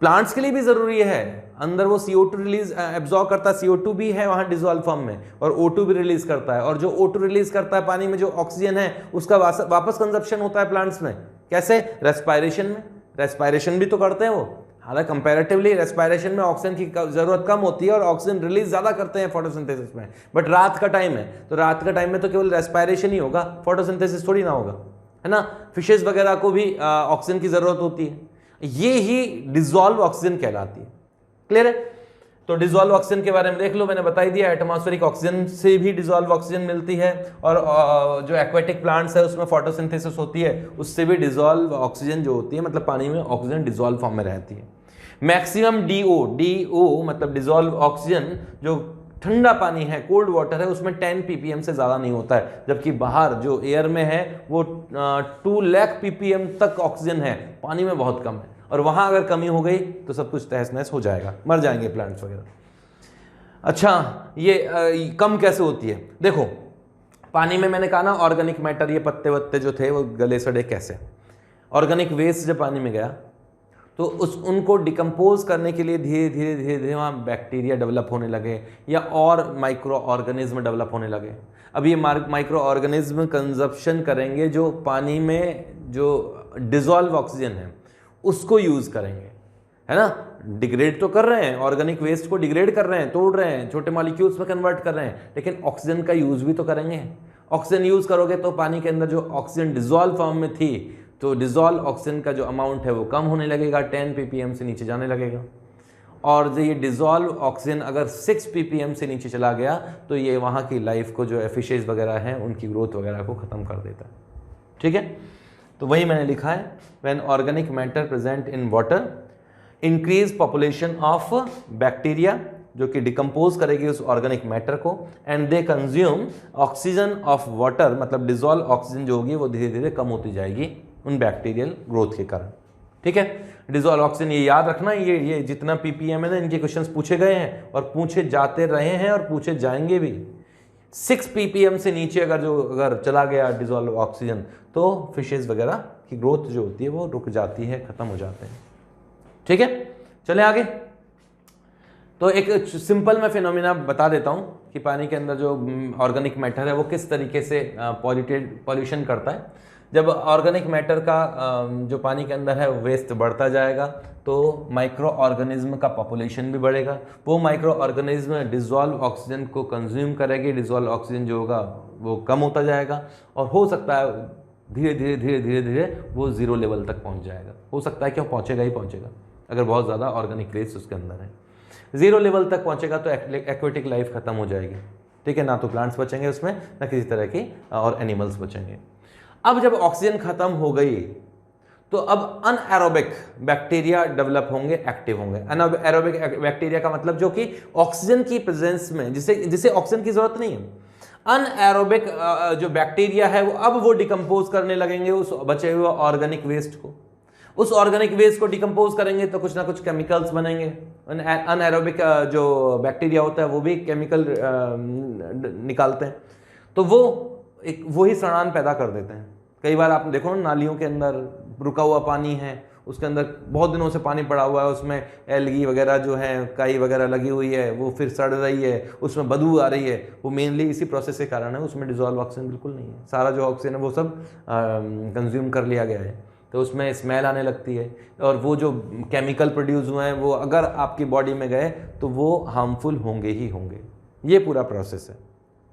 प्लांट्स के लिए भी ज़रूरी है। अंदर वो CO2 रिलीज एब्जॉर्ब करता है, CO2 भी है वहाँ डिजॉल्व फॉर्म में, और O2 भी रिलीज करता है, और जो O2 रिलीज करता है पानी में जो ऑक्सीजन है उसका वापस कंजप्शन होता है प्लांट्स में। कैसे? रेस्पायरेशन में। रेस्पायरेशन भी तो करते हैं वो, हालांकि कंपैरेटिवली रेस्पायरेशन में ऑक्सीजन की ज़रूरत कम होती है और ऑक्सीजन रिलीज ज़्यादा करते हैं फोटोसिंथेसिस में। बट रात का टाइम है, तो रात का टाइम में तो केवल रेस्पायरेशन ही होगा, फोटोसिंथेसिस थोड़ी ना होगा, है ना। फिशेज वगैरह को भी ऑक्सीजन की ज़रूरत होती है, ये ही डिजॉल्व ऑक्सीजन कहलाती है। क्लियर है? तो डिजॉल्व ऑक्सीजन के बारे में देख लो, मैंने बता ही दिया, एटमॉस्फेरिक ऑक्सीजन से भी डिजॉल्व ऑक्सीजन मिलती है, और जो एक्वेटिक प्लांट्स है उसमें फोटोसिंथेसिस होती है, उससे भी डिजॉल्व ऑक्सीजन जो होती है, मतलब पानी में ऑक्सीजन डिजॉल्व फॉर्म में रहती है। मैक्सिमम DO मतलब डिजॉल्व ऑक्सीजन जो ठंडा पानी है, कोल्ड वाटर है, उसमें 10 ppm से ज़्यादा नहीं होता है, जबकि बाहर जो एयर में है वो 2 लाख ppm तक ऑक्सीजन है, पानी में बहुत कम है। और वहाँ अगर कमी हो गई तो सब कुछ तहस नहस हो जाएगा, मर जाएंगे प्लांट्स वगैरह। अच्छा, ये कम कैसे होती है? देखो, पानी में मैंने कहा ना ऑर्गेनिक मैटर, ये पत्ते वत्ते जो थे वो गले सड़े कैसे? ऑर्गेनिक वेस्ट जब पानी में गया तो उनको डिकम्पोज करने के लिए धीरे धीरे धीरे धीरे वहाँ बैक्टीरिया डेवलप होने लगे, या और माइक्रो ऑर्गेनिज्म डेवलप होने लगे। अब ये माइक्रो ऑर्गेनिज्म कंजप्शन करेंगे जो पानी में जो डिजॉल्व ऑक्सीजन है उसको यूज़ करेंगे, है ना। डिग्रेड तो कर रहे हैं, ऑर्गेनिक वेस्ट को डिग्रेड कर रहे हैं, तोड़ रहे हैं, छोटे मॉलिक्यूल्स में कन्वर्ट कर रहे हैं, लेकिन ऑक्सीजन का यूज़ भी तो करेंगे। ऑक्सीजन यूज़ करोगे तो पानी के अंदर जो ऑक्सीजन डिजॉल्व फॉर्म में थी, तो डिजॉल्व ऑक्सीजन का जो अमाउंट है वो कम होने लगेगा, 10 ppm से नीचे जाने लगेगा। और जो ये डिजॉल्व ऑक्सीजन अगर 6 ppm से नीचे चला गया तो ये वहाँ की लाइफ को, जो फिशेज वगैरह हैं उनकी ग्रोथ वगैरह को ख़त्म कर देता है। ठीक है, तो वही मैंने लिखा है, when organic matter present in water increase population of bacteria जो कि डिकम्पोज करेगी उस ऑर्गेनिक मैटर को, and they consume oxygen of water, मतलब डिजॉल्व ऑक्सीजन जो होगी वो धीरे धीरे कम होती जाएगी उन बैक्टीरियल ग्रोथ के कारण। ठीक है, डिजॉल्व ऑक्सीजन ये याद रखना, ये जितना ppm है ना, इनके क्वेश्चंस पूछे गए हैं और पूछे जाते रहे हैं और पूछे जाएंगे भी। 6 ppm से नीचे अगर चला गया डिजॉल्व ऑक्सीजन तो फिशेज वगैरह की ग्रोथ जो होती है वो रुक जाती है, खत्म हो जाते हैं। ठीक है, चले आगे। तो एक सिंपल मैं फिनोमिना बता देता हूँ कि पानी के अंदर जो ऑर्गेनिक मैटर है वो किस तरीके से पॉल्यूशन करता है। जब ऑर्गेनिक मैटर का जो पानी के अंदर है वेस्ट बढ़ता जाएगा तो माइक्रो ऑर्गेनिज्म का पॉपुलेशन भी बढ़ेगा। वो माइक्रो ऑर्गेनिज्म डिजॉल्व ऑक्सीजन को कंज्यूम करेगी, डिजॉल्व ऑक्सीजन जो होगा वो कम होता जाएगा, और हो सकता है धीरे धीरे धीरे धीरे धीरे वो जीरो लेवल तक पहुंच जाएगा। हो सकता है कि वो पहुंचेगा ही पहुंचेगा अगर बहुत ज़्यादा ऑर्गेनिक वेस्ट उसके अंदर है। 0 लेवल तक पहुंचेगा तो एक्वेटिक लाइफ खत्म हो जाएगी, ठीक है, ना तो प्लांट्स बचेंगे उसमें, ना किसी तरह की और एनिमल्स बचेंगे। अब जब ऑक्सीजन खत्म हो गई तो अब अनएरोबिक बैक्टीरिया डेवलप होंगे, एक्टिव होंगे। अनएरोबिक बैक्टीरिया का मतलब जो कि ऑक्सीजन की प्रेजेंस में, जिसे ऑक्सीजन की जरूरत नहीं है, अनएरोबिक जो बैक्टीरिया है वो डिकम्पोज करने लगेंगे उस बचे हुए ऑर्गेनिक वेस्ट को। उस ऑर्गेनिक वेस्ट को डिकम्पोज करेंगे तो कुछ ना कुछ केमिकल्स बनेंगे। अनएरोबिक जो बैक्टीरिया होता है वो भी केमिकल निकालते हैं, तो वही सड़ान पैदा कर देते हैं। कई बार आप देखो ना, नालियों के अंदर रुका हुआ पानी है, उसके अंदर बहुत दिनों से पानी पड़ा हुआ है, उसमें एल्गी वगैरह जो है, काई वगैरह लगी हुई है, वो फिर सड़ रही है, उसमें बदबू आ रही है। वो मेनली इसी प्रोसेस के कारण है, उसमें डिजॉल्व ऑक्सीजन बिल्कुल नहीं है। सारा जो ऑक्सीजन है वो सब कंज्यूम कर लिया गया है, तो उसमें स्मेल आने लगती है। और वो जो केमिकल प्रोड्यूस हुए हैं वो अगर आपकी बॉडी में गए तो वो हार्मफुल होंगे ही होंगे। ये पूरा प्रोसेस है,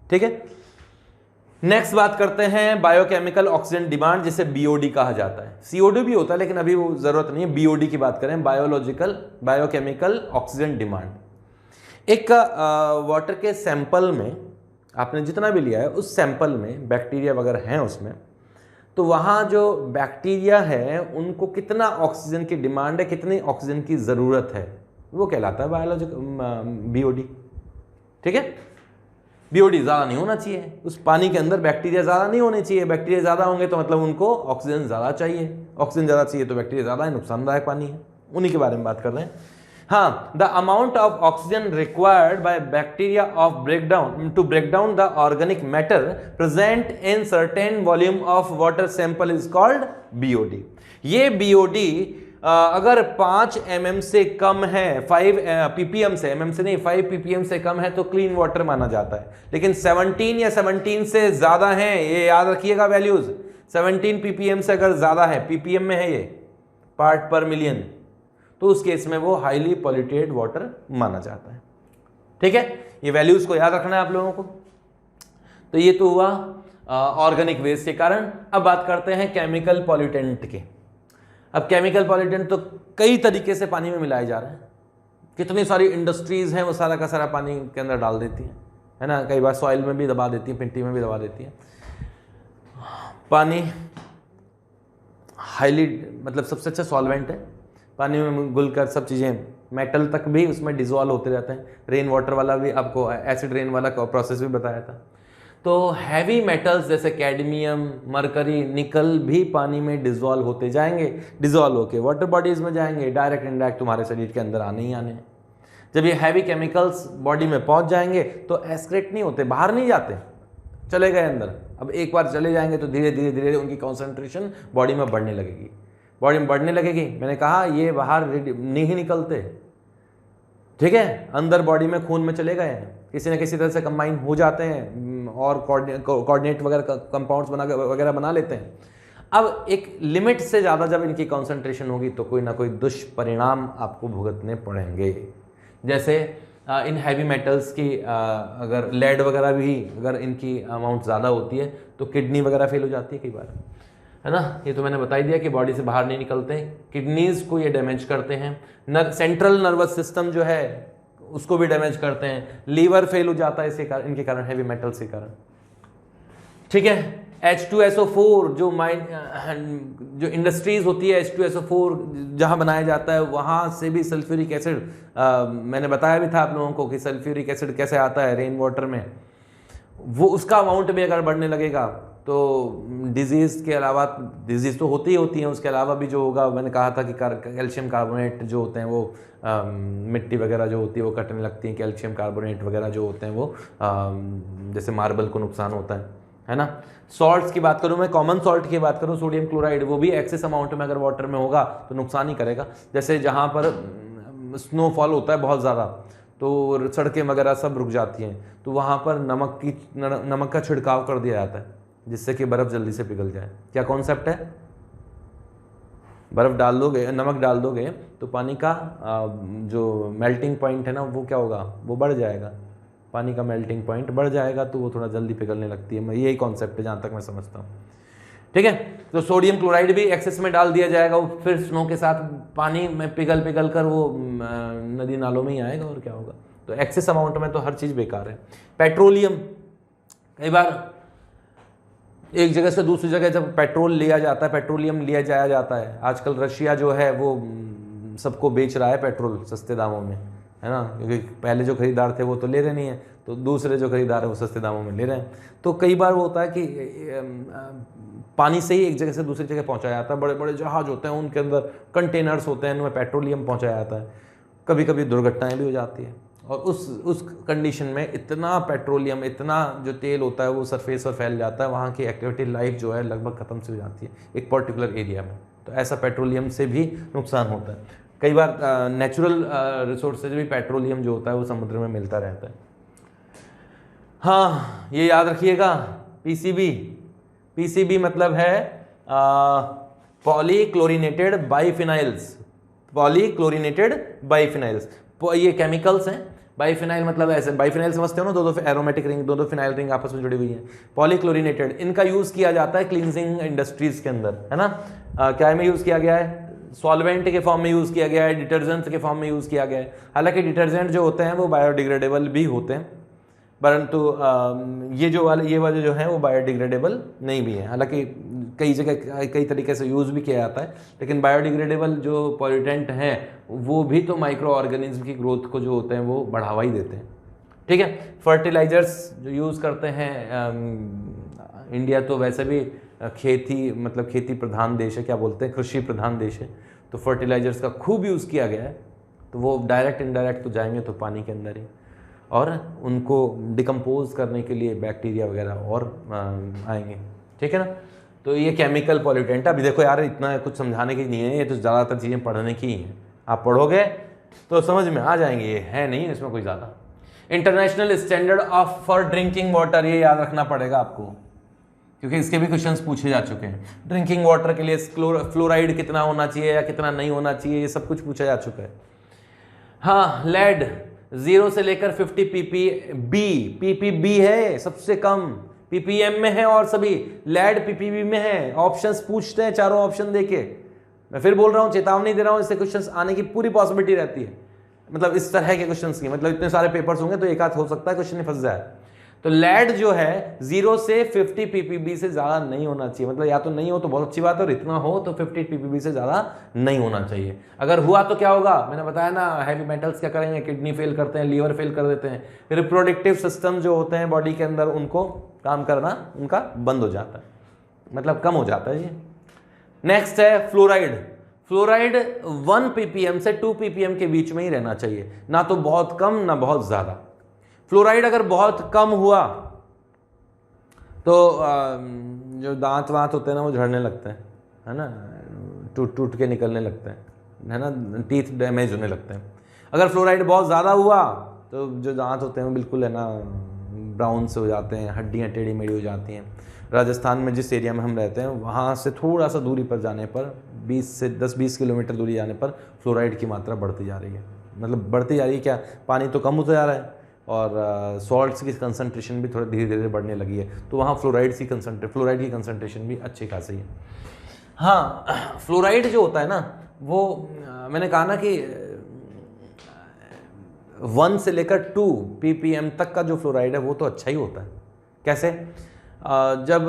ठीक है। नेक्स्ट बात करते हैं बायोकेमिकल ऑक्सीजन डिमांड, जिसे बीओडी कहा जाता है। सीओडी भी होता है लेकिन अभी वो जरूरत नहीं है, बीओडी की बात करें, बायोकेमिकल ऑक्सीजन डिमांड। एक वाटर के सैंपल में आपने जितना भी लिया है उस सैंपल में बैक्टीरिया वगैरह हैं उसमें, तो वहाँ जो बैक्टीरिया है उनको कितना ऑक्सीजन की डिमांड है, कितनी ऑक्सीजन की ज़रूरत है, वो कहलाता है बायोलॉजिकल बीओडी, ठीक है। बीओडी ज़्यादा नहीं होना चाहिए, उस पानी के अंदर बैक्टीरिया ज़्यादा नहीं होने चाहिए। बैक्टीरिया ज़्यादा होंगे तो मतलब उनको ऑक्सीजन ज़्यादा चाहिए, ऑक्सीजन ज़्यादा चाहिए तो बैक्टीरिया ज़्यादा है, नुकसानदायक पानी है, उन्हीं के बारे में बात कर रहे हैं। हाँ, the amount of oxygen required by bacteria of breakdown to break down the organic matter present in certain volume of water sample is called BOD. ये बीओडी अगर 5 mm से कम है, 5 ppm से, mm से नहीं, 5 ppm से कम है तो क्लीन वाटर माना जाता है। लेकिन 17 या 17 से ज्यादा है, ये याद रखिएगा वैल्यूज, 17 ppm से अगर ज्यादा है, ppm में है ये, पार्ट पर मिलियन, तो उस केस में वो हाईली पॉल्यूटेड वाटर माना जाता है, ठीक है। ये वैल्यूज को याद रखना है आप लोगों को। तो ये तो हुआ ऑर्गेनिक वेस्ट के कारण। अब बात करते हैं केमिकल पॉल्यूटेंट के। अब केमिकल पॉल्यूटेंट तो कई तरीके से पानी में मिलाए जा रहे हैं, कितनी सारी इंडस्ट्रीज हैं वो सारा का सारा पानी के अंदर डाल देती हैं, है ना। कई बार सॉइल में भी दबा देती हैं, मिट्टी में भी दबा देती हैं। पानी हाईली मतलब सबसे अच्छा सॉल्वेंट है, पानी में घुलकर सब चीज़ें, मेटल तक भी उसमें डिजॉल्व होते रहते हैं। रेन वाटर वाला भी आपको एसिड रेन वाला प्रोसेस भी बताया था। तो हैवी मेटल्स जैसे कैडमियम, मरकरी, निकल भी पानी में डिजॉल्व होते जाएंगे, डिजॉल्व होके वाटर बॉडीज में जाएंगे, डायरेक्ट इनडायरेक्ट तुम्हारे शरीर के अंदर आने ही आने हैं। जब ये हैवी केमिकल्स बॉडी में पहुंच जाएंगे तो एस्क्रेट नहीं होते, बाहर नहीं जाते, चले गए अंदर। अब एक बार चले जाएंगे तो धीरे धीरे धीरे उनकी कॉन्सेंट्रेशन बॉडी में बढ़ने लगेगी, बॉडी में बढ़ने लगेगी। मैंने कहा ये बाहर नहीं निकलते, ठीक है, अंदर बॉडी में खून में चले गए हैं, किसी न किसी तरह से कंबाइन हो जाते हैं और कोऑर्डिनेट वगैरह कंपाउंड्स वगैरह बना लेते हैं। अब एक लिमिट से ज़्यादा जब इनकी कॉन्सेंट्रेशन होगी तो कोई ना कोई दुष्परिणाम आपको भुगतने पड़ेंगे। जैसे इन हैवी मेटल्स की अगर लेड वगैरह भी अगर इनकी अमाउंट ज़्यादा होती है तो किडनी वगैरह फेल हो जाती है कई बार, है ना। ये तो मैंने बता ही दिया कि बॉडी से बाहर नहीं निकलते, किडनीज को ये डैमेज करते हैं, सेंट्रल नर्वस सिस्टम जो है उसको भी डैमेज करते हैं, लीवर फेल हो जाता है इसके कारण, इनके कारण, हैवी मेटल्स के कारण, ठीक है। H2SO4 जो इंडस्ट्रीज होती है, H2SO4 जहाँ बनाया जाता है वहाँ से भी सल्फ्यूरिक एसिड, मैंने बताया भी था आप लोगों को कि सल्फ्यूरिक एसिड कैसे आता है रेन वाटर में, वो उसका अमाउंट भी अगर बढ़ने लगेगा तो डिजीज़ के अलावा, डिजीज़ तो होती ही होती हैं, उसके अलावा भी जो होगा, मैंने कहा था कि कैल्शियम कार्बोनेट जो होते हैं वो मिट्टी वगैरह जो होती है वो कटने लगती है, कैल्शियम कार्बोनेट वगैरह जो होते हैं वो जैसे मार्बल को नुकसान होता है ना। सॉल्ट्स की बात करूँ मैं, कॉमन सॉल्ट की बात करूँ, सोडियम क्लोराइड, वो भी एक्सेस अमाउंट में अगर वाटर में होगा तो नुकसान ही करेगा। जैसे जहाँ पर स्नोफॉल होता है बहुत ज़्यादा तो सड़कें वगैरह सब रुक जाती हैं, तो वहाँ पर नमक का छिड़काव कर दिया जाता है जिससे कि बर्फ़ जल्दी से पिघल जाए। क्या कॉन्सेप्ट है, बर्फ़ डाल दोगे, नमक डाल दोगे तो पानी का जो मेल्टिंग पॉइंट है ना वो क्या होगा, वो बढ़ जाएगा, पानी का मेल्टिंग पॉइंट बढ़ जाएगा तो वो थोड़ा जल्दी पिघलने लगती है। यही कॉन्सेप्ट है जहाँ तक मैं समझता हूँ। ठीक है। तो सोडियम क्लोराइड भी एक्सेस में डाल दिया जाएगा, वो फिर स्नो के साथ पानी में पिघल कर वो नदी नालों में ही आएगा, और क्या होगा। तो एक्सेस अमाउंट में तो हर चीज़ बेकार है। पेट्रोलियम, कई बार एक जगह से दूसरी जगह जब पेट्रोल लिया जाता है, पेट्रोलियम लिया जाया जाता है, आजकल रशिया जो है वो सबको बेच रहा है पेट्रोल सस्ते दामों में, है ना, क्योंकि पहले जो खरीदार थे वो तो ले रहे नहीं है, तो दूसरे जो खरीदार है वो सस्ते दामों में ले रहे हैं। तो कई बार वो होता है कि पानी से ही एक जगह से दूसरी जगह पहुंचाया जाता है, बड़े बड़े जहाज होते हैं, उनके अंदर कंटेनर्स होते हैं, उनमें पेट्रोलियम पहुंचाया जाता है। कभी कभी दुर्घटनाएं भी हो जाती है, और उस कंडीशन में इतना पेट्रोलियम, इतना जो तेल होता है वो सरफेस पर फैल जाता है, वहाँ की एक्टिविटी लाइफ जो है लगभग ख़त्म से हो जाती है एक पर्टिकुलर एरिया में। तो ऐसा पेट्रोलियम से भी नुकसान होता है। कई बार नेचुरल रिसोर्सेज भी पेट्रोलियम जो होता है वो समुद्र में मिलता रहता है। हाँ, ये याद रखिएगा, पीसीबी मतलब है पॉलीक्लोरिनेटेड बाइफिनाइल्स, पॉलीक्लोरिनेटेड बाइफिनाइल्स, ये केमिकल्स हैं। बाइफिनाइल मतलब ऐसे, बाइफिनाइल समझते हो ना, दो एरोमेटिक रिंग, दो फिनाइल रिंग आपस में जुड़ी हुई हैं। पॉलीक्लोरिनेटेड, इनका यूज़ किया जाता है क्लींजिंग इंडस्ट्रीज के अंदर, है ना। क्या में यूज़ किया गया है, सॉल्वेंट के फॉर्म में यूज़ किया गया है, डिटर्जेंट के फॉर्म में यूज़ किया गया है। हालांकि डिटर्जेंट जो होते हैं वो बायोडिग्रेडेबल भी होते हैं, परंतु ये वाले जो हैं वो बायोडिग्रेडेबल नहीं भी हैं। हालांकि कई जगह कई तरीके से यूज़ भी किया जाता है, लेकिन बायोडिग्रेडेबल जो पॉल्यूटेंट हैं वो भी तो माइक्रो ऑर्गेनिज्म की ग्रोथ को जो होते हैं वो बढ़ावा ही देते हैं। ठीक है। फर्टिलाइजर्स जो यूज़ करते हैं, इंडिया तो वैसे भी खेती प्रधान देश है, क्या बोलते हैं, कृषि प्रधान देश है, तो फर्टिलाइजर्स का खूब यूज़ किया गया है। तो वो डायरेक्ट इनडायरेक्ट तो जाएंगे तो पानी के अंदर ही, और उनको डिकम्पोज करने के लिए बैक्टीरिया वगैरह और आएंगे। ठीक है ना। तो ये केमिकल पॉल्यूटेंट। अभी देखो यार, इतना कुछ समझाने की नहीं है, ये तो ज़्यादातर चीज़ें पढ़ने की ही हैं। आप पढ़ोगे तो समझ में आ जाएंगे, ये है नहीं इसमें कोई ज़्यादा। International standard of for drinking water, ये याद रखना पड़ेगा आपको, क्योंकि इसके भी क्वेश्चंस पूछे जा चुके हैं। ड्रिंकिंग वाटर के लिए फ्लोराइड कितना होना चाहिए या कितना नहीं होना चाहिए, ये सब कुछ पूछा जा चुका है। हाँ, लेड 0 से लेकर 50 ppb है सबसे कम, ppm में है, और सभी लेड ppb में है। ऑप्शंस पूछते हैं, चारों ऑप्शन देके, मैं फिर बोल रहा हूं, चेतावनी दे रहा हूं, इससे क्वेश्चंस आने की पूरी पॉसिबिलिटी रहती है। मतलब इस तरह के क्वेश्चंस की, मतलब इतने सारे पेपर्स होंगे तो एक आध हो सकता है क्वेश्चन में फंस जाए। तो लेड जो है 0 से 50 ppb से ज़्यादा नहीं होना चाहिए। मतलब या तो नहीं हो तो बहुत अच्छी बात है, और इतना हो तो 50 ppb से ज़्यादा नहीं होना चाहिए। अगर हुआ तो क्या होगा, मैंने बताया ना, हैवी मेटल्स क्या करेंगे, किडनी फेल करते हैं, लीवर फेल कर देते हैं, रिप्रोडक्टिव सिस्टम जो होते हैं बॉडी के अंदर, उनको काम करना उनका बंद हो जाता है, मतलब कम हो जाता है जी। नेक्स्ट है फ्लोराइड। फ्लोराइड 1 ppm से 2 ppm के बीच में ही रहना चाहिए, ना तो बहुत कम ना बहुत ज़्यादा। फ्लोराइड अगर बहुत कम हुआ तो जो दांत वांत होते हैं ना वो झड़ने लगते हैं, है ना, टूट के निकलने लगते हैं, है ना, टीथ डैमेज होने लगते हैं। अगर फ्लोराइड बहुत ज़्यादा हुआ तो जो दांत होते हैं वो बिल्कुल, है ना, ब्राउन से हो जाते हैं, हड्डियाँ टेढ़ी मेढ़ी हो जाती हैं। राजस्थान में जिस एरिया में हम रहते हैं वहाँ से थोड़ा सा दूरी पर जाने पर 10-20 किलोमीटर दूरी जाने पर फ्लोराइड की मात्रा बढ़ती जा रही है। मतलब बढ़ती जा रही है क्या, पानी तो कम होता जा रहा है और सॉल्ट्स की कंसंट्रेशन भी थोड़ा धीरे धीरे बढ़ने लगी है, तो वहाँ फ्लोराइड की कंसंट्रेशन भी अच्छी खासी है। हाँ, फ्लोराइड जो होता है ना वो मैंने कहा ना कि 1 से लेकर 2 ppm तक का जो फ्लोराइड है वो तो अच्छा ही होता है। कैसे, जब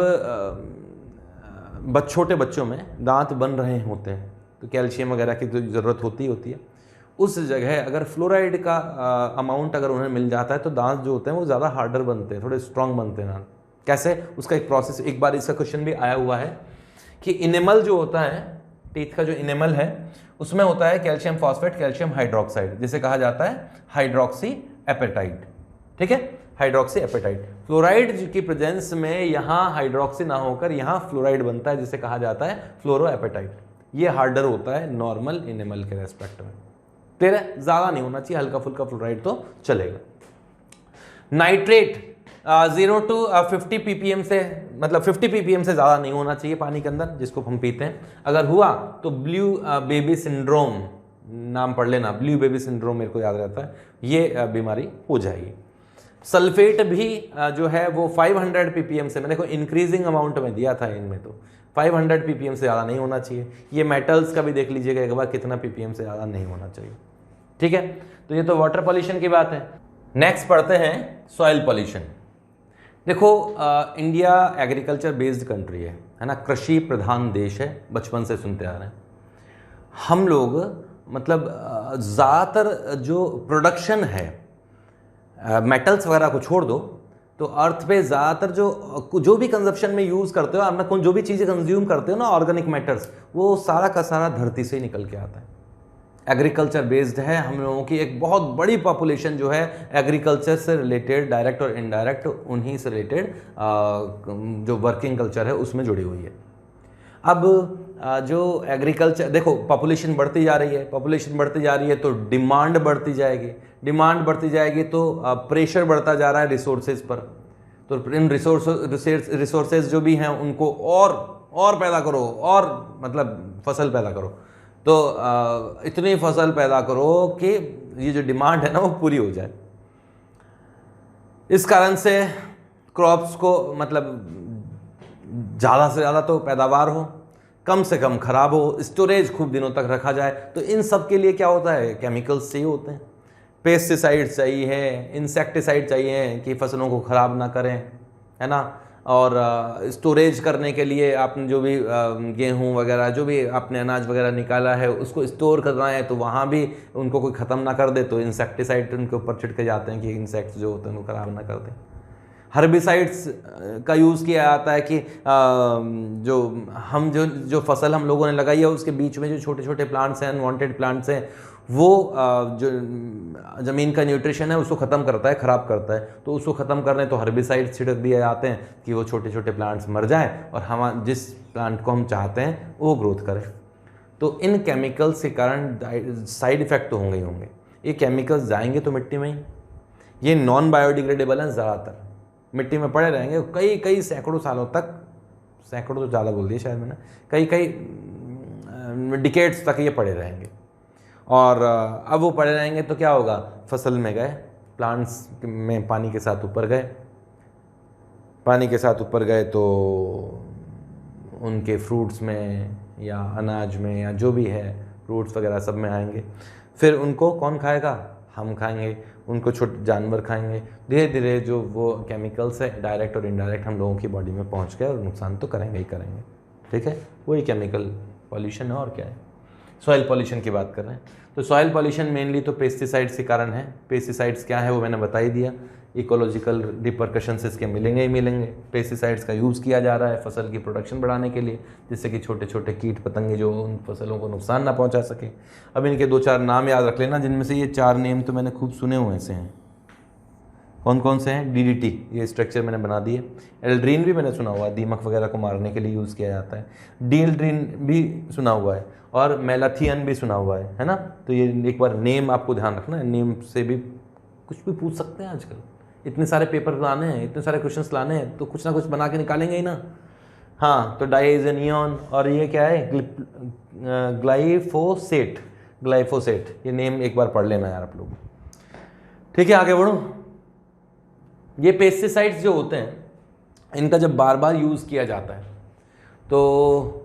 छोटे बच्चों में दांत बन रहे होते हैं तो कैल्शियम वगैरह की तो ज़रूरत होती है, उस जगह अगर फ्लोराइड का अमाउंट अगर उन्हें मिल जाता है तो दांत जो होते हैं वो ज़्यादा हार्डर बनते हैं, थोड़े स्ट्रांग बनते हैं दांत। कैसे, उसका एक प्रोसेस, एक बार इसका क्वेश्चन भी आया हुआ है कि इनेमल जो होता है, टीथ का जो इनेमल है उसमें होता है कैल्शियम फॉस्फेट, कैल्शियम हाइड्रोक्साइड, जिसे कहा जाता है हाइड्रोक्सी एपेटाइट। ठीक है, हाइड्रोक्सी एपेटाइट। फ्लोराइड की प्रेजेंस में यहाँ हाइड्रोक्सी ना होकर यहाँ फ्लोराइड बनता है, जिसे कहा जाता है फ्लोरो एपेटाइट। ये हार्डर होता है नॉर्मल इनेमल के रेस्पेक्ट में। तेरा ज़्यादा नहीं होना चाहिए, हल्का फुल्का फ्लोराइड तो चलेगा। नाइट्रेट 0 to 50 ppm से, मतलब 50 ppm से ज़्यादा नहीं होना चाहिए पानी के अंदर जिसको हम पीते हैं। अगर हुआ तो ब्लू बेबी सिंड्रोम, नाम पढ़ लेना, ब्लू बेबी सिंड्रोम मेरे को याद रहता है, ये बीमारी हो जाएगी। सल्फेट भी जो है वो 500 ppm से, मैंने देखो इंक्रीजिंग अमाउंट में दिया था इनमें, तो 500 ppm से ज़्यादा नहीं होना चाहिए। ये मेटल्स का भी देख लीजिएगा एक बार, कितना ppm से ज़्यादा नहीं होना चाहिए। ठीक है, तो ये तो वाटर पॉल्यूशन की बात है। नेक्स्ट पढ़ते हैं सॉइल पॉल्यूशन। देखो इंडिया एग्रीकल्चर बेस्ड कंट्री है ना, कृषि प्रधान देश है, बचपन से सुनते आ रहे हैं हम लोग। मतलब ज़्यादातर जो प्रोडक्शन है मेटल्स वगैरह को छोड़ दो, तो अर्थ पे ज़्यादातर जो भी कंजप्शन में यूज़ करते हो आप ना, जो भी चीज़ें कंज्यूम करते हो ना ऑर्गेनिक मैटर्स, वो सारा का सारा धरती से ही निकल के आता है। एग्रीकल्चर बेस्ड है, हम लोगों की एक बहुत बड़ी पॉपुलेशन जो है एग्रीकल्चर से रिलेटेड, डायरेक्ट और इनडायरेक्ट उन्हीं से रिलेटेड जो वर्किंग कल्चर है उसमें जुड़ी हुई है। अब जो एग्रीकल्चर, देखो पॉपुलेशन बढ़ती जा रही है, पॉपुलेशन बढ़ती जा रही है तो डिमांड बढ़ती जाएगी, डिमांड बढ़ती जाएगी तो प्रेशर बढ़ता जा रहा है रिसोर्सेज पर। तो इन रिसोर्सेज जो भी हैं उनको और पैदा करो, और मतलब फसल पैदा करो, तो इतनी फसल पैदा करो कि ये जो डिमांड है ना वो पूरी हो जाए। इस कारण से क्रॉप्स को मतलब ज़्यादा से ज़्यादा तो पैदावार हो, कम से कम खराब हो, स्टोरेज खूब दिनों तक रखा जाए। तो इन सब के लिए क्या होता है, केमिकल्स चाहिए होते हैं, पेस्टिसाइड्स चाहिए, इंसेक्टिसाइड चाहिए कि फसलों को ख़राब ना करें, है ना। और स्टोरेज करने के लिए आपने जो भी गेहूं वगैरह, जो भी आपने अनाज वगैरह निकाला है उसको स्टोर करना है, तो वहाँ भी उनको कोई ख़त्म ना कर दे, तो इंसेक्टिसाइड उनके ऊपर छिड़के जाते हैं कि इंसेक्ट्स जो होते हैं उनको ख़राब ना कर दें। हर्बिसाइड्स का यूज़ किया जाता है कि जो फसल हम लोगों ने लगाई है उसके बीच में जो छोटे छोटे प्लांट्स हैं, अनवांटेड प्लांट्स हैं, वो जो ज़मीन का न्यूट्रिशन है उसको ख़त्म करता है, ख़राब करता है। तो उसको ख़त्म करने तो हर्बिसाइड छिड़क दिए जाते हैं कि वो छोटे छोटे प्लांट्स मर जाएं और हम जिस प्लांट को हम चाहते हैं वो ग्रोथ करें। तो इन केमिकल्स के कारण साइड इफ़ेक्ट तो होंगे ही होंगे। ये केमिकल्स जाएंगे तो मिट्टी में ही, ये नॉन बायोडिग्रेडेबल हैं, ज़्यादातर मिट्टी में पड़े रहेंगे कई सैकड़ों सालों तक, सैकड़ों तो ज़्यादा बोल दिए शायद मैंने, कई डिकेड्स तक ये पड़े रहेंगे। और अब वो पड़े रहेंगे तो क्या होगा, फसल में गए, प्लांट्स में पानी के साथ ऊपर गए, पानी के साथ ऊपर गए तो उनके फ्रूट्स में या अनाज में या जो भी है फ्रूट्स वगैरह सब में आएंगे। फिर उनको कौन खाएगा, हम खाएंगे, उनको छोटे जानवर खाएंगे। धीरे धीरे जो वो केमिकल्स है डायरेक्ट और इनडायरेक्ट हम लोगों की बॉडी में पहुंच गए और नुकसान तो करेंगे ही करेंगे। ठीक है, वही केमिकल पॉल्यूशन है और क्या है। सॉइल पॉल्यूशन की बात कर रहे हैं, तो सॉइल पॉल्यूशन मेनली तो पेस्टिसाइड्स के कारण है। पेस्टिसाइड्स क्या है वो मैंने बता ही दिया, इकोलॉजिकल रिपरकशंस इसके मिलेंगे ही मिलेंगे। पेस्टिसाइड्स का यूज़ किया जा रहा है फसल की प्रोडक्शन बढ़ाने के लिए, जिससे कि छोटे छोटे कीट पतंगे जो उन फसलों को नुकसान ना पहुंचा सके। अब इनके 2-4 नाम याद रख लेना, जिनमें से ये 4 नेम तो मैंने खूब सुने हुए से हैं। कौन कौन से हैं, DDT, ये स्ट्रक्चर मैंने बना दिए। एल्ड्रीन भी मैंने सुना हुआ है, दीमक वगैरह को मारने के लिए यूज़ किया जाता है। डीएल्ड्रीन भी सुना हुआ है और मेलाथियन भी सुना हुआ है ना। तो ये एक बार नेम आपको ध्यान रखना है, नेम से भी कुछ भी पूछ सकते हैं। आजकल इतने सारे पेपर लाने हैं, इतने सारे क्वेश्चंस लाने हैं, तो कुछ ना कुछ बना के निकालेंगे ही ना। हाँ, तो डाइएजेनियन और ये क्या है, ग्लाइफोसेट, ग्लाइफोसेट, ये नेम एक बार पढ़ लेना यार आप लोग। ठीक है, आगे बढ़ो। ये पेस्टिसाइड्स जो होते हैं, इनका जब बार बार यूज़ किया जाता है तो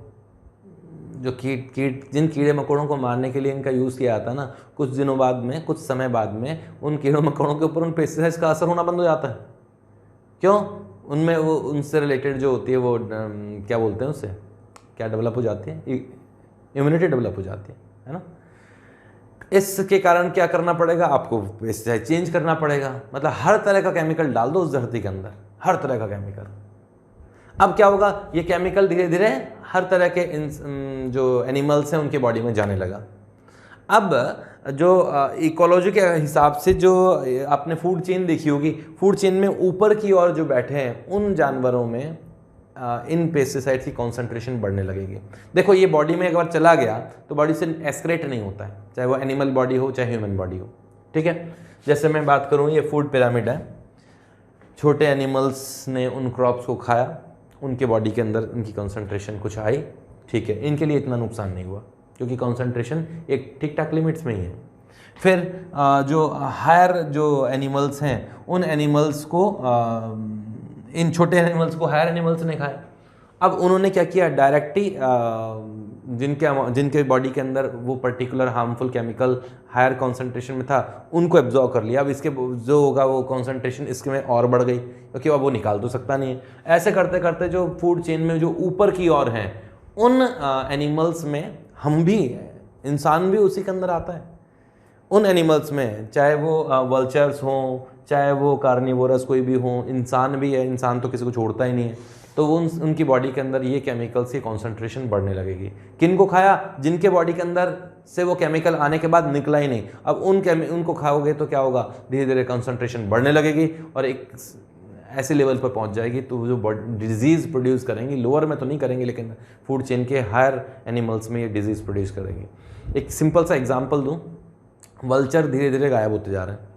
जो जिन कीड़े मकोड़ों को मारने के लिए इनका यूज़ किया जाता है ना, कुछ दिनों बाद में, कुछ समय बाद में उन कीड़ों मकोड़ों के ऊपर उन पेस्टिसाइड्स का असर होना बंद हो जाता है। क्यों? उनमें वो उनसे रिलेटेड जो होती है वो क्या बोलते हैं, उससे क्या डेवलप हो जाती है, इम्यूनिटी डेवलप हो जाती है ना। इसके कारण क्या करना पड़ेगा आपको, पेस्टिसाइड चेंज करना पड़ेगा। मतलब हर तरह का केमिकल डाल दो उस धरती के अंदर, हर तरह का केमिकल। अब क्या होगा, ये केमिकल धीरे धीरे हर तरह के जो एनिमल्स हैं उनके बॉडी में जाने लगा। अब जो इकोलॉजी के हिसाब से जो आपने फूड चेन देखी होगी, फूड चेन में ऊपर की ओर जो बैठे हैं उन जानवरों में इन पेस्टिसाइड्स की कॉन्सेंट्रेशन बढ़ने लगेगी। देखो, ये बॉडी में एक बार चला गया तो बॉडी से एस्क्रेट नहीं होता है, चाहे वो एनिमल बॉडी हो चाहे ह्यूमन बॉडी हो। ठीक है, जैसे मैं बात करूँ, ये फूड पिरामिड है, छोटे एनिमल्स ने उन क्रॉप्स को खाया, उनके बॉडी के अंदर उनकी कॉन्सेंट्रेशन कुछ आई। ठीक है, इनके लिए इतना नुकसान नहीं हुआ क्योंकि कॉन्सेंट्रेशन एक ठीक ठाक लिमिट्स में ही है। फिर जो हायर जो एनिमल्स हैं, उन एनिमल्स को इन छोटे एनिमल्स को हायर एनिमल्स ने खाया अब उन्होंने क्या किया, डायरेक्टली जिनके बॉडी के अंदर वो particular harmful chemical higher concentration में था उनको एब्जॉर्व कर लिया। अब इसके जो होगा वो कॉन्सेंट्रेशन इसके में और बढ़ गई, क्योंकि अब वो निकाल तो सकता नहीं है। ऐसे करते करते जो फूड चेन में जो ऊपर की ओर हैं उन एनिमल्स में हम भी, इंसान भी उसी के अंदर आता है। उन एनिमल्स में चाहे वो वल्चर्स हों, चाहे वो कार्निवोरस कोई भी हो, इंसान भी है, इंसान तो किसी को छोड़ता ही नहीं है, तो उनकी बॉडी के अंदर ये केमिकल्स की कॉन्सेंट्रेशन बढ़ने लगेगी। किन को खाया? जिनके बॉडी के अंदर से वो केमिकल आने के बाद निकला ही नहीं। अब उनको खाओगे तो क्या होगा, धीरे धीरे कॉन्सेंट्रेशन बढ़ने लगेगी और एक ऐसे लेवल पर पहुंच जाएगी तो जो डिजीज़ प्रोड्यूस करेंगी, लोअर में तो नहीं करेंगी लेकिन फूड चेन के हायर एनिमल्स में ये डिजीज़ प्रोड्यूस करेंगी। एक सिंपल सा एग्जाम्पल दूँ, वल्चर धीरे धीरे गायब होते जा रहे हैं,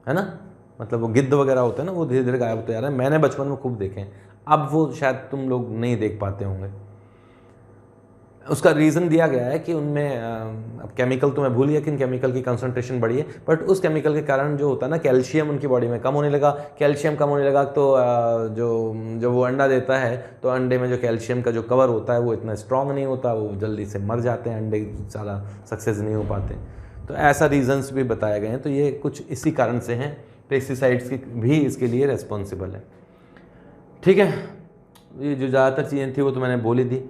है ना, मतलब वो गिद्ध वगैरह होते हैं ना, वो धीरे धीरे गायब होते जा रहे हैं। मैंने बचपन में खूब देखे हैं, अब वो शायद तुम लोग नहीं देख पाते होंगे। उसका रीज़न दिया गया है कि उनमें अब केमिकल तो मैं भूल गया किन केमिकल की कंसंट्रेशन बढ़ी है, बट उस केमिकल के कारण जो होता है ना, कैल्शियम उनकी बॉडी में कम होने लगा। कैल्शियम कम होने लगा तो जो वो अंडा देता है तो अंडे में जो कैल्शियम का जो कवर होता है वो इतना स्ट्रांग नहीं होता, वो जल्दी से मर जाते हैं, अंडे ज़्यादा सक्सेस नहीं हो पाते। तो ऐसा रीजंस भी बताए गए हैं। तो ये कुछ इसी कारण से हैं। पेस्टिसाइड्स की भी इसके लिए रेस्पॉन्सिबल है। ठीक है, ये जो ज़्यादातर चीज़ें थी वो तो मैंने बोल ही दी।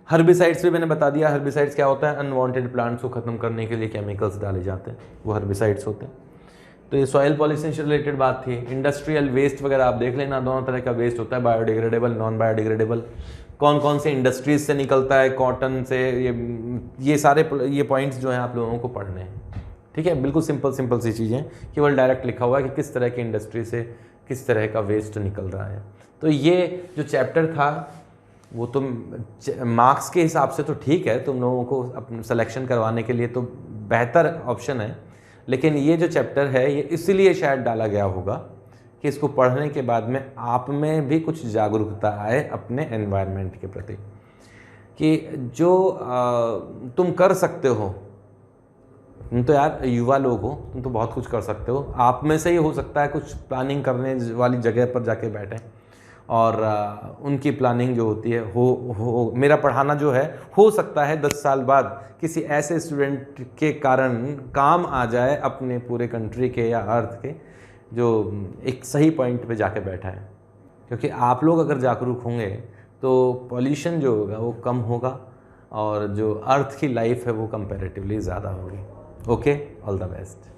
हर्बिसाइड्स भी मैंने बता दिया। हर्बिसाइड्स क्या होता है, अनवांटेड प्लांट्स को ख़त्म करने के लिए केमिकल्स डाले जाते हैं, वो हर्बिसाइड्स होते हैं। तो ये सॉइल पॉल्यूशन से रिलेटेड बात थी। इंडस्ट्रियल वेस्ट वगैरह आप देख लेना, दोनों तरह का वेस्ट होता है, बायोडिग्रेडेबल, नॉन बायोडिग्रेडेबल। कौन कौन से इंडस्ट्रीज से निकलता है, कॉटन से, ये सारे पॉइंट्स जो हैं आप लोगों को पढ़ने हैं। ठीक है, बिल्कुल सिंपल सी चीज़ें, केवल डायरेक्ट लिखा हुआ है कि किस तरह की इंडस्ट्री से किस तरह का वेस्ट निकल रहा है। तो ये जो चैप्टर था वो तुम मार्क्स के हिसाब से तो ठीक है, तुम लोगों को अपना सिलेक्शन करवाने के लिए तो बेहतर ऑप्शन है, लेकिन ये जो चैप्टर है ये इसलिए शायद डाला गया होगा कि इसको पढ़ने के बाद में आप में भी कुछ जागरूकता आए अपने एनवायरनमेंट के प्रति, कि जो तुम कर सकते हो। तुम तो यार युवा लोग हो, तुम तो बहुत कुछ कर सकते हो। आप में से ही हो सकता है कुछ प्लानिंग करने वाली जगह पर जाके बैठे और उनकी प्लानिंग जो होती है हो मेरा पढ़ाना जो है हो सकता है 10 साल बाद किसी ऐसे स्टूडेंट के कारण काम आ जाए अपने पूरे कंट्री के या अर्थ के, जो एक सही पॉइंट पे जाके बैठा है। क्योंकि आप लोग अगर जागरूक होंगे तो पॉल्यूशन जो होगा वो कम होगा और जो अर्थ की लाइफ है वो कंपैरेटिवली ज़्यादा होगी। Okay, all the best.